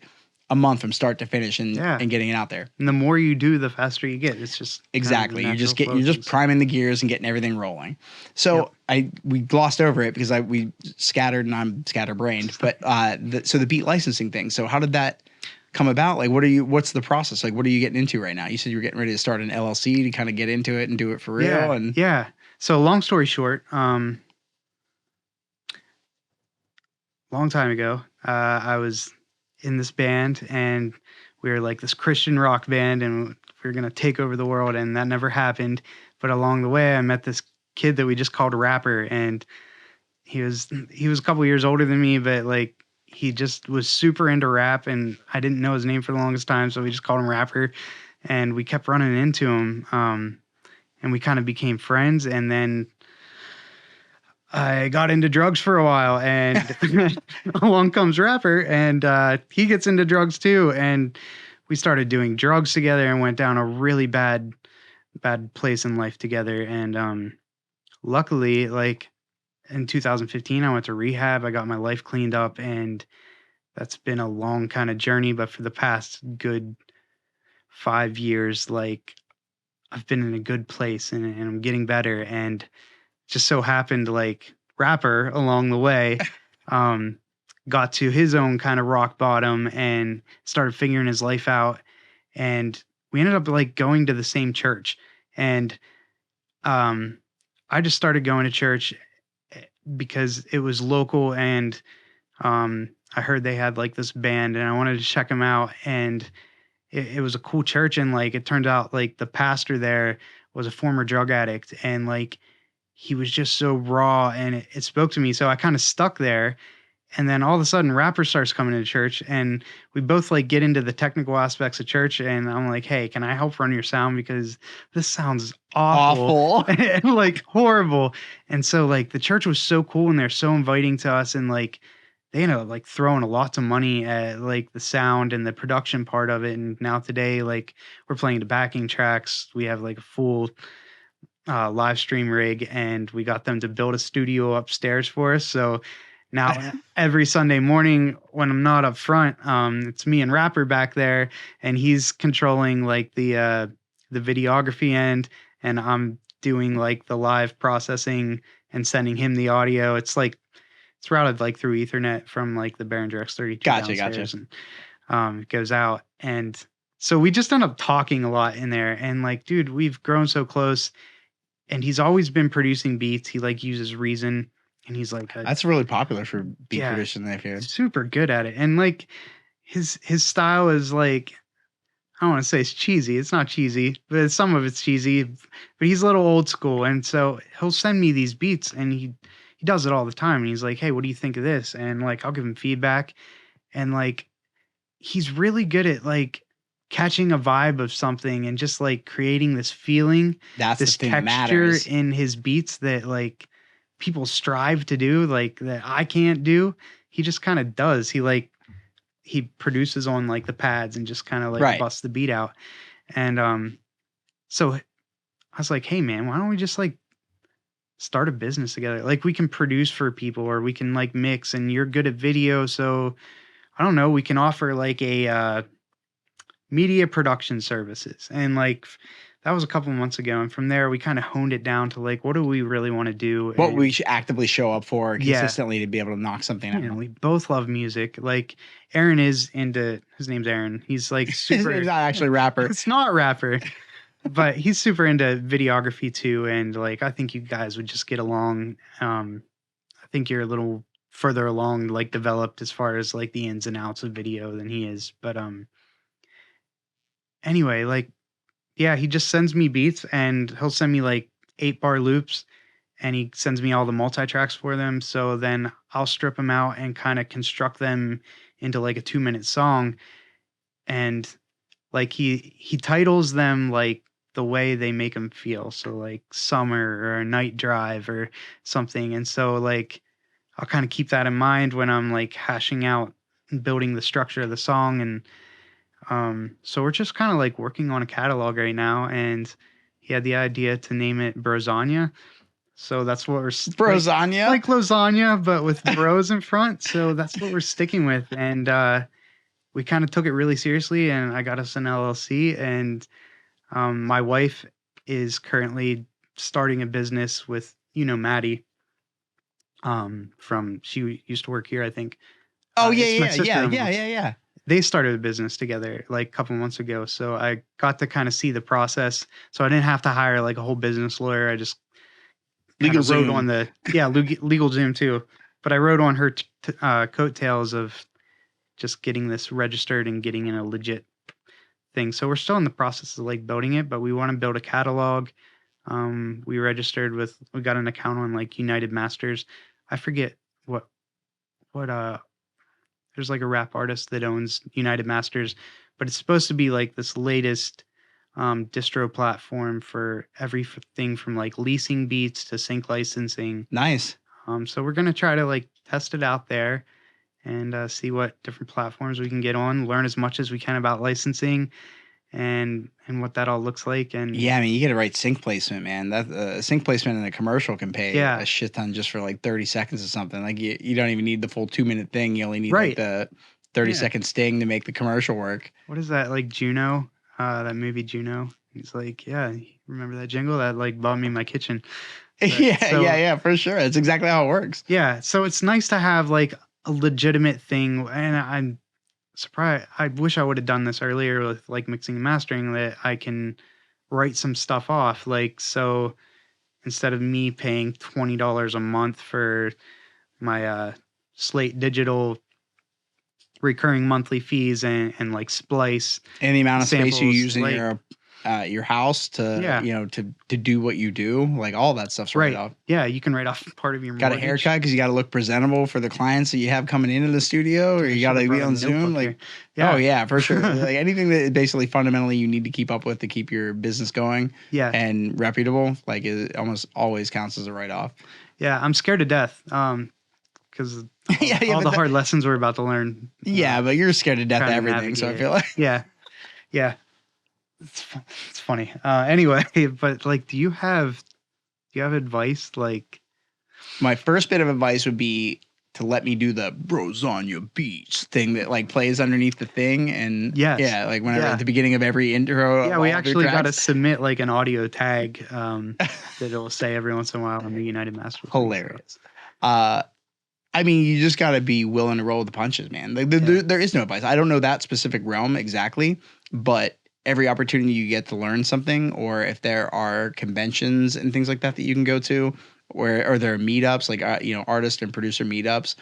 a month from start to finish and getting it out there. And the more you do, the faster you get. It's just exactly. You're just priming the gears and getting everything rolling. So we glossed over it because we scattered and I'm scatterbrained. But so the beat licensing thing. So how did that come about? Like, what's the process? Like, what are you getting into right now? You said you were getting ready to start an LLC to kind of get into it and do it for real. So long story short, long time ago, I was in this band and we were like this Christian rock band and we were going to take over the world, and that never happened. But along the way I met this kid that we just called a rapper, and he was a couple years older than me, but like he just was super into rap, and I didn't know his name for the longest time, so we just called him Rapper, and we kept running into him, and we kind of became friends. And then I got into drugs for a while, and along comes Rapper, and he gets into drugs too. And we started doing drugs together and went down a really bad place in life together. And luckily, like in 2015, I went to rehab. I got my life cleaned up, and that's been a long kind of journey. But for the past good 5 years, like I've been in a good place, and I'm getting better. And just so happened, like Rapper along the way got to his own kind of rock bottom and started figuring his life out, and we ended up like going to the same church. And I just started going to church because it was local, and I heard they had like this band, and I wanted to check them out. And it was a cool church, and like it turned out like the pastor there was a former drug addict, and like he was just so raw, and it spoke to me. So I kind of stuck there. And then all of a sudden, rapper starts coming to church, and we both like get into the technical aspects of church. And I'm like, "Hey, can I help run your sound, because this sounds awful, like horrible." And so like the church was so cool, and they're so inviting to us, and like they ended up like throwing a lot of money at like the sound and the production part of it. And now today, like we're playing the backing tracks. We have like a full live stream rig, and we got them to build a studio upstairs for us. So now every Sunday morning when I'm not up front, it's me and Rapper back there, and he's controlling like the videography end, and I'm doing like the live processing and sending him the audio. It's like it's routed like through Ethernet from like the Behringer X32 downstairs, and it goes out. And so we just end up talking a lot in there, and like, dude, we've grown so close. And he's always been producing beats. He like uses Reason, and he's like that's really popular for beat production. I've heard super good at it. And like his style is like, I don't want to say it's cheesy. It's not cheesy, but some of it's cheesy. But he's a little old school, and so he'll send me these beats, and he does it all the time. And he's like, "Hey, what do you think of this?" And like I'll give him feedback, and like he's really good at like catching a vibe of something and just like creating this feeling, this texture in his beats that like people strive to do, like that I can't do. He just kind of does. He produces on like the pads and just kind of like busts the beat out. And so I was like, "Hey man, why don't we just like start a business together? Like we can produce for people, or we can like mix, and you're good at video, so I don't know, we can offer like a media production services." And like that was a couple months ago, and from there we kind of honed it down to like, what do we really want to do, what we should actively show up for consistently to be able to knock something out. You know, we both love music. Like Aaron is into, his name's Aaron, he's like super he's not actually rapper. It's not rapper, but he's super into videography too. And like I think you guys would just get along. I think you're a little further along, like developed as far as like the ins and outs of video than he is. But anyway, like, yeah, he just sends me beats, and he'll send me like 8-bar loops, and he sends me all the multi-tracks for them. So then I'll strip them out and kind of construct them into like a 2-minute song. And like he titles them like the way they make him feel. So like summer or a night drive or something. And so like I'll kind of keep that in mind when I'm like hashing out and building the structure of the song. And so we're just kind of like working on a catalog right now, and he had the idea to name it Brosanya. So that's what we're Brosanya, like lasagna, but with bros in front. So that's what we're sticking with. And we kind of took it really seriously, and I got us an LLC. And my wife is currently starting a business with, you know, Maddie. She used to work here, I think. Oh yeah. They started a business together like a couple months ago. So I got to kind of see the process. So I didn't have to hire like a whole business lawyer. I just legal wrote on the, legal Zoom too. But I wrote on her coattails of just getting this registered and getting in a legit thing. So we're still in the process of like building it, but we want to build a catalog. We got an account on like United Masters. I forget what there's like a rap artist that owns United Masters, but it's supposed to be like this latest distro platform for everything from like leasing beats to sync licensing. Nice. So we're gonna try to like test it out there and see what different platforms we can get on, learn as much as we can about licensing and what that all looks like. And yeah, I mean, you get a right sync placement, man. That sync placement in a commercial can pay a shit ton just for like 30 seconds or something. Like you don't even need the full 2-minute thing. You only need like the 30-second sting to make the commercial work. What is that, like Juno? That movie Juno. He's like, yeah, remember that jingle that like bought me my kitchen? But, yeah, for sure. It's exactly how it works. Yeah, so it's nice to have like a legitimate thing, and I'm surprised. I wish I would have done this earlier with like mixing and mastering, that I can write some stuff off. Like, so instead of me paying $20 a month for my Slate Digital recurring monthly fees and like Splice And the amount of space you samples, use in like, your house to Yeah. to do what you do, like all that stuff's right off. Yeah, you can write off part of your Got a mortgage. haircut because you got to look presentable for the clients that you have coming into the studio, or I you should got to have be brought a on Zoom. notebook Like, here. Yeah. oh yeah, for sure. Like anything that basically fundamentally you need to keep up with to keep your business going Yeah. and reputable, like it almost always counts as a write off. Yeah, I'm scared to death. Because all the hard lessons we're about to learn. Yeah, but you're scared to death of trying to everything, so I navigate feel like Yeah. It's funny. Anyway, but like, do you have advice? Like, my first bit of advice would be to let me do the bros on your beats thing that like plays underneath the thing. And Yes. yeah, like whenever Yeah. at the beginning of every intro. yeah, of we all of your actually got to tracks. submit like an audio tag that it'll say every once in a while on the United Master. Hilarious. I mean, you just got to be willing to roll with the punches, man. Like, there is no advice. I don't know that specific realm exactly, but every opportunity you get to learn something, or if there are conventions and things like that that you can go to, or there are meetups, like artist and producer meetups,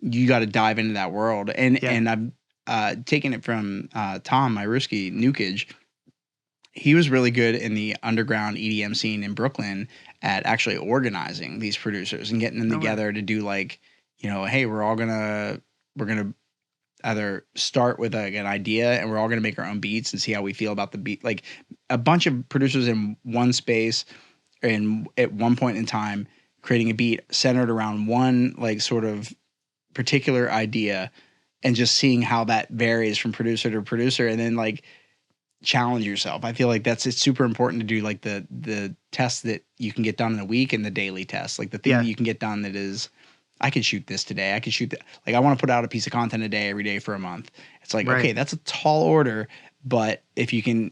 you got to dive into that world. And I've taken it from Tom, my Ruski Nukage. He was really good in the underground EDM scene in Brooklyn at actually organizing these producers and getting them together to do like, hey, we're gonna either start with an idea and we're all gonna make our own beats and see how we feel about the beat. Like a bunch of producers in one space and at one point in time creating a beat centered around one like sort of particular idea and just seeing how that varies from producer to producer, and then like challenge yourself. I feel like it's super important to do like the tests that you can get done in a week and the daily tests, like the thing that you can get done that is, I could shoot this today. I could shoot that. Like I want to put out a piece of content a day, every day for a month. It's like, okay, that's a tall order, but if you can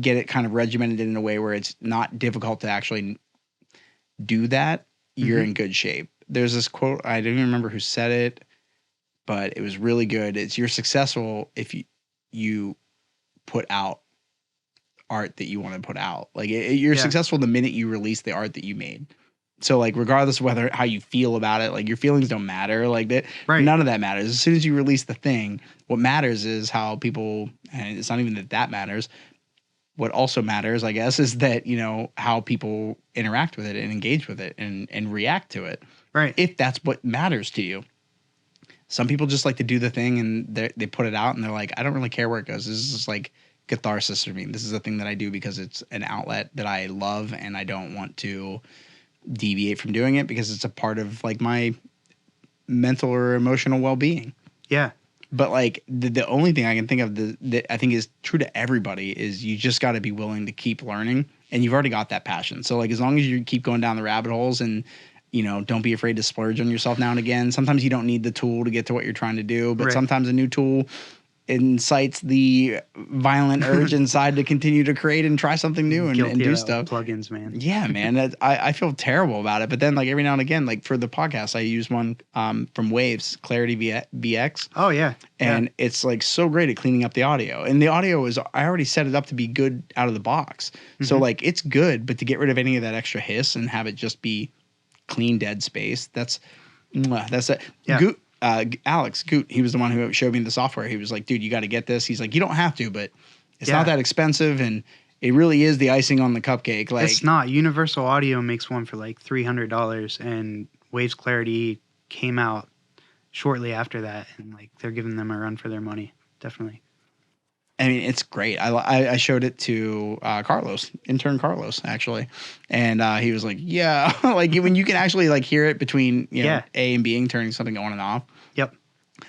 get it kind of regimented in a way where it's not difficult to actually do that, you're in good shape. There's this quote, I don't even remember who said it, but it was really good. It's, you're successful if you put out art that you want to put out. Like you're successful the minute you release the art that you made. So like, regardless of how you feel about it, like your feelings don't matter like that. None of that matters. As soon as you release the thing, what matters is how people, and it's not even that matters. What also matters, I guess, is that, how people interact with it and engage with it and react to it. Right. If that's what matters to you. Some people just like to do the thing and they put it out and they're like, I don't really care where it goes. This is just like catharsis for me. This is a thing that I do because it's an outlet that I love and I don't want to deviate from doing it because it's a part of like my mental or emotional well-being. Yeah. But like the only thing I can think of that I think is true to everybody is you just got to be willing to keep learning, and you've already got that passion. So like, as long as you keep going down the rabbit holes and, don't be afraid to splurge on yourself now and again. Sometimes you don't need the tool to get to what you're trying to do, but sometimes a new tool incites the violent urge inside to continue to create and try something new and do stuff. Plugins, man. Yeah, man. I feel terrible about it. But then like every now and again, like for the podcast, I use one from Waves, Clarity VX. Oh, yeah. And it's like so great at cleaning up the audio. And the audio I already set it up to be good out of the box. So like it's good, but to get rid of any of that extra hiss and have it just be clean, dead space, that's it. Yeah. Alex Goot, he was the one who showed me the software. He was like, dude, you got to get this. He's like, you don't have to, but it's not that expensive. And it really is the icing on the cupcake. Like, it's not. Universal Audio makes one for like $300, and Waves Clarity came out shortly after that. And like, they're giving them a run for their money. Definitely. I mean, it's great. I showed it to intern Carlos, actually. And he was like, yeah, like when you can actually like hear it between A and B, turning something on and off. Yep.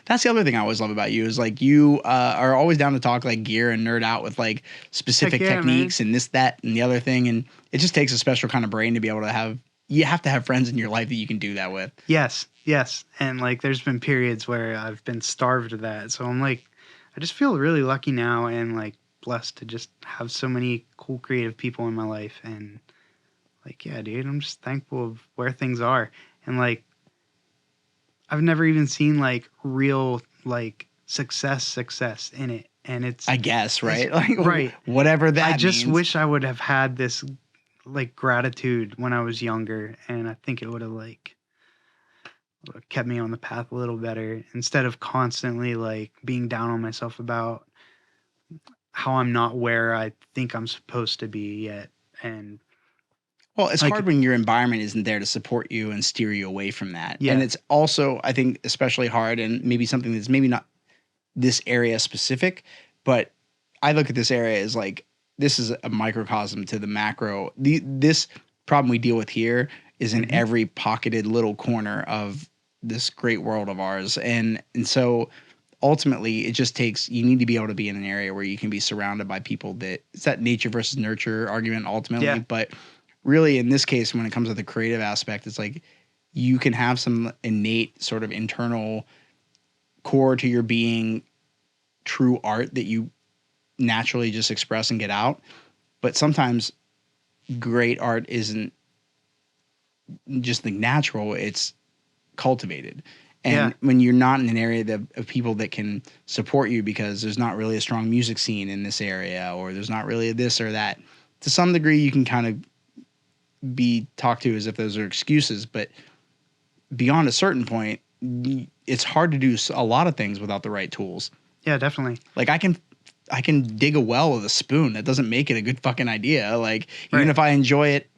That's the other thing I always love about you is like you are always down to talk like gear and nerd out with like specific techniques and this, that, and the other thing. And it just takes a special kind of brain to be able to you have to have friends in your life that you can do that with. Yes. Yes. And like, there's been periods where I've been starved of that. So I'm like, I just feel really lucky now and like blessed to just have so many cool creative people in my life. And like, yeah, dude, I'm just thankful of where things are. And like, I've never even seen like real like success in it. And it's, I guess, right? Like, right. Whatever that means. I just wish I would have had this like gratitude when I was younger. And I think it would have like kept me on the path a little better instead of constantly like being down on myself about how I'm not where I think I'm supposed to be yet. And Well, it's like, hard when your environment isn't there to support you and steer you away from that. Yeah. And it's also, I think, especially hard and maybe something that's maybe not this area specific, but I look at this area as like, this is a microcosm to the macro. This problem we deal with here is in every pocketed little corner of this great world of ours. And so ultimately it just takes, you need to be able to be in an area where you can be surrounded by people that, it's that nature versus nurture argument ultimately. Yeah. But really in this case, when it comes to the creative aspect, it's like you can have some innate sort of internal core to your being, true art that you naturally just express and get out. But sometimes great art isn't just the natural, it's cultivated. And when you're not in an area of people that can support you because there's not really a strong music scene in this area, or there's not really this or that, to some degree you can kind of be talked to as if those are excuses. But beyond a certain point, it's hard to do a lot of things without the right tools. Yeah, definitely. Like I can dig a well with a spoon. That doesn't make it a good fucking idea. Like even if I enjoy it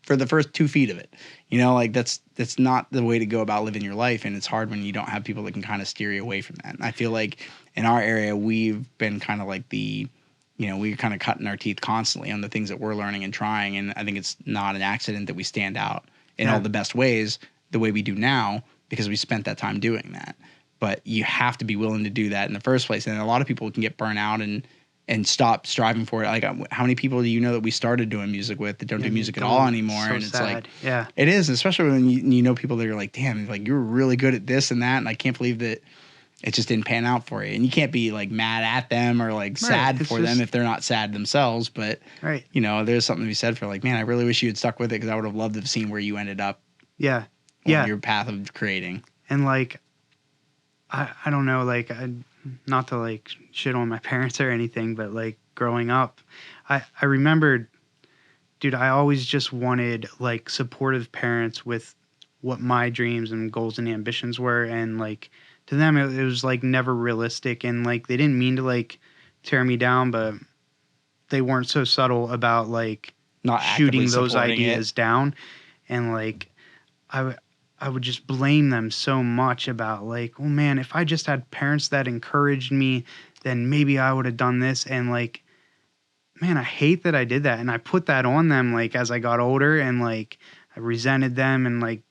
for the first 2 feet of it, you know, like that's not the way to go about living your life. And it's hard when you don't have people that can kind of steer you away from that. And I feel like in our area, we've been kind of like we're kind of cutting our teeth constantly on the things that we're learning and trying. And I think it's not an accident that we stand out in all the best ways the way we do now, because we spent that time doing that. But you have to be willing to do that in the first place. And a lot of people can get burnt out and stop striving for it. Like, how many people do you know that we started doing music with that don't do music at all anymore? So and it's sad. like, it is, especially when you know people that are like, damn, like you're really good at this and that. And I can't believe that it just didn't pan out for you. And you can't be like mad at them or like sad for them if they're not sad themselves. But, you know, there's something to be said for like, man, I really wish you had stuck with it, because I would have loved to have seen where you ended up. Yeah. On your path of creating. And like, I don't know, like, not to like shit on my parents or anything, but like growing up, I remembered, dude, I always just wanted like supportive parents with what my dreams and goals and ambitions were. And like to them, it was like never realistic. And like, they didn't mean to like tear me down, but they weren't so subtle about like not shooting those ideas down. And like, I would just blame them so much about like, oh man, if I just had parents that encouraged me, then maybe I would have done this. And like, man, I hate that I did that. And I put that on them like as I got older, and like I resented them, and like,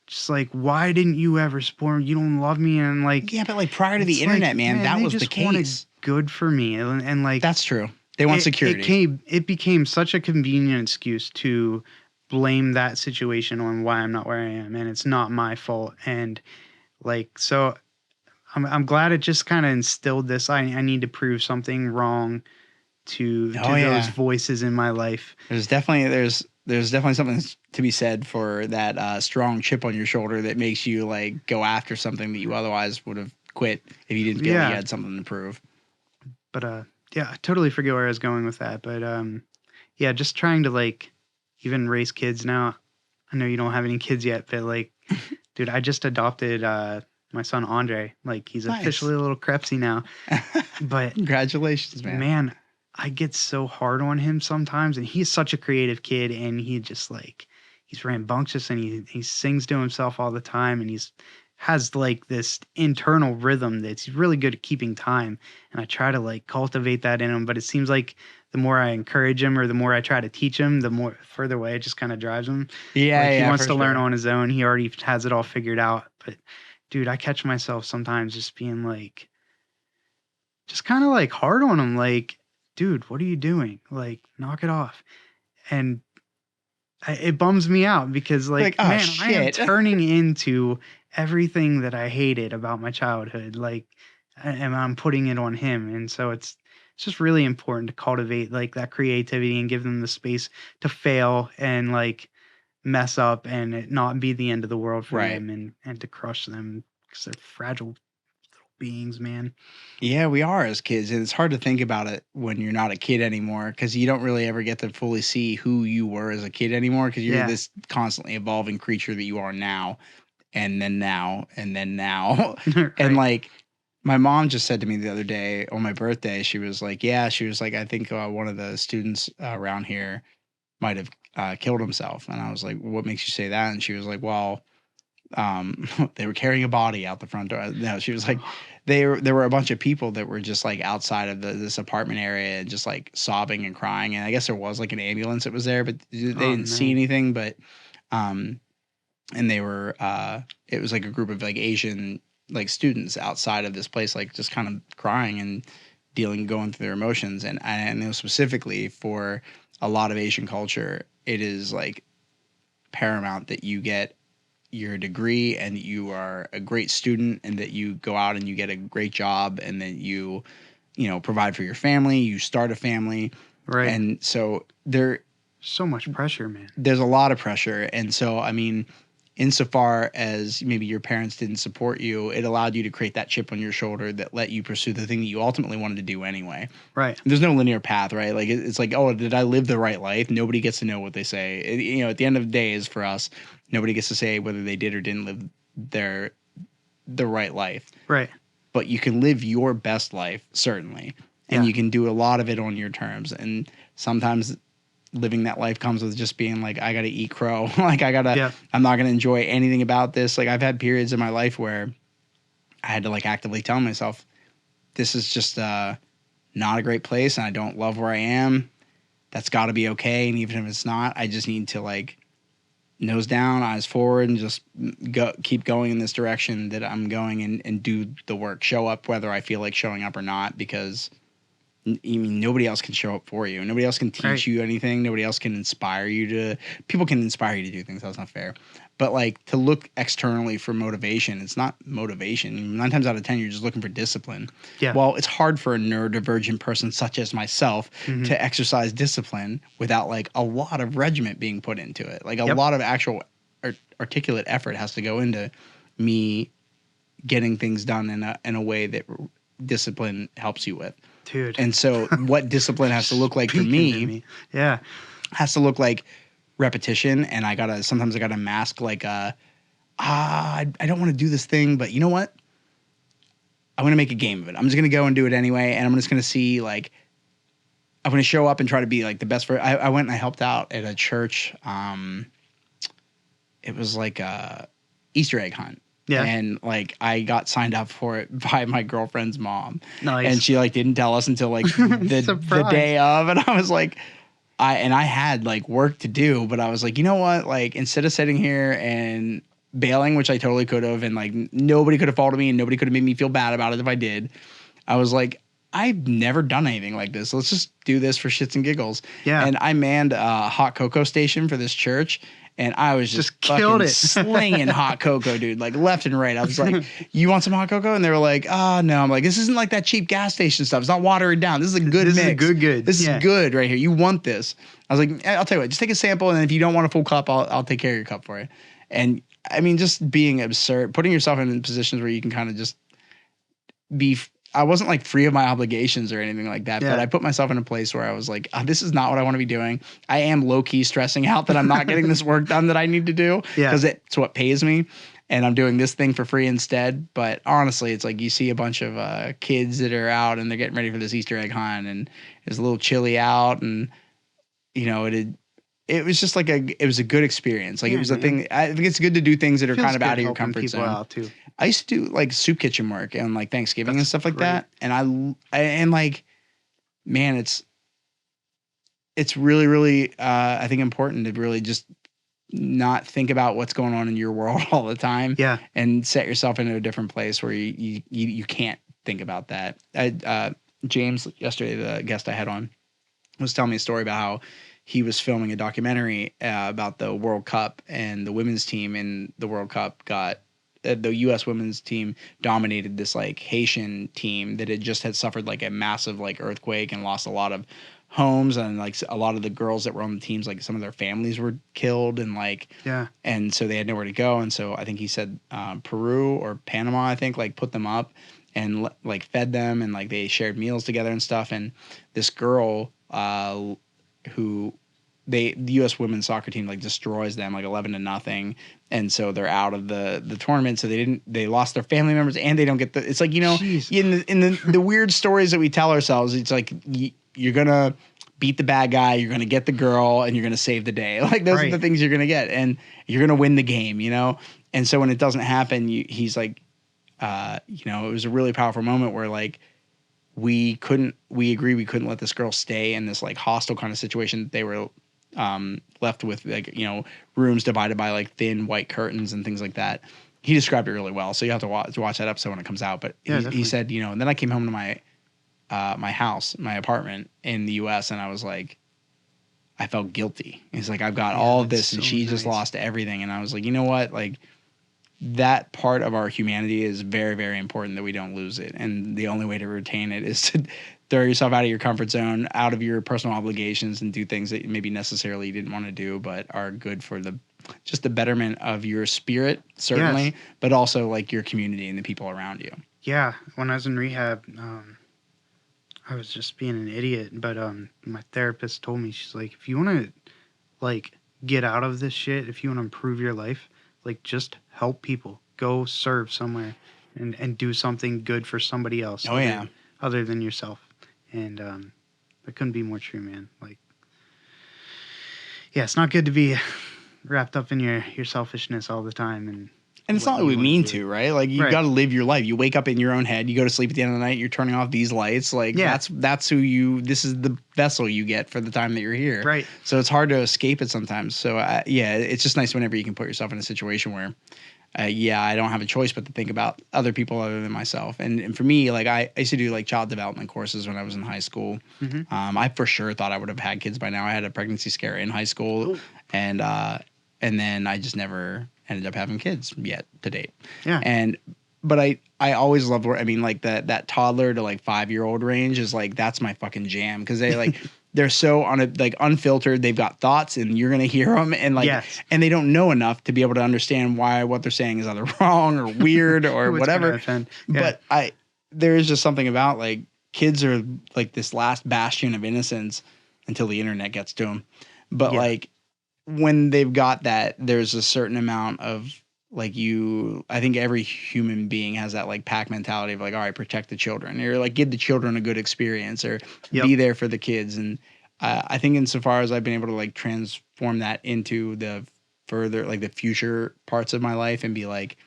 just like, why didn't you ever support me? You don't love me. And like, yeah, but like prior to the internet, man, that was the case. Good for me. And like, that's true. They want security. It became such a convenient excuse to blame that situation on why I'm not where I am, and it's not my fault. And like, so I'm glad it just kind of instilled this. I need to prove something wrong to those voices in my life. There's definitely something to be said for that strong chip on your shoulder that makes you like go after something that you otherwise would have quit if you didn't feel like you had something to prove. But I totally forget where I was going with that. But just trying to like even raise kids now. I know you don't have any kids yet, but like, dude, I just adopted my son Andre. Like, he's officially a little Kreppsy now. But congratulations, man. Man, I get so hard on him sometimes, and he's such a creative kid, and he just like, he's rambunctious, and he sings to himself all the time, and has like this internal rhythm that's really good at keeping time. And I try to like cultivate that in him, but it seems like the more I encourage him or the more I try to teach him, the more further away it just kind of drives him. Yeah, he wants to learn on his own. He already has it all figured out. But dude, I catch myself sometimes just being like, just kind of like hard on him. Like, dude, what are you doing? Like, knock it off. And it bums me out because like oh, man, shit. I am turning into everything that I hated about my childhood. Like, and I'm putting it on him. And so it's just really important to cultivate like that creativity and give them the space to fail and like mess up and it not be the end of the world for them and to crush them, because they're fragile little beings, man. Yeah, we are as kids. And it's hard to think about it when you're not a kid anymore, because you don't really ever get to fully see who you were as a kid anymore, because you're this constantly evolving creature that you are now. and then now, and then now. Right. And like, my mom just said to me the other day on my birthday, she was like, I think one of the students around here might have killed himself. And I was like, what makes you say that? And she was like, well, they were carrying a body out the front door. No, she was like, there were a bunch of people that were just like outside of this apartment area and just like sobbing and crying. And I guess there was like an ambulance that was there, but they didn't see anything. But, and they were, it was like a group of like Asian like students outside of this place, like just kind of crying and going through their emotions. And I know specifically for a lot of Asian culture, it is like paramount that you get your degree and you are a great student and that you go out and you get a great job and that you provide for your family, you start a family. Right. And so so much pressure, man. There's a lot of pressure. And so, I mean, insofar as maybe your parents didn't support you, it allowed you to create that chip on your shoulder that let you pursue the thing that you ultimately wanted to do anyway. Right. There's no linear path, right? Like it's like, oh, did I live the right life? Nobody gets to know what they say. At the end of the day is for us, nobody gets to say whether they did or didn't live the right life. Right. But you can live your best life, certainly. And you can do a lot of it on your terms. And sometimes living that life comes with just being like, I got to eat crow. Like I'm not going to enjoy anything about this. Like I've had periods in my life where I had to like actively tell myself, this is just not a great place and I don't love where I am. That's got to be okay. And even if it's not, I just need to like nose down, eyes forward, and just keep going in this direction that I'm going and do the work, show up whether I feel like showing up or not, because nobody else can show up for you. Nobody else can teach you anything. Nobody else can inspire you to. People can inspire you to do things. That's not fair. But like to look externally for motivation, it's not motivation. 9 times out of 10, you're just looking for discipline. Yeah. Well, it's hard for a neurodivergent person such as myself to exercise discipline without like a lot of regiment being put into it. Like a lot of actual articulate effort has to go into me getting things done in a way that discipline helps you with. Dude. And so what discipline has to look like for me has to look like repetition. And sometimes I gotta mask like, I don't want to do this thing, but you know what? I'm going to make a game of it. I'm just going to go and do it anyway. And I'm just going to see like, I'm going to show up and try to be like the best I went and I helped out at a church. It was like a Easter egg hunt. Yeah. And like I got signed up for it by my girlfriend's mom. Nice. And she like didn't tell us until like the day of. And I was like, I had like work to do, but I was like, you know what? Like instead of sitting here and bailing, which I totally could have, and like nobody could have faulted me and nobody could have made me feel bad about it if I did. I was like, I've never done anything like this. Let's just do this for shits and giggles. Yeah. And I manned a hot cocoa station for this church. And I was just fucking slinging hot cocoa, dude, like left and right. I was like, you want some hot cocoa? And they were like, oh, no. I'm like, this isn't like that cheap gas station stuff. It's not watered down. This is a good mix. This is good. This is good right here. You want this. I was like, I'll tell you what, just take a sample. And then if you don't want a full cup, I'll take care of your cup for you. And I mean, just being absurd, putting yourself in positions where you can kind of just be I wasn't like free of my obligations or anything like that, but I put myself in a place where I was like, this is not what I want to be doing. I am low key stressing out that I'm not getting this work done that I need to do because it's what pays me. And I'm doing this thing for free instead. But honestly, it's like you see a bunch of kids that are out and they're getting ready for this Easter egg hunt and it's a little chilly out. And, you know, it was just like it was a good experience. Like it was a thing. I think it's good to do things that are kind of out of your comfort zone. Out too. I used to do like soup kitchen work and like Thanksgiving and stuff like that. And and like, man, it's really, really, I think important to really just not think about what's going on in your world all the time. Yeah. And set yourself into a different place where you can't think about that. James yesterday, the guest I had on, was telling me a story about how he was filming a documentary about the World Cup, and the women's team in the World Cup got the U.S. women's team dominated this like Haitian team that had suffered like a massive like earthquake and lost a lot of homes, and like a lot of the girls that were on the teams, like some of their families were killed, and like and so they had nowhere to go, and so I think he said Peru or Panama, I think, like put them up and like fed them, and like they shared meals together and stuff, and this girl who the U.S. women's soccer team like destroys them like 11-0, and so they're out of the tournament. So they lost their family members, and they don't get the. It's like, you know, Jeez. in the weird stories that we tell ourselves, it's like you're gonna beat the bad guy, you're gonna get the girl, and you're gonna save the day. Like those are the things you're gonna get, and you're gonna win the game, you know. And so when it doesn't happen, he's like, you know, it was a really powerful moment where like. We couldn't let this girl stay in this like hostile kind of situation that they were left with, like, you know, rooms divided by like thin white curtains and things like that. He described it really well. So you have to watch that episode when it comes out. But he said, you know, and then I came home to my house, my apartment in the US, and I was like, I felt guilty. He's like, I've got all of this, and she just lost everything. And I was like, you know what? Like, that part of our humanity is very, very important that we don't lose it. And the only way to retain it is to throw yourself out of your comfort zone, out of your personal obligations, and do things that maybe necessarily you didn't want to do, but are good for just the betterment of your spirit, certainly, but also like your community and the people around you. Yeah. When I was in rehab, I was just being an idiot, but my therapist told me, she's like, if you want to like get out of this shit, if you want to improve your life, like, just help people. Go serve somewhere and do something good for somebody else. Other than yourself. And that couldn't be more true, man. Like, yeah, it's not good to be wrapped up in your selfishness all the time. And it's not what we mean to, right? Like, you got to live your life. You wake up in your own head. You go to sleep at the end of the night. You're turning off these lights. Like, that's who you. This is the vessel you get for the time that you're here. Right. So it's hard to escape it sometimes. So yeah, it's just nice whenever you can put yourself in a situation where, I don't have a choice but to think about other people other than myself. And for me, like, I used to do like child development courses when I was in high school. Mm-hmm. I for sure thought I would have had kids by now. I had a pregnancy scare in high school, and then I just never ended up having kids yet to date. Yeah. But I always loved, I mean, like that toddler to like 5-year-old range is like, that's my fucking jam. Cause they like, they're so unfiltered. They've got thoughts, and you're going to hear them, and like, and they don't know enough to be able to understand why what they're saying is either wrong or weird or whatever. But there is just something about like kids are like this last bastion of innocence until the internet gets to them. But like, when they've got that, there's a certain amount of like I think every human being has that like pack mentality of like, all right, protect the children, or like give the children a good experience, or be there for the kids. And I think insofar as I've been able to like transform that into the further, like the future parts of my life, and be like,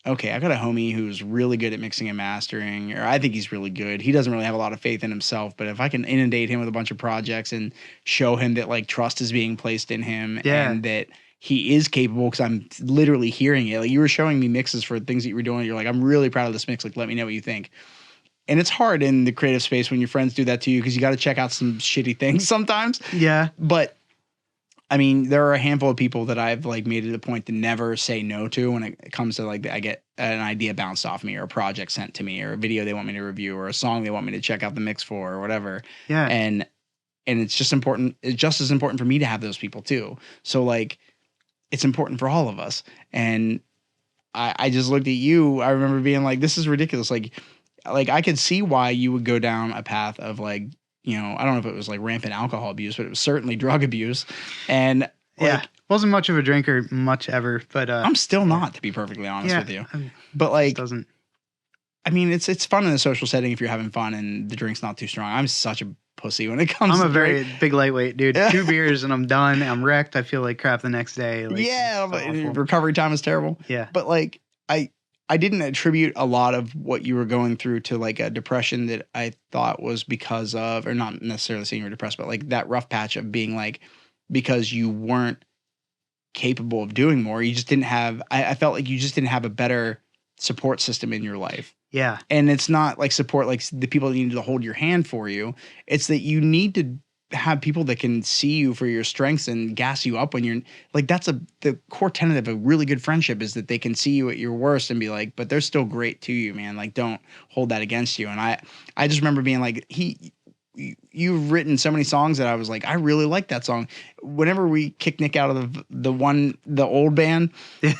okay, I got a homie who's really good at mixing and mastering, or I think he's really good. He doesn't really have a lot of faith in himself, but if I can inundate him with a bunch of projects and show him that like trust is being placed in him, and that he is capable, because I'm literally hearing it. Like, you were showing me mixes for things that you were doing. You're like, I'm really proud of this mix. Like, let me know what you think. And it's hard in the creative space when your friends do that to you, because you got to check out some shitty things sometimes. Yeah. But I mean, there are a handful of people that I've like made it a point to never say no to when it comes to like, I get an idea bounced off me, or a project sent to me, or a video they want me to review, or a song they want me to check out the mix for, or whatever. Yeah. And it's just important. It's just as important for me to have those people too. So like, it's important for all of us. And I just looked at you. I remember being like, this is ridiculous. Like I could see why you would go down a path of like, you know, I don't know if it was like rampant alcohol abuse, but it was certainly drug abuse. And like, wasn't much of a drinker much ever, but I'm still not, to be perfectly honest with you. But like, I mean, it's fun in a social setting if you're having fun and the drink's not too strong. I'm such a pussy when it comes to I'm a very big lightweight, dude. 2 beers and I'm done. I'm wrecked. I feel like crap the next day. Like, recovery time is terrible. Yeah. But like, I didn't attribute a lot of what you were going through to like a depression that I thought was because of, or not necessarily saying you were depressed, but like that rough patch of being like, because you weren't capable of doing more. You just didn't have, I felt like you just didn't have a better support system in your life. Yeah. And it's not like support, like the people that need to hold your hand for you. It's that you need to have people that can see you for your strengths and gas you up when you're like, that's the core tenet of a really good friendship, is that they can see you at your worst and be like, but they're still great to you, man. Like, don't hold that against you. And I just remember being like, you've written so many songs that I was like, I really like that song. Whenever we kicked Nick out of the old band,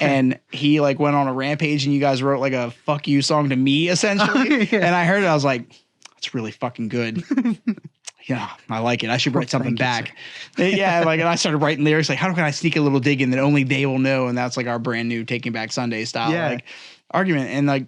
and he like went on a rampage, and you guys wrote like a fuck you song to me essentially. And I heard it, I was like, that's really fucking good. Yeah, I like it. I should write something thank you, back. Yeah, like, and I started writing lyrics like, how can I sneak a little dig in that only they will know? And that's like our brand new Taking Back Sunday style like argument. And like,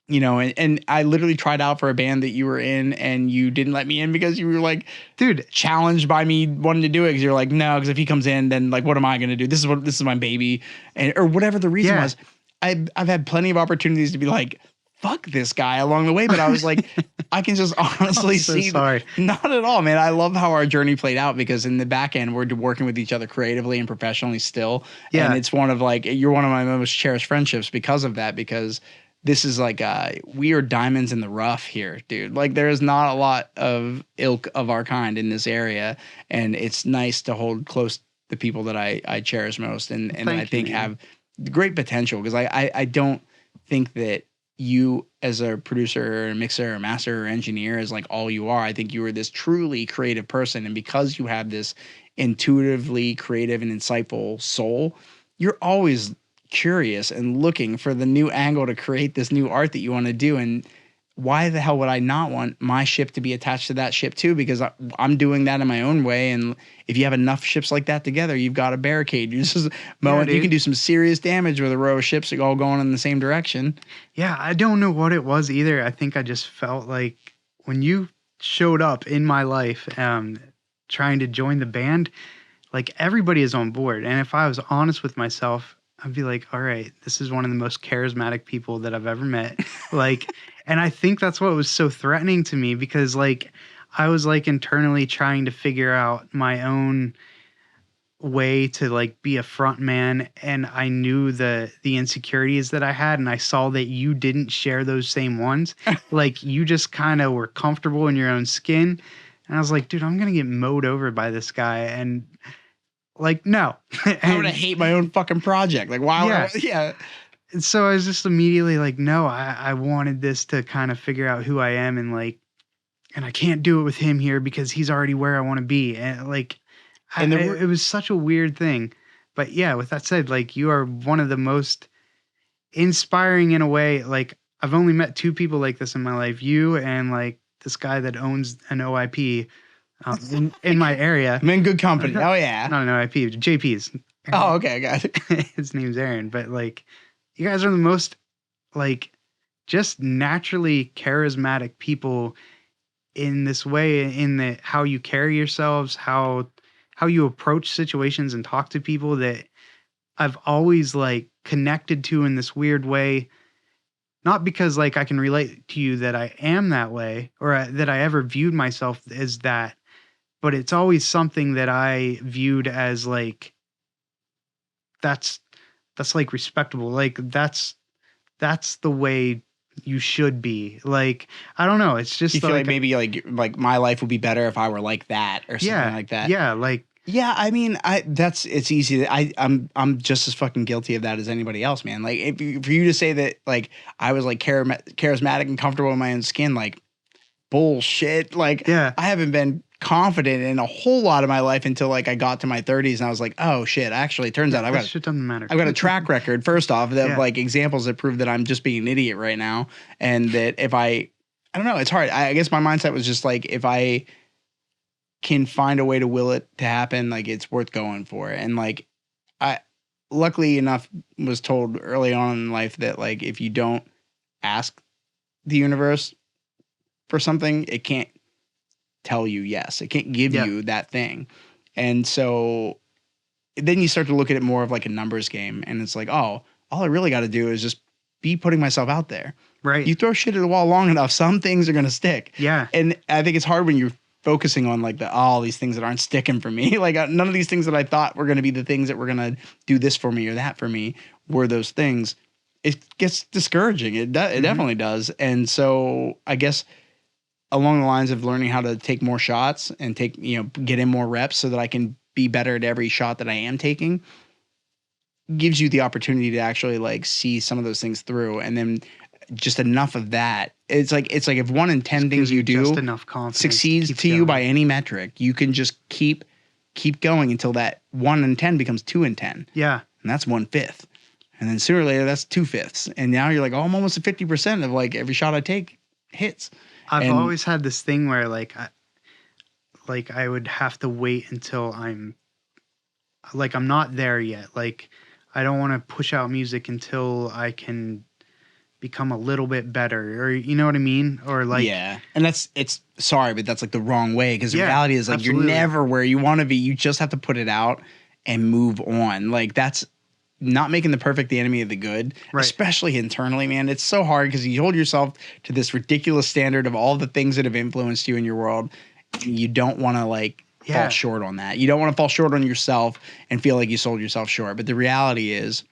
you know, and I literally tried out for a band that you were in and you didn't let me in because you were like, dude, challenged by me wanting to do it. Cause you're like, no, cause if he comes in, then like, what am I going to do? This is my baby. And, or whatever the reason was. I've had plenty of opportunities to be like, fuck this guy along the way. But I was like, I can just honestly see. Sorry. Not at all, man. I love how our journey played out because in the back end, we're working with each other creatively and professionally still. Yeah. And it's one of like, you're one of my most cherished friendships because of that, because this is like, we are diamonds in the rough here, dude. Like there is not a lot of ilk of our kind in this area. And it's nice to hold close the people that I cherish most and I think have great potential. Cause I don't think that you as a producer or mixer or master or engineer is like all you are. I think you are this truly creative person. And because you have this intuitively creative and insightful soul, you're always curious and looking for the new angle to create this new art that you want to do. And why the hell would I not want my ship to be attached to that ship too? Because I'm doing that in my own way. And if you have enough ships like that together, you've got a barricade. You just you can do some serious damage with a row of ships all going in the same direction. Yeah, I don't know what it was either. I think I just felt like when you showed up in my life, trying to join the band, like everybody is on board. And if I was honest with myself, I'd be like, all right, this is one of the most charismatic people that I've ever met. Like, and I think that's what was so threatening to me because like I was like internally trying to figure out my own way to like be a front man. And I knew the insecurities that I had. And I saw that you didn't share those same ones. Like you just kind of were comfortable in your own skin. And I was like, dude, I'm going to get mowed over by this guy. And like, no. I'm going to hate my own fucking project. Like, why? Yeah. And so I was just immediately like, no, I wanted this to kind of figure out who I am and like, and I can't do it with him here because he's already where I want to be. And like, it was such a weird thing. But yeah, with that said, like you are one of the most inspiring in a way. Like I've only met two people like this in my life, you and like this guy that owns an OIP in my area. I'm in good company. Oh yeah. Not an OIP, JP's. Oh, okay. I got it. His name's Aaron. But like, you guys are the most like just naturally charismatic people in this way, in the how you carry yourselves, how you approach situations and talk to people that I've always like connected to in this weird way. Not because like I can relate to you that I am that way or that I ever viewed myself as that, but it's always something that I viewed as like, that's like respectable. Like that's the way you should be. Like, I don't know. It's just you feel like maybe like my life would be better if I were like that or something like that. Yeah. Like, yeah. I mean, it's easy. I'm just as fucking guilty of that as anybody else, man. Like for you to say that, like I was like charismatic and comfortable in my own skin, like bullshit. Like, I haven't been confident in a whole lot of my life until like I got to my 30s and I was like, oh shit, actually it turns out shit doesn't matter. I've got a track record first off that like examples that prove that I'm just being an idiot right now. And that if I don't know, it's hard. I guess my mindset was just like, if I can find a way to will it to happen, like it's worth going for. And like I luckily enough was told early on in life that like if you don't ask the universe for something, it can't tell you yes. It can't give you that thing. And so then you start to look at it more of like a numbers game. And it's like, oh, all I really got to do is just be putting myself out there. Right. You throw shit at the wall long enough, some things are going to stick. Yeah. And I think it's hard when you're focusing on like all these things that aren't sticking for me. Like none of these things that I thought were going to be the things that were going to do this for me or that for me were those things. It gets discouraging. It definitely does. And so I guess along the lines of learning how to take more shots and get in more reps so that I can be better at every shot that I am taking gives you the opportunity to actually like see some of those things through. And then just enough of that. It's like if 1 in 10 things you do just enough confidence succeeds to you by any metric, you can just keep going until that 1 in 10 becomes 2 in 10. Yeah. And that's 1/5. And then sooner or later, that's 2/5. And now you're like, oh, I'm almost at 50% of like every shot I take hits. I've always had this thing where like like I would have to wait until I'm not there yet. Like I don't want to push out music until I can become a little bit better, or you know what I mean? Or like, yeah. And sorry, but that's like the wrong way. Cause the Yeah, reality is like, absolutely. you're never where you want to be. You just have to put it out and move on. Like that's not making the perfect the enemy of the good, Right. especially internally, man. It's so hard because you hold yourself to this ridiculous standard of all the things that have influenced you in your world. You don't want to like fall Yeah. short on that. You don't want to fall short on yourself and feel like you sold yourself short. But the reality is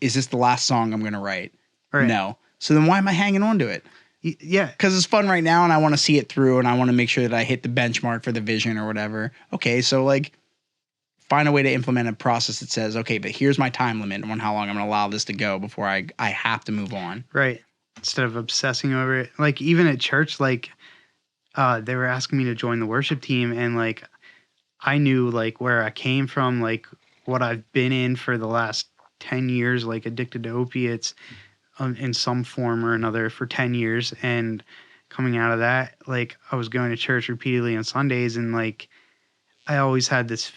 this the last song I'm going to write? Right. No. So then why am I hanging on to it? Yeah. Because it's fun right now and I want to see it through and I want to make sure that I hit the benchmark for the vision or whatever. Okay, so like find a way to implement a process that says, okay, but here's my time limit on how long I'm going to allow this to go before I have to move on. Right. Instead of obsessing over it. Like even at church, like they were asking me to join the worship team, and like I knew like where I came from, like what I've been in for the last 10 years, like addicted to opiates in some form or another for 10 years. And coming out of that, like I was going to church repeatedly on Sundays, and like I always had this,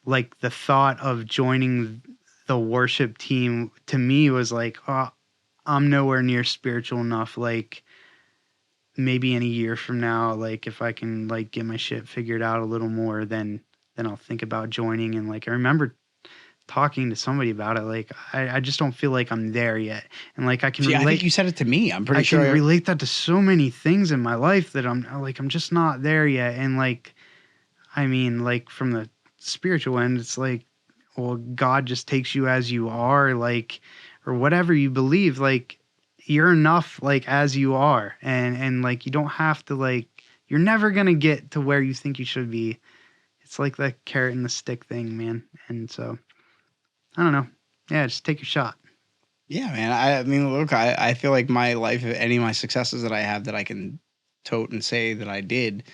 like the thought of joining the worship team to me was like, oh, I'm nowhere near spiritual enough. Like maybe in a year from now, like if I can like get my shit figured out a little more, then I'll think about joining. And like I remember talking to somebody about it. Like I just don't feel like I'm there yet. And like I can relate. I think you said it to me. I'm pretty sure I can relate that to so many things in my life that I'm just not there yet. And like, I mean, like from the spiritual end, it's like, well, God just takes you as you are, like, or whatever you believe, like you're enough, like as you are. And like, you don't have to like, you're never going to get to where you think you should be. It's like the carrot and the stick thing, man. And so I don't know. Yeah. Just take your shot. Yeah, man. I mean, look, I feel like my life, any of my successes that I have that I can tote and say that I did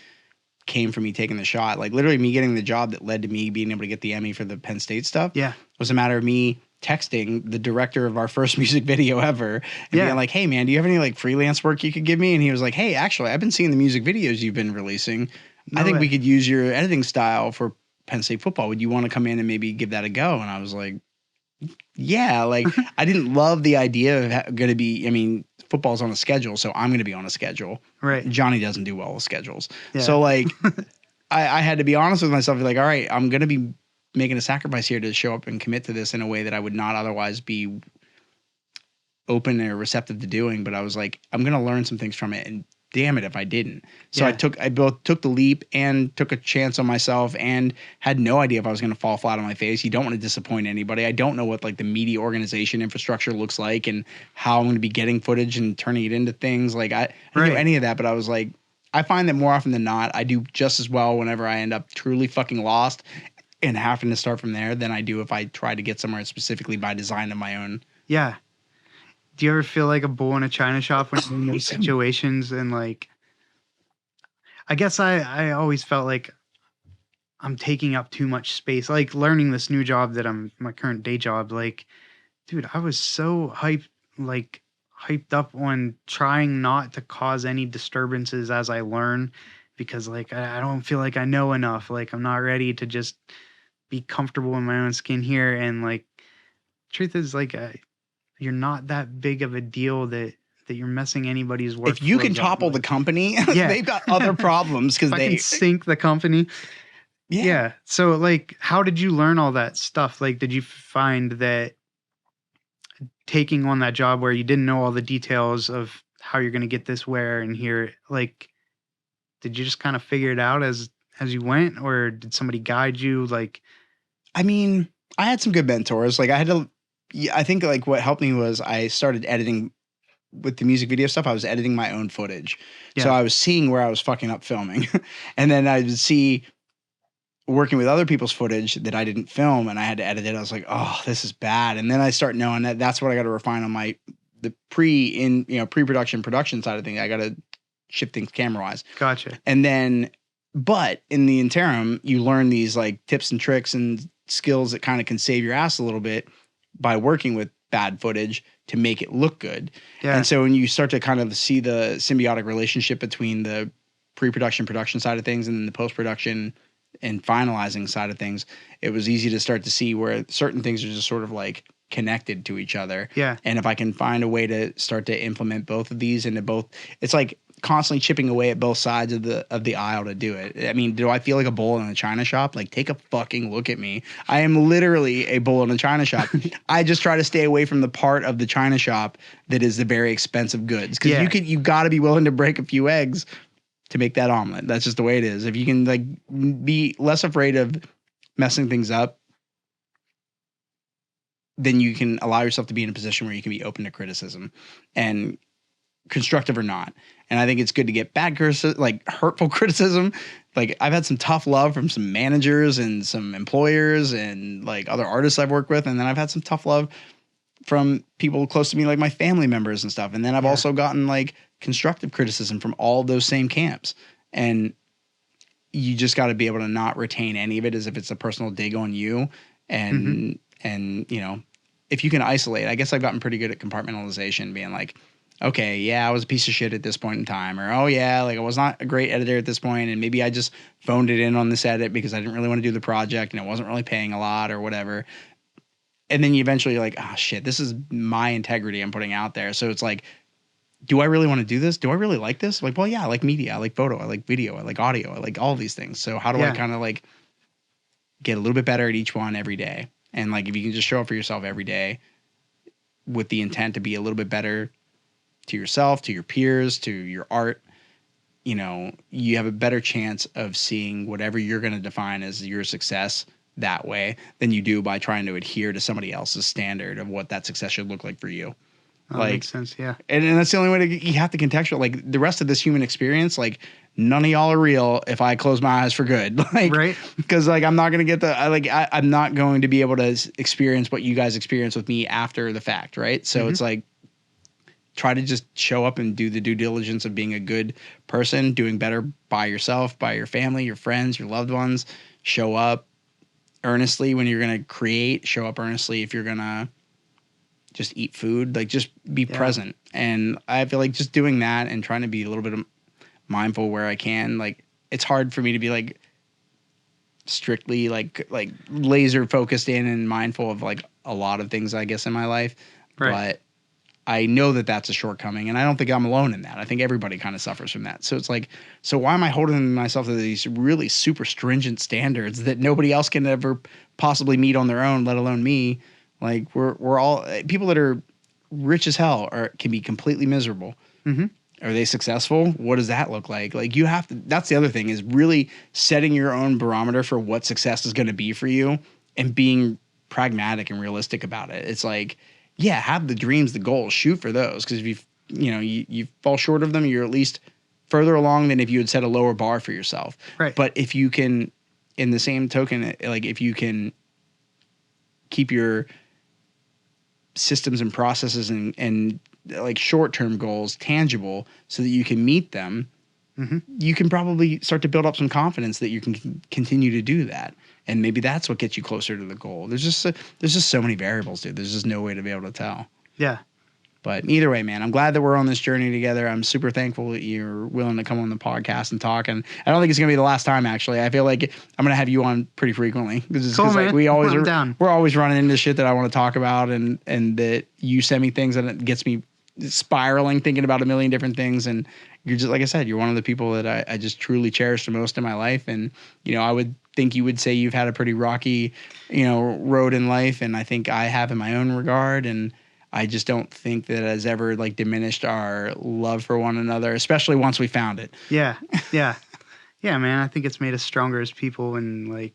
came from me taking the shot. Like literally me getting the job that led to me being able to get the Emmy for the Penn State stuff. Yeah. Was a matter of me texting the director of our first music video ever and being like, hey man, do you have any like freelance work you could give me? And he was like, hey, actually, I've been seeing the music videos you've been releasing. I think we could use your editing style for Penn State football. Would you want to come in and maybe give that a go? And I was like, yeah, like I didn't love the idea of going to be, I mean, football's on a schedule, so I'm going to be on a schedule. Right. Johnny doesn't do well with schedules. Yeah. So like I had to be honest with myself, like, all right, I'm going to be making a sacrifice here to show up and commit to this in a way that I would not otherwise be open or receptive to doing. But I was like, I'm going to learn some things from it, and damn it if I didn't. So I both took the leap and took a chance on myself and had no idea if I was going to fall flat on my face. You don't want to disappoint anybody. I don't know what like the media organization infrastructure looks like and how I'm going to be getting footage and turning it into things. Like I didn't know any of that, but I was like, I find that more often than not, I do just as well whenever I end up truly fucking lost and having to start from there than I do if I try to get somewhere specifically by design of my own. Yeah. Do you ever feel like a bull in a china shop when you're in those situations? And like, I guess I always felt like I'm taking up too much space. Like learning this new job that my current day job, like, dude, I was so hyped up on trying not to cause any disturbances as I learn, because like, I don't feel like I know enough. Like I'm not ready to just be comfortable in my own skin here. And like, truth is like, you're not that big of a deal that you're messing anybody's work. If you can topple the company, they've got other problems because they can sink the company. Yeah. So like, how did you learn all that stuff? Like, did you find that taking on that job where you didn't know all the details of how you're going to get this where and here, like, did you just kind of figure it out as you went, or did somebody guide you? Like, I mean, I had some good mentors. Like I think like what helped me was I started editing with the music video stuff. I was editing my own footage. Yeah. So I was seeing where I was fucking up filming. And then I would see working with other people's footage that I didn't film and I had to edit it. I was like, oh, this is bad. And then I start knowing that that's what I got to refine on the pre-production production side of things. I got to shift things camera wise. Gotcha. And then, but in the interim, you learn these like tips and tricks and skills that kind of can save your ass a little bit by working with bad footage to make it look good. Yeah. And so when you start to kind of see the symbiotic relationship between the pre-production, production side of things, and then the post-production and finalizing side of things, it was easy to start to see where certain things are just sort of like connected to each other. Yeah. And if I can find a way to start to implement both of these into both, it's like constantly chipping away at both sides of the aisle to do it. I mean, do I feel like a bull in a china shop? Like, take a fucking look at me. I am literally a bull in a china shop. I just try to stay away from the part of the china shop that is the very expensive goods. Because you got to be willing to break a few eggs to make that omelet. That's just the way it is. If you can like be less afraid of messing things up, then you can allow yourself to be in a position where you can be open to criticism, and constructive or not. And I think it's good to get bad criticism, like hurtful criticism. Like, I've had some tough love from some managers and some employers and like other artists I've worked with. And then I've had some tough love from people close to me, like my family members and stuff. And then I've also gotten like constructive criticism from all of those same camps. And you just got to be able to not retain any of it as if it's a personal dig on you. And, and, you know, if you can isolate, I guess I've gotten pretty good at compartmentalization, being like, okay, yeah, I was a piece of shit at this point in time, or, oh yeah, like I was not a great editor at this point, and maybe I just phoned it in on this edit because I didn't really want to do the project and it wasn't really paying a lot or whatever. And then you eventually you're like, oh shit, this is my integrity I'm putting out there. So it's like, do I really want to do this? Do I really like this? Like, well, yeah, I like media, I like photo, I like video, I like audio, I like all these things. So how do I kind of like get a little bit better at each one every day? And like, if you can just show up for yourself every day with the intent to be a little bit better to yourself, to your peers, to your art, you know, you have a better chance of seeing whatever you're going to define as your success that way than you do by trying to adhere to somebody else's standard of what that success should look like for you. That makes sense, yeah. And that's the only way you have to contextualize. Like, the rest of this human experience, like, none of y'all are real if I close my eyes for good. Like, right? Because like, I'm not going to get I'm not going to be able to experience what you guys experience with me after the fact, right? So it's like, try to just show up and do the due diligence of being a good person, doing better by yourself, by your family, your friends, your loved ones. Show up earnestly when you're going to create. Show up earnestly if you're going to just eat food. Like, just be present. And I feel like just doing that and trying to be a little bit mindful where I can. Like, it's hard for me to be like strictly like laser focused in and mindful of like a lot of things, I guess, in my life. Right. But I know that that's a shortcoming, and I don't think I'm alone in that. I think everybody kind of suffers from that. So it's like, so why am I holding myself to these really super stringent standards that nobody else can ever possibly meet on their own, let alone me? Like, we're all people that are rich as hell can be completely miserable. Mm-hmm. Are they successful? What does that look like? Like, you have to, that's the other thing, is really setting your own barometer for what success is going to be for you and being pragmatic and realistic about it. It's like, yeah, have the dreams, the goals, shoot for those. Because if you fall short of them, you're at least further along than if you had set a lower bar for yourself. Right. But if you can, in the same token, like, if you can keep your systems and processes and like short-term goals tangible so that you can meet them, you can probably start to build up some confidence that you can continue to do that. And maybe that's what gets you closer to the goal. There's just so many variables, dude. There's just no way to be able to tell. Yeah. But either way, man, I'm glad that we're on this journey together. I'm super thankful that you're willing to come on the podcast and talk. And I don't think it's going to be the last time, actually. I feel like I'm going to have you on pretty frequently. Because like, we're always running into shit that I want to talk about, and that you send me things and it gets me spiraling, thinking about a million different things. And you're just, like I said, you're one of the people that I just truly cherish the most in my life. And, I would think you would say you've had a pretty rocky, road in life. And I think I have in my own regard. And I just don't think that has ever like diminished our love for one another, especially once we found it. Yeah. Yeah. Yeah, man. I think it's made us stronger as people. And like,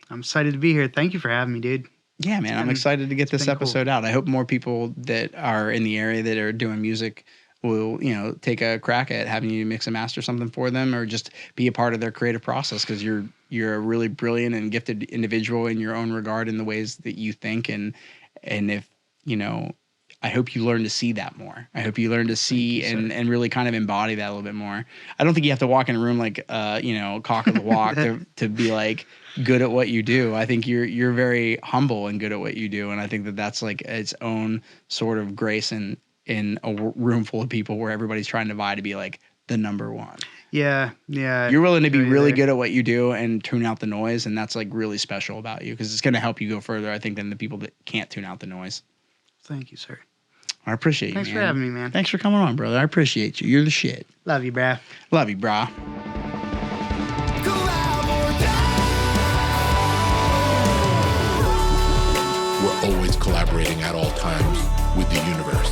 I'm excited to be here. Thank you for having me, dude. Yeah, man. I'm excited to get this episode out. I hope more people that are in the area that are doing music will, take a crack at having you mix and master something for them, or just be a part of their creative process, because you're a really brilliant and gifted individual in your own regard in the ways that you think. And if, I hope you learn to see that more. I hope you learn to see and really kind of embody that a little bit more. I don't think you have to walk in a room like, cock of the walk to be like good at what you do. I think you're very humble and good at what you do. And I think that that's like its own sort of grace in a room full of people where everybody's trying to vie to be like the number one. Yeah. You're willing to be feel you really there. good at what you do and tune out the noise, and that's like really special about you because it's going to help you go further, I think, than the people that can't tune out the noise. Thank you, sir. I appreciate you, Thanks man. for having me, man. Thanks for coming on, brother. I appreciate you. You're the shit. Love you, bruh. Love you, brah. We're always collaborating at all times with the universe.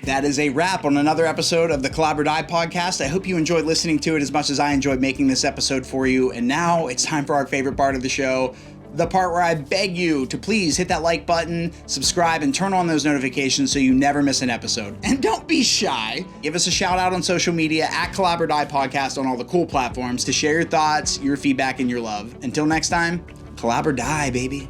That is a wrap on another episode of the Collab or Die podcast. I hope you enjoyed listening to it as much as I enjoyed making this episode for you. And now it's time for our favorite part of the show, the part where I beg you to please hit that like button, subscribe, and turn on those notifications so you never miss an episode. And don't be shy. Give us a shout out on social media at Collab or Die Podcast on all the cool platforms to share your thoughts, your feedback, and your love. Until next time, Collab or Die, baby.